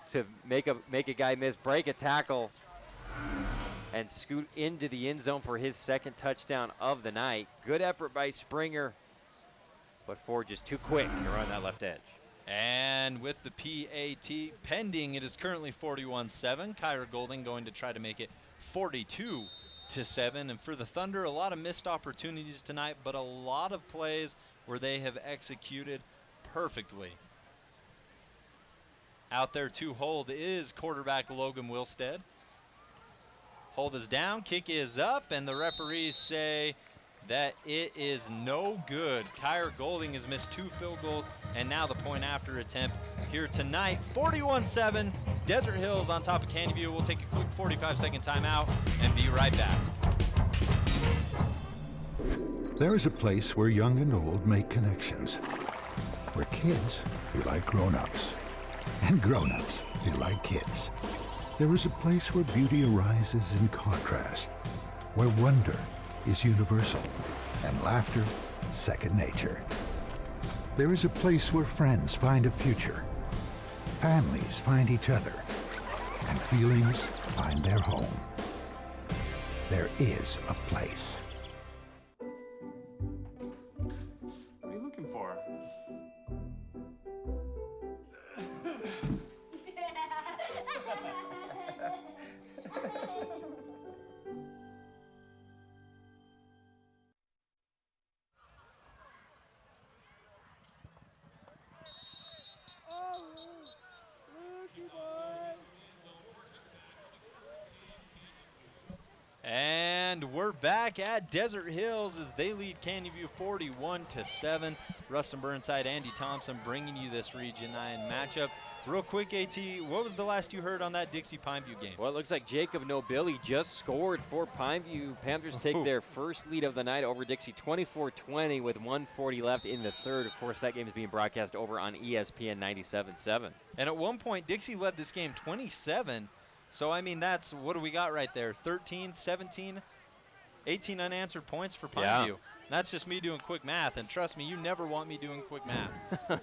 to make a guy miss, break a tackle, and scoot into the end zone for his second touchdown of the night. Good effort by Springer, but Ford just too quick to run that left edge. And with the PAT pending, it is currently 41-7. Kyra Golding going to try to make it 42-7. And for the Thunder, a lot of missed opportunities tonight, but a lot of plays where they have executed perfectly. Out there to hold is quarterback Logan Wilstead. Hold is down, kick is up, and the referees say that it is no good. Kyra Golding has missed 2 field goals, and now the point after attempt here tonight. 41-7, Desert Hills on top of Canyon View. We'll take a quick 45-second timeout and be right back. There is a place where young and old make connections, where kids feel like grown-ups, and grown-ups feel like kids. There is a place where beauty arises in contrast, where wonder is universal, and laughter second nature. There is a place where friends find a future, families find each other, and feelings find their home. There is a place. What are you looking for? And we're back at Desert Hills as they lead Canyon View 41-7. Rustin Burnside, Andy Thompson bringing you this Region 9 matchup. Real quick, AT, what was the last you heard on that Dixie Pineview game? Well, it looks like Jacob Nobili just scored for Pineview. Panthers take their first lead of the night over Dixie, 24-20 with 1:40 left in the third. Of course, that game is being broadcast over on ESPN 97.7. And at one point, Dixie led this game 27. So, I mean, that's, what do we got right there? 13, 17, 18 unanswered points for Pineview. Yeah. That's just me doing quick math. And trust me, you never want me doing quick math.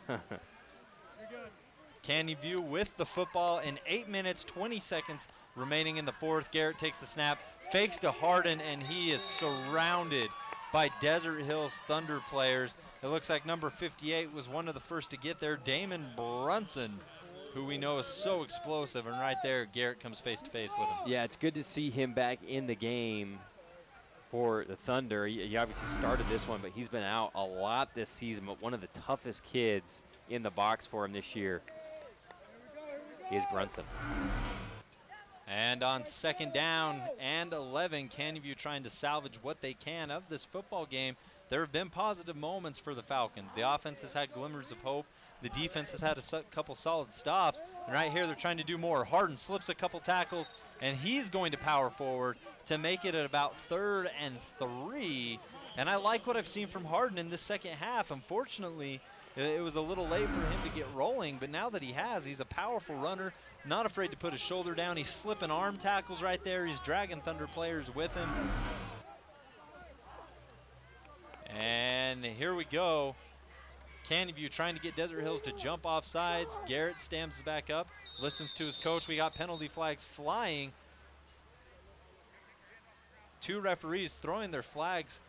Canyon View with the football in 8 minutes, 20 seconds remaining in the fourth. Garrett takes the snap, fakes to Harden, and he is surrounded by Desert Hills Thunder players. It looks like number 58 was one of the first to get there, Damon Brunson, who we know is so explosive, and right there, Garrett comes face-to-face with him. Yeah, it's good to see him back in the game for the Thunder. He obviously started this one, but he's been out a lot this season, but one of the toughest kids in the box for him this year is Brunson. And on second down and 11, Canyon View trying to salvage what they can of this football game. There have been positive moments for the Falcons. The offense has had glimmers of hope. The defense has had a couple solid stops. And right here, they're trying to do more. Harden slips a couple tackles, and he's going to power forward to make it at about 3rd and 3. And I like what I've seen from Harden in this second half. Unfortunately, it was a little late for him to get rolling, but now that he has, he's a powerful runner, not afraid to put his shoulder down. He's slipping arm tackles right there. He's dragging Thunder players with him. And here we go. Canyon View trying to get Desert Hills to jump off sides. Garrett stands back up, listens to his coach. We got penalty flags flying. 2 referees throwing their flags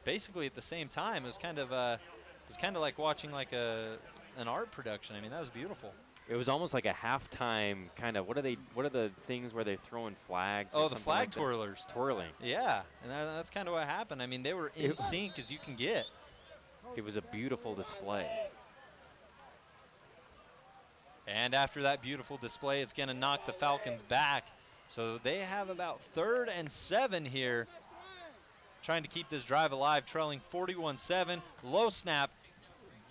basically at the same time. It was kind of like watching like an art production. I mean, that was beautiful. It was almost like a halftime kind of, what are the things where they're throwing flags? Oh, the flag twirlers. Twirling. Yeah, and that's kind of what happened. I mean, they were in sync as you can get. It was a beautiful display. And after that beautiful display, it's going to knock the Falcons back. So they have about 3rd and 7 here, trying to keep this drive alive, trailing 41-7. Low snap.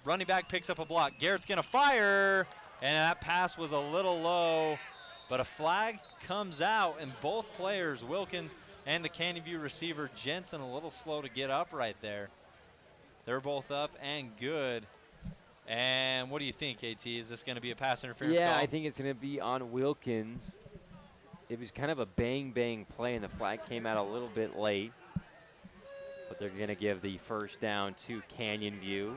Running back picks up a block. Garrett's going to fire, and that pass was a little low, but a flag comes out, and both players, Wilkins and the Canyon View receiver, Jensen, a little slow to get up right there. They're both up and good. And what do you think, AT? Is this going to be a pass interference call? Yeah, I think it's going to be on Wilkins. It was kind of a bang-bang play, and the flag came out a little bit late. But they're going to give the first down to Canyon View.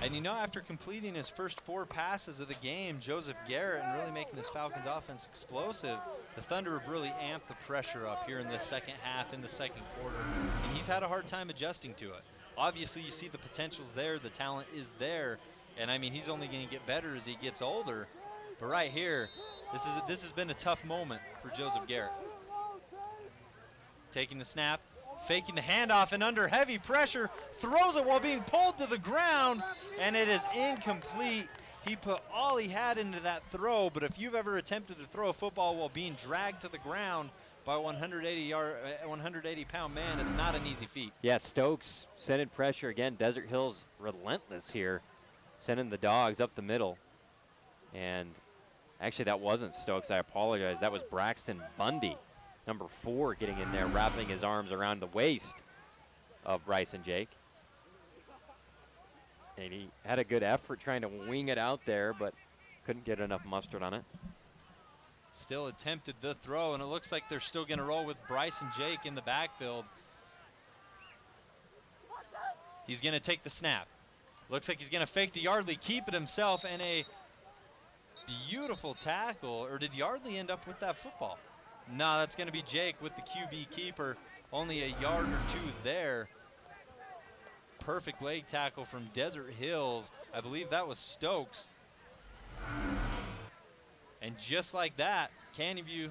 And you know, after completing his first 4 passes of the game, Joseph Garrett, and really making this Falcons offense explosive, the Thunder have really amped the pressure up here in the second half, in the second quarter. And he's had a hard time adjusting to it. Obviously, you see the potential's there, the talent is there, and I mean, he's only going to get better as he gets older. But right here, this has been a tough moment for Joseph Garrett. Taking the snap, faking the handoff, and under heavy pressure, throws it while being pulled to the ground, and it is incomplete. He put all he had into that throw, but if you've ever attempted to throw a football while being dragged to the ground by 180-pound man, it's not an easy feat. Yeah, Stokes sending pressure again. Desert Hills relentless here, sending the dogs up the middle. And actually, that wasn't Stokes. I apologize. That was Braxton Bundy, number 4, getting in there, wrapping his arms around the waist of Bryce and Jake. And he had a good effort trying to wing it out there, but couldn't get enough mustard on it. Still attempted the throw, and it looks like they're still going to roll with Bryce and Jake in the backfield. He's going to take the snap. Looks like he's going to fake to Yardley, keep it himself, and a beautiful tackle. Or did Yardley end up with that football? No, that's going to be Jake with the QB keeper. Only a yard or 2 there. Perfect leg tackle from Desert Hills. I believe that was Stokes. And just like that, Canyon View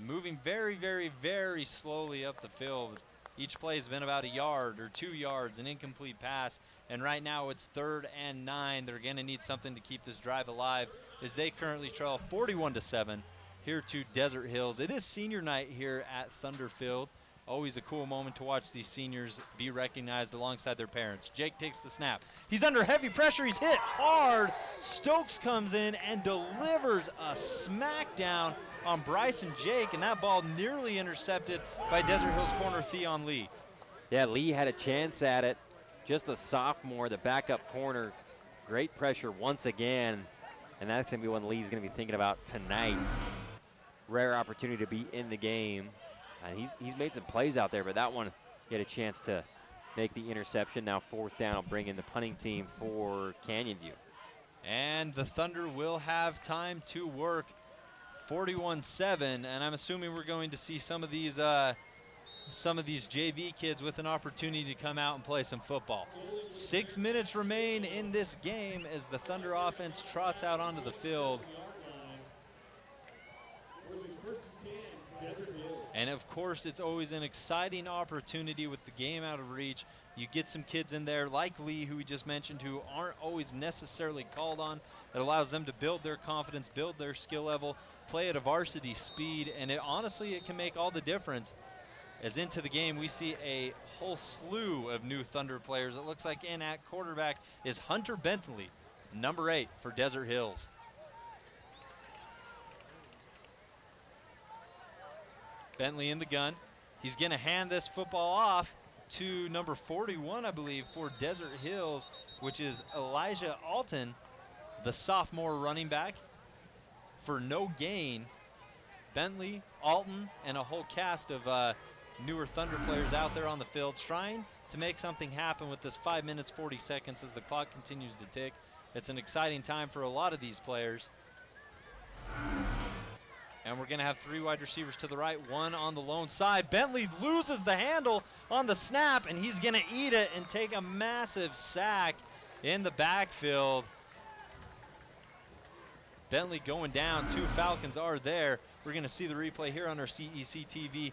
moving very, very, very slowly up the field. Each play has been about a yard or 2 yards, an incomplete pass. And right now it's 3rd and 9. They're going to need something to keep this drive alive as they currently trail 41-7 here to Desert Hills. It is senior night here at Thunderfield. Always a cool moment to watch these seniors be recognized alongside their parents. Jake takes the snap. He's under heavy pressure. He's hit hard. Stokes comes in and delivers a smackdown on Bryce and Jake, and that ball nearly intercepted by Desert Hills corner Theon Lee. Yeah, Lee had a chance at it. Just a sophomore, the backup corner. Great pressure once again, and that's going to be one Lee's going to be thinking about tonight. Rare opportunity to be in the game. And he's made some plays out there, but that one, he had a chance to make the interception. Now 4th down, will bring in the punting team for Canyon View. And the Thunder will have time to work. 41-7, and I'm assuming we're going to see some of these JV kids with an opportunity to come out and play some football. 6 minutes remain in this game as the Thunder offense trots out onto the field. And of course, it's always an exciting opportunity with the game out of reach. You get some kids in there like Lee, who we just mentioned, who aren't always necessarily called on. It allows them to build their confidence, build their skill level, play at a varsity speed, and honestly, it can make all the difference. As into the game, we see a whole slew of new Thunder players. It looks like in at quarterback is Hunter Bentley, number 8 for Desert Hills. Bentley in the gun. He's going to hand this football off to number 41, I believe, for Desert Hills, which is Elijah Alton, the sophomore running back. For no gain, Bentley, Alton, and a whole cast of newer Thunder players out there on the field trying to make something happen with this 5 minutes, 40 seconds as the clock continues to tick. It's an exciting time for a lot of these players. And we're going to have 3 wide receivers to the right, 1 on the lone side. Bentley loses the handle on the snap, and he's going to eat it and take a massive sack in the backfield. Bentley going down. 2 Falcons are there. We're going to see the replay here on our CEC TV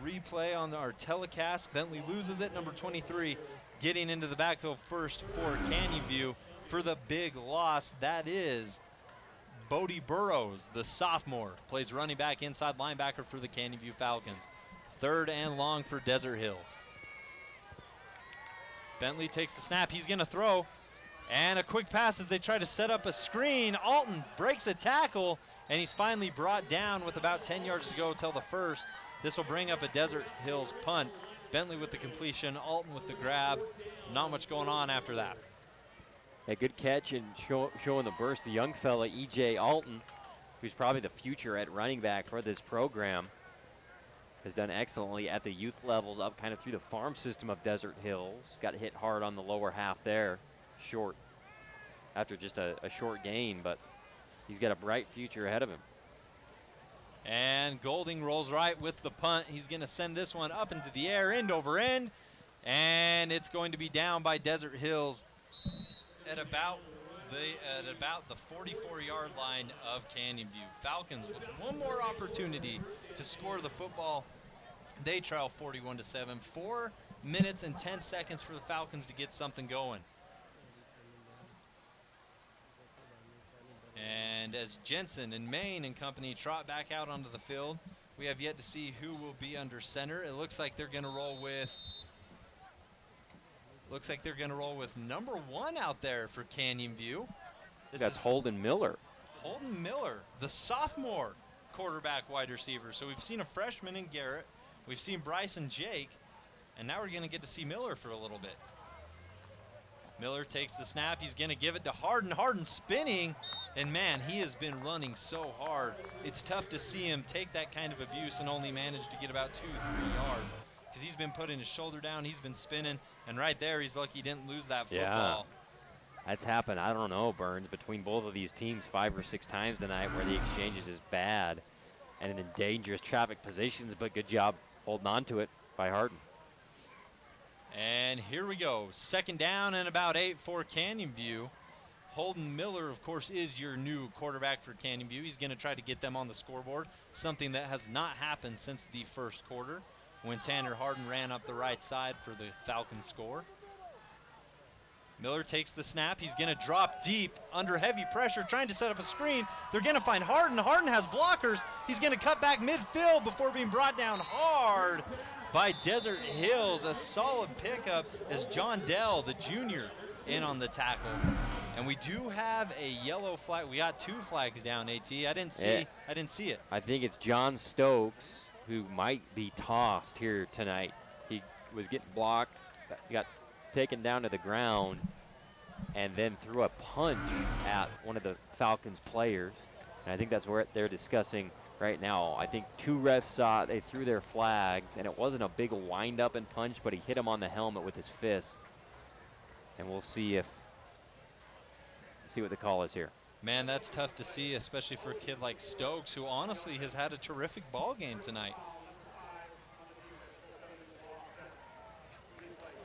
replay on our telecast. Bentley loses it. Number 23 getting into the backfield first for Canyon View for the big loss. That is Bodie Burrows, the sophomore, plays running back, inside linebacker for the Canyon View Falcons. 3rd and long for Desert Hills. Bentley takes the snap. He's going to throw. And a quick pass as they try to set up a screen. Alton breaks a tackle, and he's finally brought down with about 10 yards to go till the first. This will bring up a Desert Hills punt. Bentley with the completion, Alton with the grab. Not much going on after that. A good catch and showing the burst. The young fella, E.J. Alton, who's probably the future at running back for this program, has done excellently at the youth levels up kind of through the farm system of Desert Hills. Got hit hard on the lower half there, short, after just a short gain, but he's got a bright future ahead of him. And Golding rolls right with the punt. He's going to send this one up into the air, end over end, and it's going to be down by Desert Hills at about the 44-yard line of Canyon View. Falcons with one more opportunity to score the football. They trail 41-7. 4 minutes and 10 seconds for the Falcons to get something going. And as Jensen and Maine and company trot back out onto the field, we We have yet to see who will be under center. It looks like they're going to roll with number 1 out there for Canyon View. That's Holden Miller. Holden Miller, the sophomore quarterback wide receiver. So we've seen a freshman in Garrett. We've seen Bryce and Jake. And now we're going to get to see Miller for a little bit. Miller takes the snap. He's going to give it to Harden. Harden spinning. And, man, he has been running so hard. It's tough to see him take that kind of abuse and only manage to get about 2-3 yards. Because he's been putting his shoulder down. He's been spinning. And right there, he's lucky he didn't lose that football. Yeah. That's happened, I don't know, Burns, between both of these teams 5 or 6 times tonight where the exchanges is bad and in dangerous traffic positions, but good job holding on to it by Harden. And here we go. 2nd down and about 8 for Canyon View. Holden Miller, of course, is your new quarterback for Canyon View. He's going to try to get them on the scoreboard, something that has not happened since the first quarter when Tanner Harden ran up the right side for the Falcons score. Miller takes the snap. He's going to drop deep under heavy pressure, trying to set up a screen. They're going to find Harden. Harden has blockers. He's going to cut back midfield before being brought down hard by Desert Hills. A solid pickup as John Dell, the junior, in on the tackle. And we do have a yellow flag. We got 2 flags down, AT. I didn't see it. I think it's John Stokes who might be tossed here tonight. He was getting blocked, got taken down to the ground, and then threw a punch at one of the Falcons players. And I think that's what they're discussing right now. I think 2 refs saw it, they threw their flags, and it wasn't a big wind-up and punch, but he hit him on the helmet with his fist. And we'll see what the call is here. Man, that's tough to see, especially for a kid like Stokes, who honestly has had a terrific ball game tonight.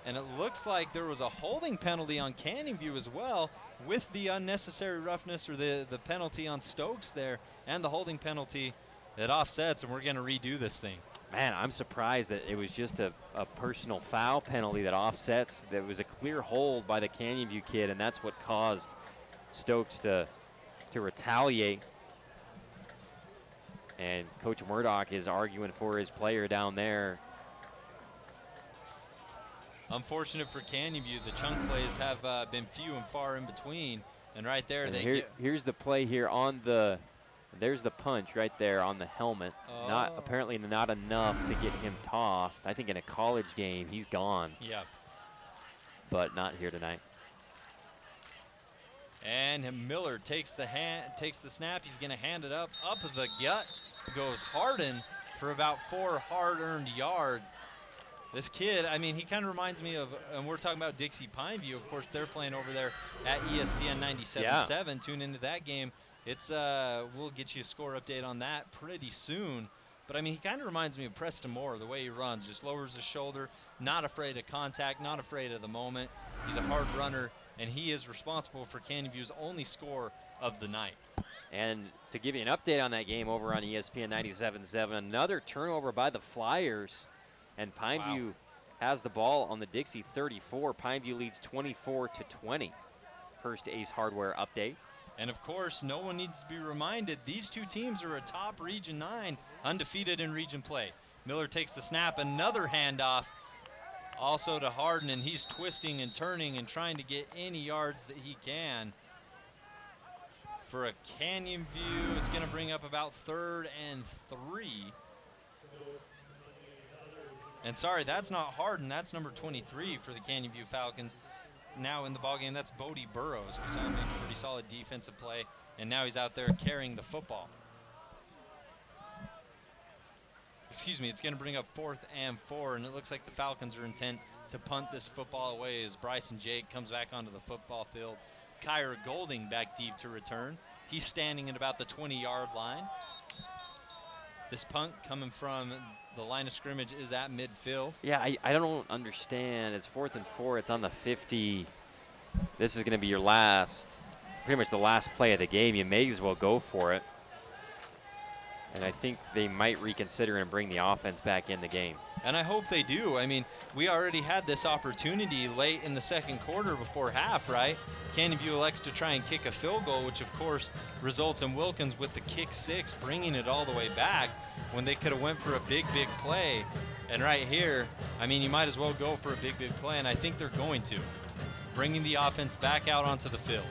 And it looks like there was a holding penalty on Canyon View as well, with the unnecessary roughness or the penalty on Stokes there and the holding penalty that offsets, and we're going to redo this thing. Man, I'm surprised that it was just a personal foul penalty that offsets. That was a clear hold by the Canyon View kid, and that's what caused Stokes to retaliate. And Coach Murdoch is arguing for his player down there. Unfortunate for Canyon View, the chunk plays have been few and far in between. And right there, and here's the play here on there's the punch right there on the helmet. Oh. Apparently not enough to get him tossed. I think in a college game, he's gone. Yeah. But not here tonight. And Miller takes the snap. He's going to hand it up the gut goes Harden for about 4 hard-earned yards. This kid, I mean, he kind of reminds me of, and we're talking about Dixie Pineview. Of course, they're playing over there at ESPN 97.7. Yeah. Tune into that game. It's we'll get you a score update on that pretty soon. But, I mean, he kind of reminds me of Preston Moore, the way he runs. Just lowers his shoulder, not afraid of contact, not afraid of the moment. He's a hard runner, and he is responsible for Canyon View's only score of the night. And to give you an update on that game over on ESPN 97.7, another turnover by the Flyers. And Pineview has the ball on the Dixie 34. Pineview leads 24-20. Hearst Ace Hardware update. And of course, no one needs to be reminded, these 2 teams are atop Region 9, undefeated in region play. Miller takes the snap, another handoff also to Harden, and he's twisting and turning and trying to get any yards that he can. For a Canyon View, it's going to bring up about 3rd and 3. And sorry, that's not Harden. That's number 23 for the Canyon View Falcons. Now in the ballgame, that's Bodie Burrows. We saw him make a pretty solid defensive play, and now he's out there carrying the football. Excuse me, it's going to bring up 4th and 4, and it looks like the Falcons are intent to punt this football away as Bryson Jake comes back onto the football field. Kyra Golding back deep to return. He's standing at about the 20-yard line. This punt coming from the line of scrimmage is at midfield. Yeah, I don't understand. It's 4th and 4. It's on the 50. This is going to be your pretty much the last play of the game. You may as well go for it. And I think they might reconsider and bring the offense back in the game. And I hope they do. I mean, we already had this opportunity late in the second quarter before half, right? Canyon View elects to try and kick a field goal, which of course results in Wilkins with the kick 6, bringing it all the way back when they could have went for a big play. And right here, I mean, you might as well go for a big play, and I think they're going to. Bringing the offense back out onto the field.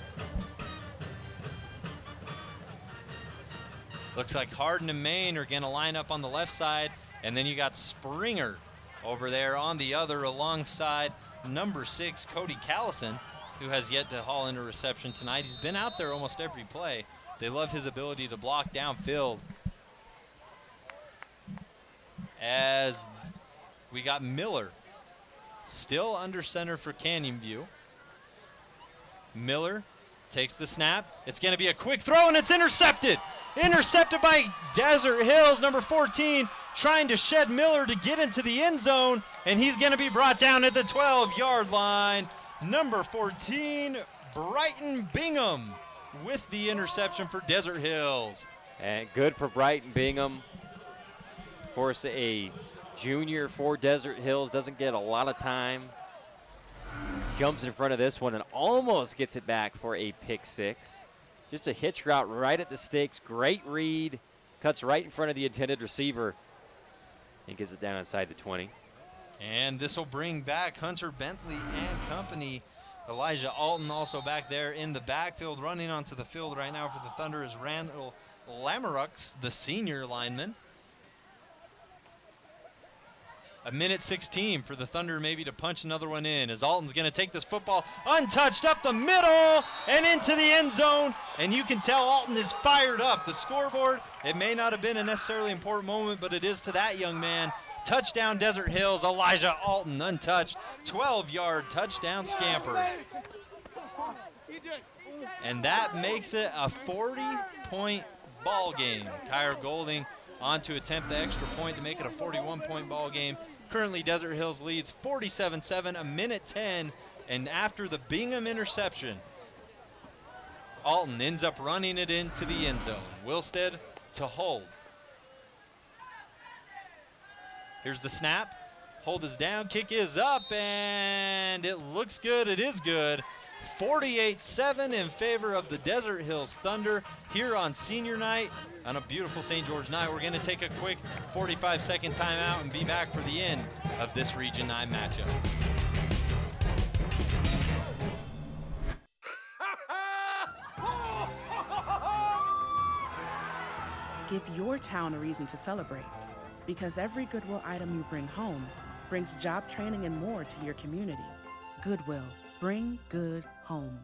Looks like Hardin and Maine are going to line up on the left side, and then you got Springer over there on the other alongside number 6, Cody Callison, who has yet to haul in a reception tonight. He's been out there almost every play. They love his ability to block downfield. As we got Miller still under center for Canyon View. Miller takes the snap. It's going to be a quick throw, and it's intercepted. Intercepted by Desert Hills, number 14, trying to shed Miller to get into the end zone, and he's going to be brought down at the 12-yard line. Number 14, Brighton Bingham with the interception for Desert Hills. And good for Brighton Bingham. Of course, a junior for Desert Hills, doesn't get a lot of time. Jumps in front of this one and almost gets it back for a pick 6. Just a hitch route right at the sticks. Great read. Cuts right in front of the intended receiver and gets it down inside the 20. And this will bring back Hunter Bentley and company. Elijah Alton also back there in the backfield. Running onto the field right now for the Thunder is Randall Lamarux, the senior lineman. A minute 16 for the Thunder maybe to punch another one in, as Alton's going to take this football untouched up the middle and into the end zone. And you can tell Alton is fired up. The scoreboard, it may not have been a necessarily important moment, but it is to that young man. Touchdown Desert Hills, Elijah Alton untouched. 12-yard touchdown scamper. And that makes it a 40-point ball game. Kyra Golding on to attempt the extra point to make it a 41-point ball game. Currently, Desert Hills leads 47-7, a minute 10, and after the Bingham interception, Alton ends up running it into the end zone. Wilstead to hold. Here's the snap. Hold is down, kick is up, and it looks good. It is good. 48-7 in favor of the Desert Hills Thunder here on senior night on a beautiful St. George night. We're going to take a quick 45-second timeout and be back for the end of this Region 9 matchup. Give your town a reason to celebrate, because every Goodwill item you bring home brings job training and more to your community. Goodwill. Bring good home.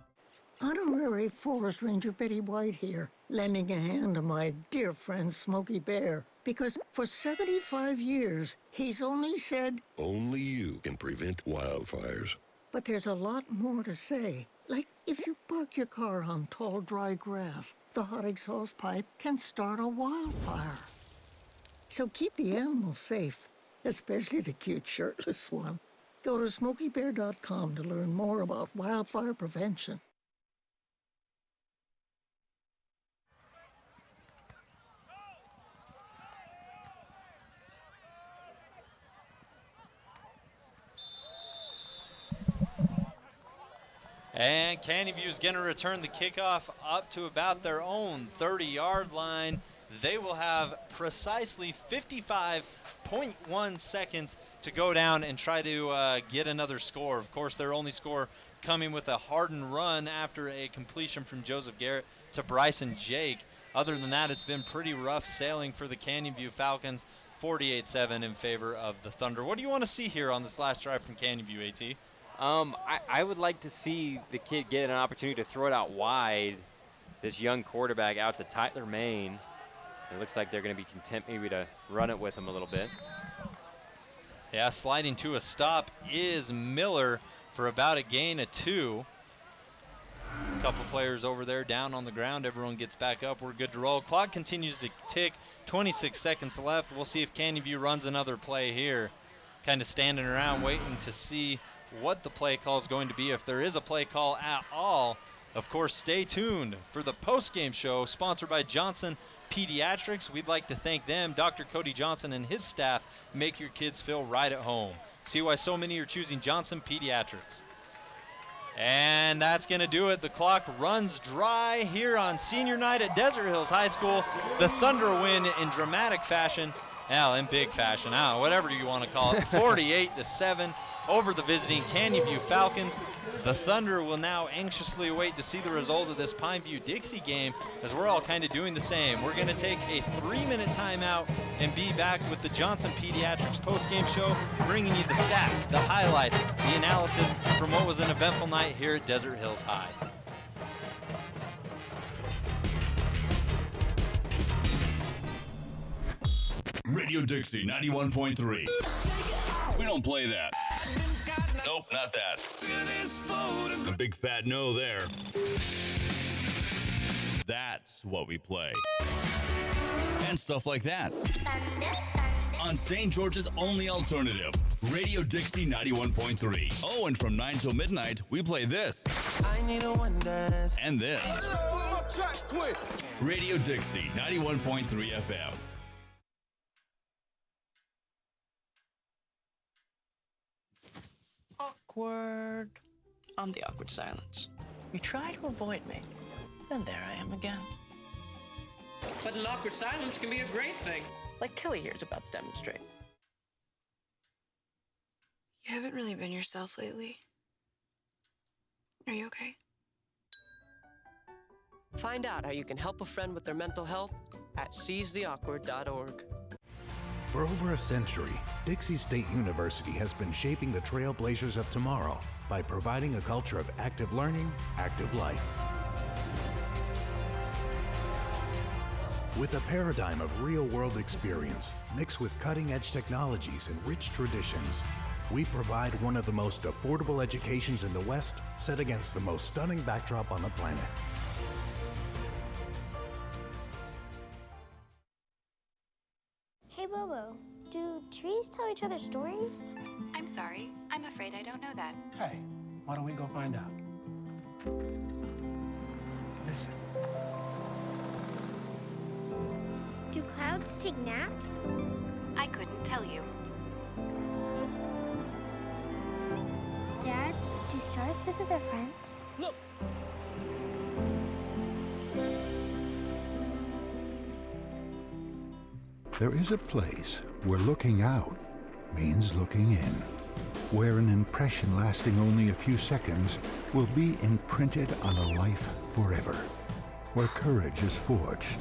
Honorary Forest Ranger Betty White here, lending a hand to my dear friend Smokey Bear. Because for 75 years, he's only said, only you can prevent wildfires. But there's a lot more to say. Like if you park your car on tall, dry grass, the hot exhaust pipe can start a wildfire. So keep the animals safe, especially the cute shirtless one. Go to SmokeyBear.com to learn more about wildfire prevention. And Canyon View is going to return the kickoff up to about their own 30-yard line. They will have precisely 55.1 seconds to go down and try to get another score. Of course, their only score coming with a Hardin run after a completion from Joseph Garrett to Bryson Jake. Other than that, it's been pretty rough sailing for the Canyon View Falcons, 48-7 in favor of the Thunder. What do you want to see here on this last drive from Canyon View, AT? I would like to see the kid get an opportunity to throw it out wide, this young quarterback out to Tyler Maine. It looks like they're going to be content maybe to run it with him a little bit. Yeah, sliding to a stop is Miller for about a gain of 2. A couple players over there down on the ground. Everyone gets back up. We're good to roll. Clock continues to tick. 26 seconds left. We'll see if Canyon View runs another play here. Kind of standing around waiting to see what the play call is going to be, if there is a play call at all. Of course, stay tuned for the post-game show sponsored by Johnson Pediatrics. We'd like to thank them. Dr. Cody Johnson and his staff make your kids feel right at home. See why so many are choosing Johnson Pediatrics. And that's going to do it. The clock runs dry here on senior night at Desert Hills High School. The Thunder win in dramatic fashion. Well, in big fashion, whatever you want to call it. 48-7 over the visiting Canyon View Falcons. The Thunder will now anxiously wait to see the result of this Pineview-Dixie game, as we're all kind of doing the same. We're going to take a 3-minute timeout and be back with the Johnson Pediatrics postgame show, bringing you the stats, the highlights, the analysis from what was an eventful night here at Desert Hills High. Radio Dixie 91.3. We don't play that. Nope, not that. A big fat no there. That's what we play. And stuff like that. On St. George's only alternative, Radio Dixie 91.3. Oh, and from 9 till midnight, we play this. I need a one dance. And this. Radio Dixie 91.3 FM. Awkward. I'm the awkward silence. You try to avoid me, then there I am again. But an awkward silence can be a great thing. Like Kelly here is about to demonstrate. You haven't really been yourself lately. Are you okay? Find out how you can help a friend with their mental health at seizetheawkward.org. For over a century, Dixie State University has been shaping the trailblazers of tomorrow by providing a culture of active learning, active life. With a paradigm of real-world experience mixed with cutting-edge technologies and rich traditions, we provide one of the most affordable educations in the West, set against the most stunning backdrop on the planet. Hey, Bobo, do trees tell each other stories? I'm sorry. I'm afraid I don't know that. Hey, why don't we go find out? Listen. Do clouds take naps? I couldn't tell you. Dad, do stars visit their friends? Look! There is a place where looking out means looking in, where an impression lasting only a few seconds will be imprinted on a life forever, where courage is forged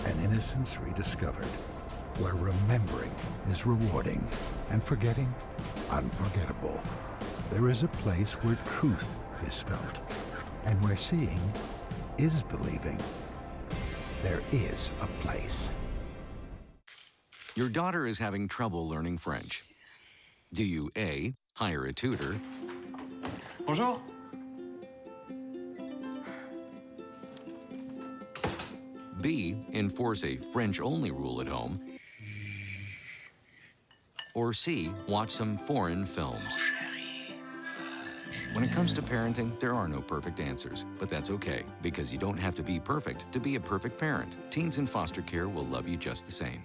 and innocence rediscovered, where remembering is rewarding and forgetting unforgettable. There is a place where truth is felt and where seeing is believing. There is a place. Your daughter is having trouble learning French. Do you A, hire a tutor? Bonjour. B, enforce a French-only rule at home? Or C, watch some foreign films? When it comes to parenting, there are no perfect answers, but that's okay, because you don't have to be perfect to be a perfect parent. Teens in foster care will love you just the same.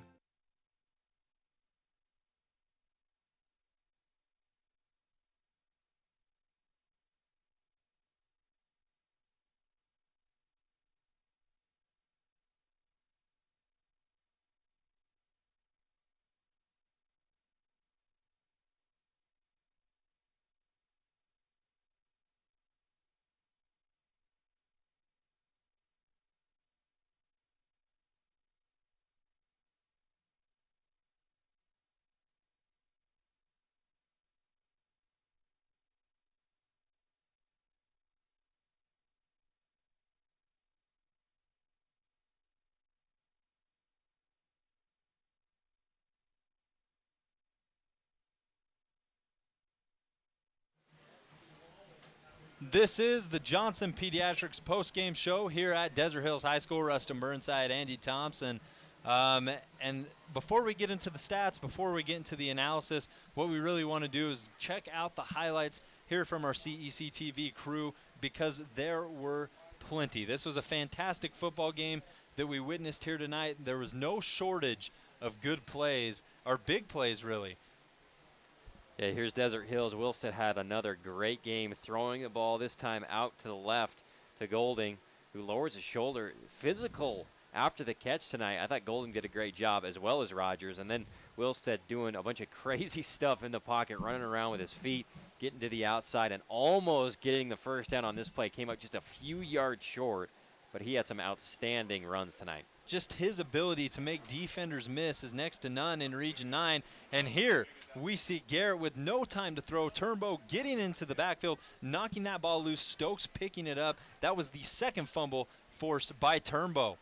This is the Johnson Pediatrics postgame show here at Desert Hills High School. Rustin Burnside, Andy Thompson. And before we get into the stats, before we get into the analysis, what we really want to do is check out the highlights, hear from our CEC TV crew, because there were plenty. This was a fantastic football game that we witnessed here tonight. There was no shortage of good plays, or big plays, really. Yeah, here's Desert Hills. Wilstead had another great game throwing the ball, this time out to the left to Golding, who lowers his shoulder. Physical after the catch tonight. I thought Golding did a great job, as well as Rogers. And then Wilstead doing a bunch of crazy stuff in the pocket, running around with his feet, getting to the outside, and almost getting the first down on this play. Came up just a few yards short, but he had some outstanding runs tonight. Just his ability to make defenders miss is next to none in Region 9. And here we see Garrett with no time to throw. Turnbow getting into the backfield, knocking that ball loose. Stokes picking it up. That was the second fumble forced by Turnbow.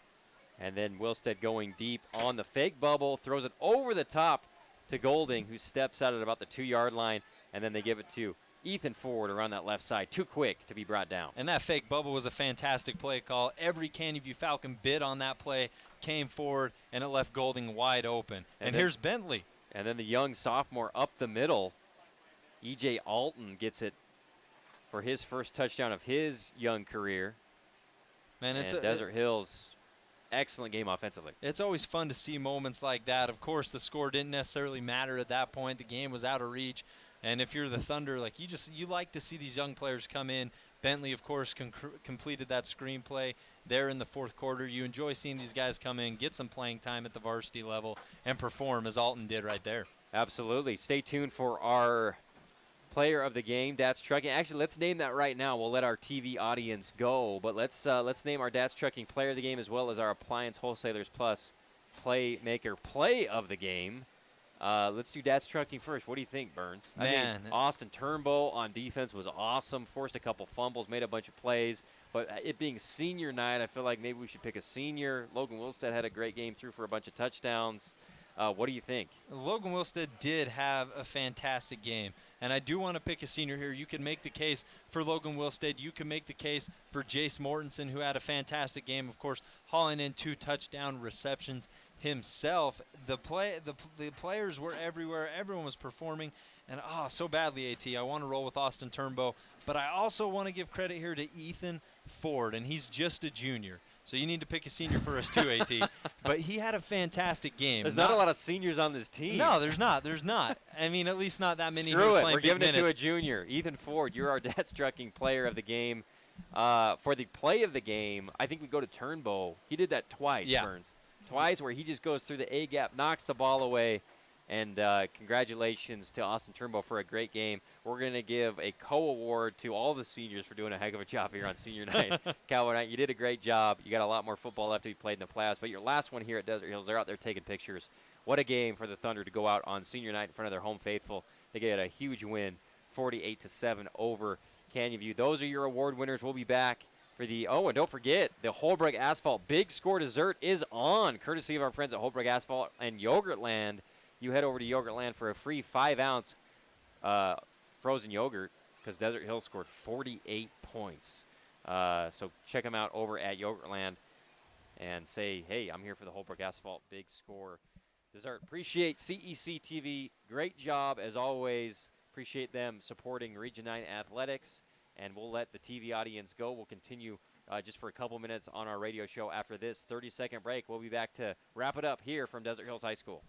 And then Wilstead going deep on the fake bubble, throws it over the top to Golding, who steps out at about the 2-yard line, and then they give it to Ethan Ford around that left side, too quick to be brought down. And that fake bubble was a fantastic play call. Every Canyon View Falcon bid on that play, came forward, and it left Golding wide open. And here's Bentley. And then the young sophomore up the middle, E.J. Alton gets it for his first touchdown of his young career. Man, it's Desert Hills, excellent game offensively. It's always fun to see moments like that. Of course, the score didn't necessarily matter at that point. The game was out of reach. And if you're the Thunder, like you like to see these young players come in. Bentley, of course, completed that screenplay there in the fourth quarter. You enjoy seeing these guys come in, get some playing time at the varsity level, and perform as Alton did right there. Absolutely. Stay tuned for our player of the game, Dats Trucking. Actually, let's name that right now. We'll let our TV audience go, but let's name our Dats Trucking player of the game, as well as our Appliance Wholesalers Plus Playmaker play of the game. Let's do Dats Trucking first. What do you think, Burns? I think Austin Turnbow on defense was awesome. Forced a couple fumbles, made a bunch of plays. But it being senior night, I feel like maybe we should pick a senior. Logan Wilstead had a great game, threw for a bunch of touchdowns. What do you think? Logan Wilstead did have a fantastic game. And I do want to pick a senior here. You can make the case for Logan Wilstead. You can make the case for Jace Mortensen, who had a fantastic game, of course, hauling in 2 touchdown receptions himself. The players were everywhere. Everyone was performing. And, so badly, AT. I want to roll with Austin Turnbow. But I also want to give credit here to Ethan Ford, and he's just a junior. So you need to pick a senior for us too, AT. But he had a fantastic game. There's not a lot of seniors on this team. No, there's not. There's not. I mean, at least not that many. Screw it. We're giving it to a junior. Ethan Ford, you're our Dats Trucking player of the game. For the play of the game, I think we go to Turnbow. He did that twice, Burns. Twice where he just goes through the A-gap, knocks the ball away. And congratulations to Austin Turnbow for a great game. We're going to give a co-award to all the seniors for doing a heck of a job here on senior night. Cowboy Night, you did a great job. You got a lot more football left to be played in the playoffs. But your last one here at Desert Hills, they're out there taking pictures. What a game for the Thunder to go out on senior night in front of their home faithful. They get a huge win, 48-7 over Canyon View. Those are your award winners. We'll be back for the, and don't forget, the Holbrook Asphalt Big Score Dessert is on, courtesy of our friends at Holbrook Asphalt and Yogurtland. You head over to Yogurtland for a free 5-ounce frozen yogurt, because Desert Hills scored 48 points. So check them out over at Yogurtland and say, hey, I'm here for the Holbrook Asphalt Big Score Dessert. Appreciate CEC TV. Great job, as always. Appreciate them supporting Region 9 athletics. And we'll let the TV audience go. We'll continue just for a couple minutes on our radio show after this 30-second break. We'll be back to wrap it up here from Desert Hills High School.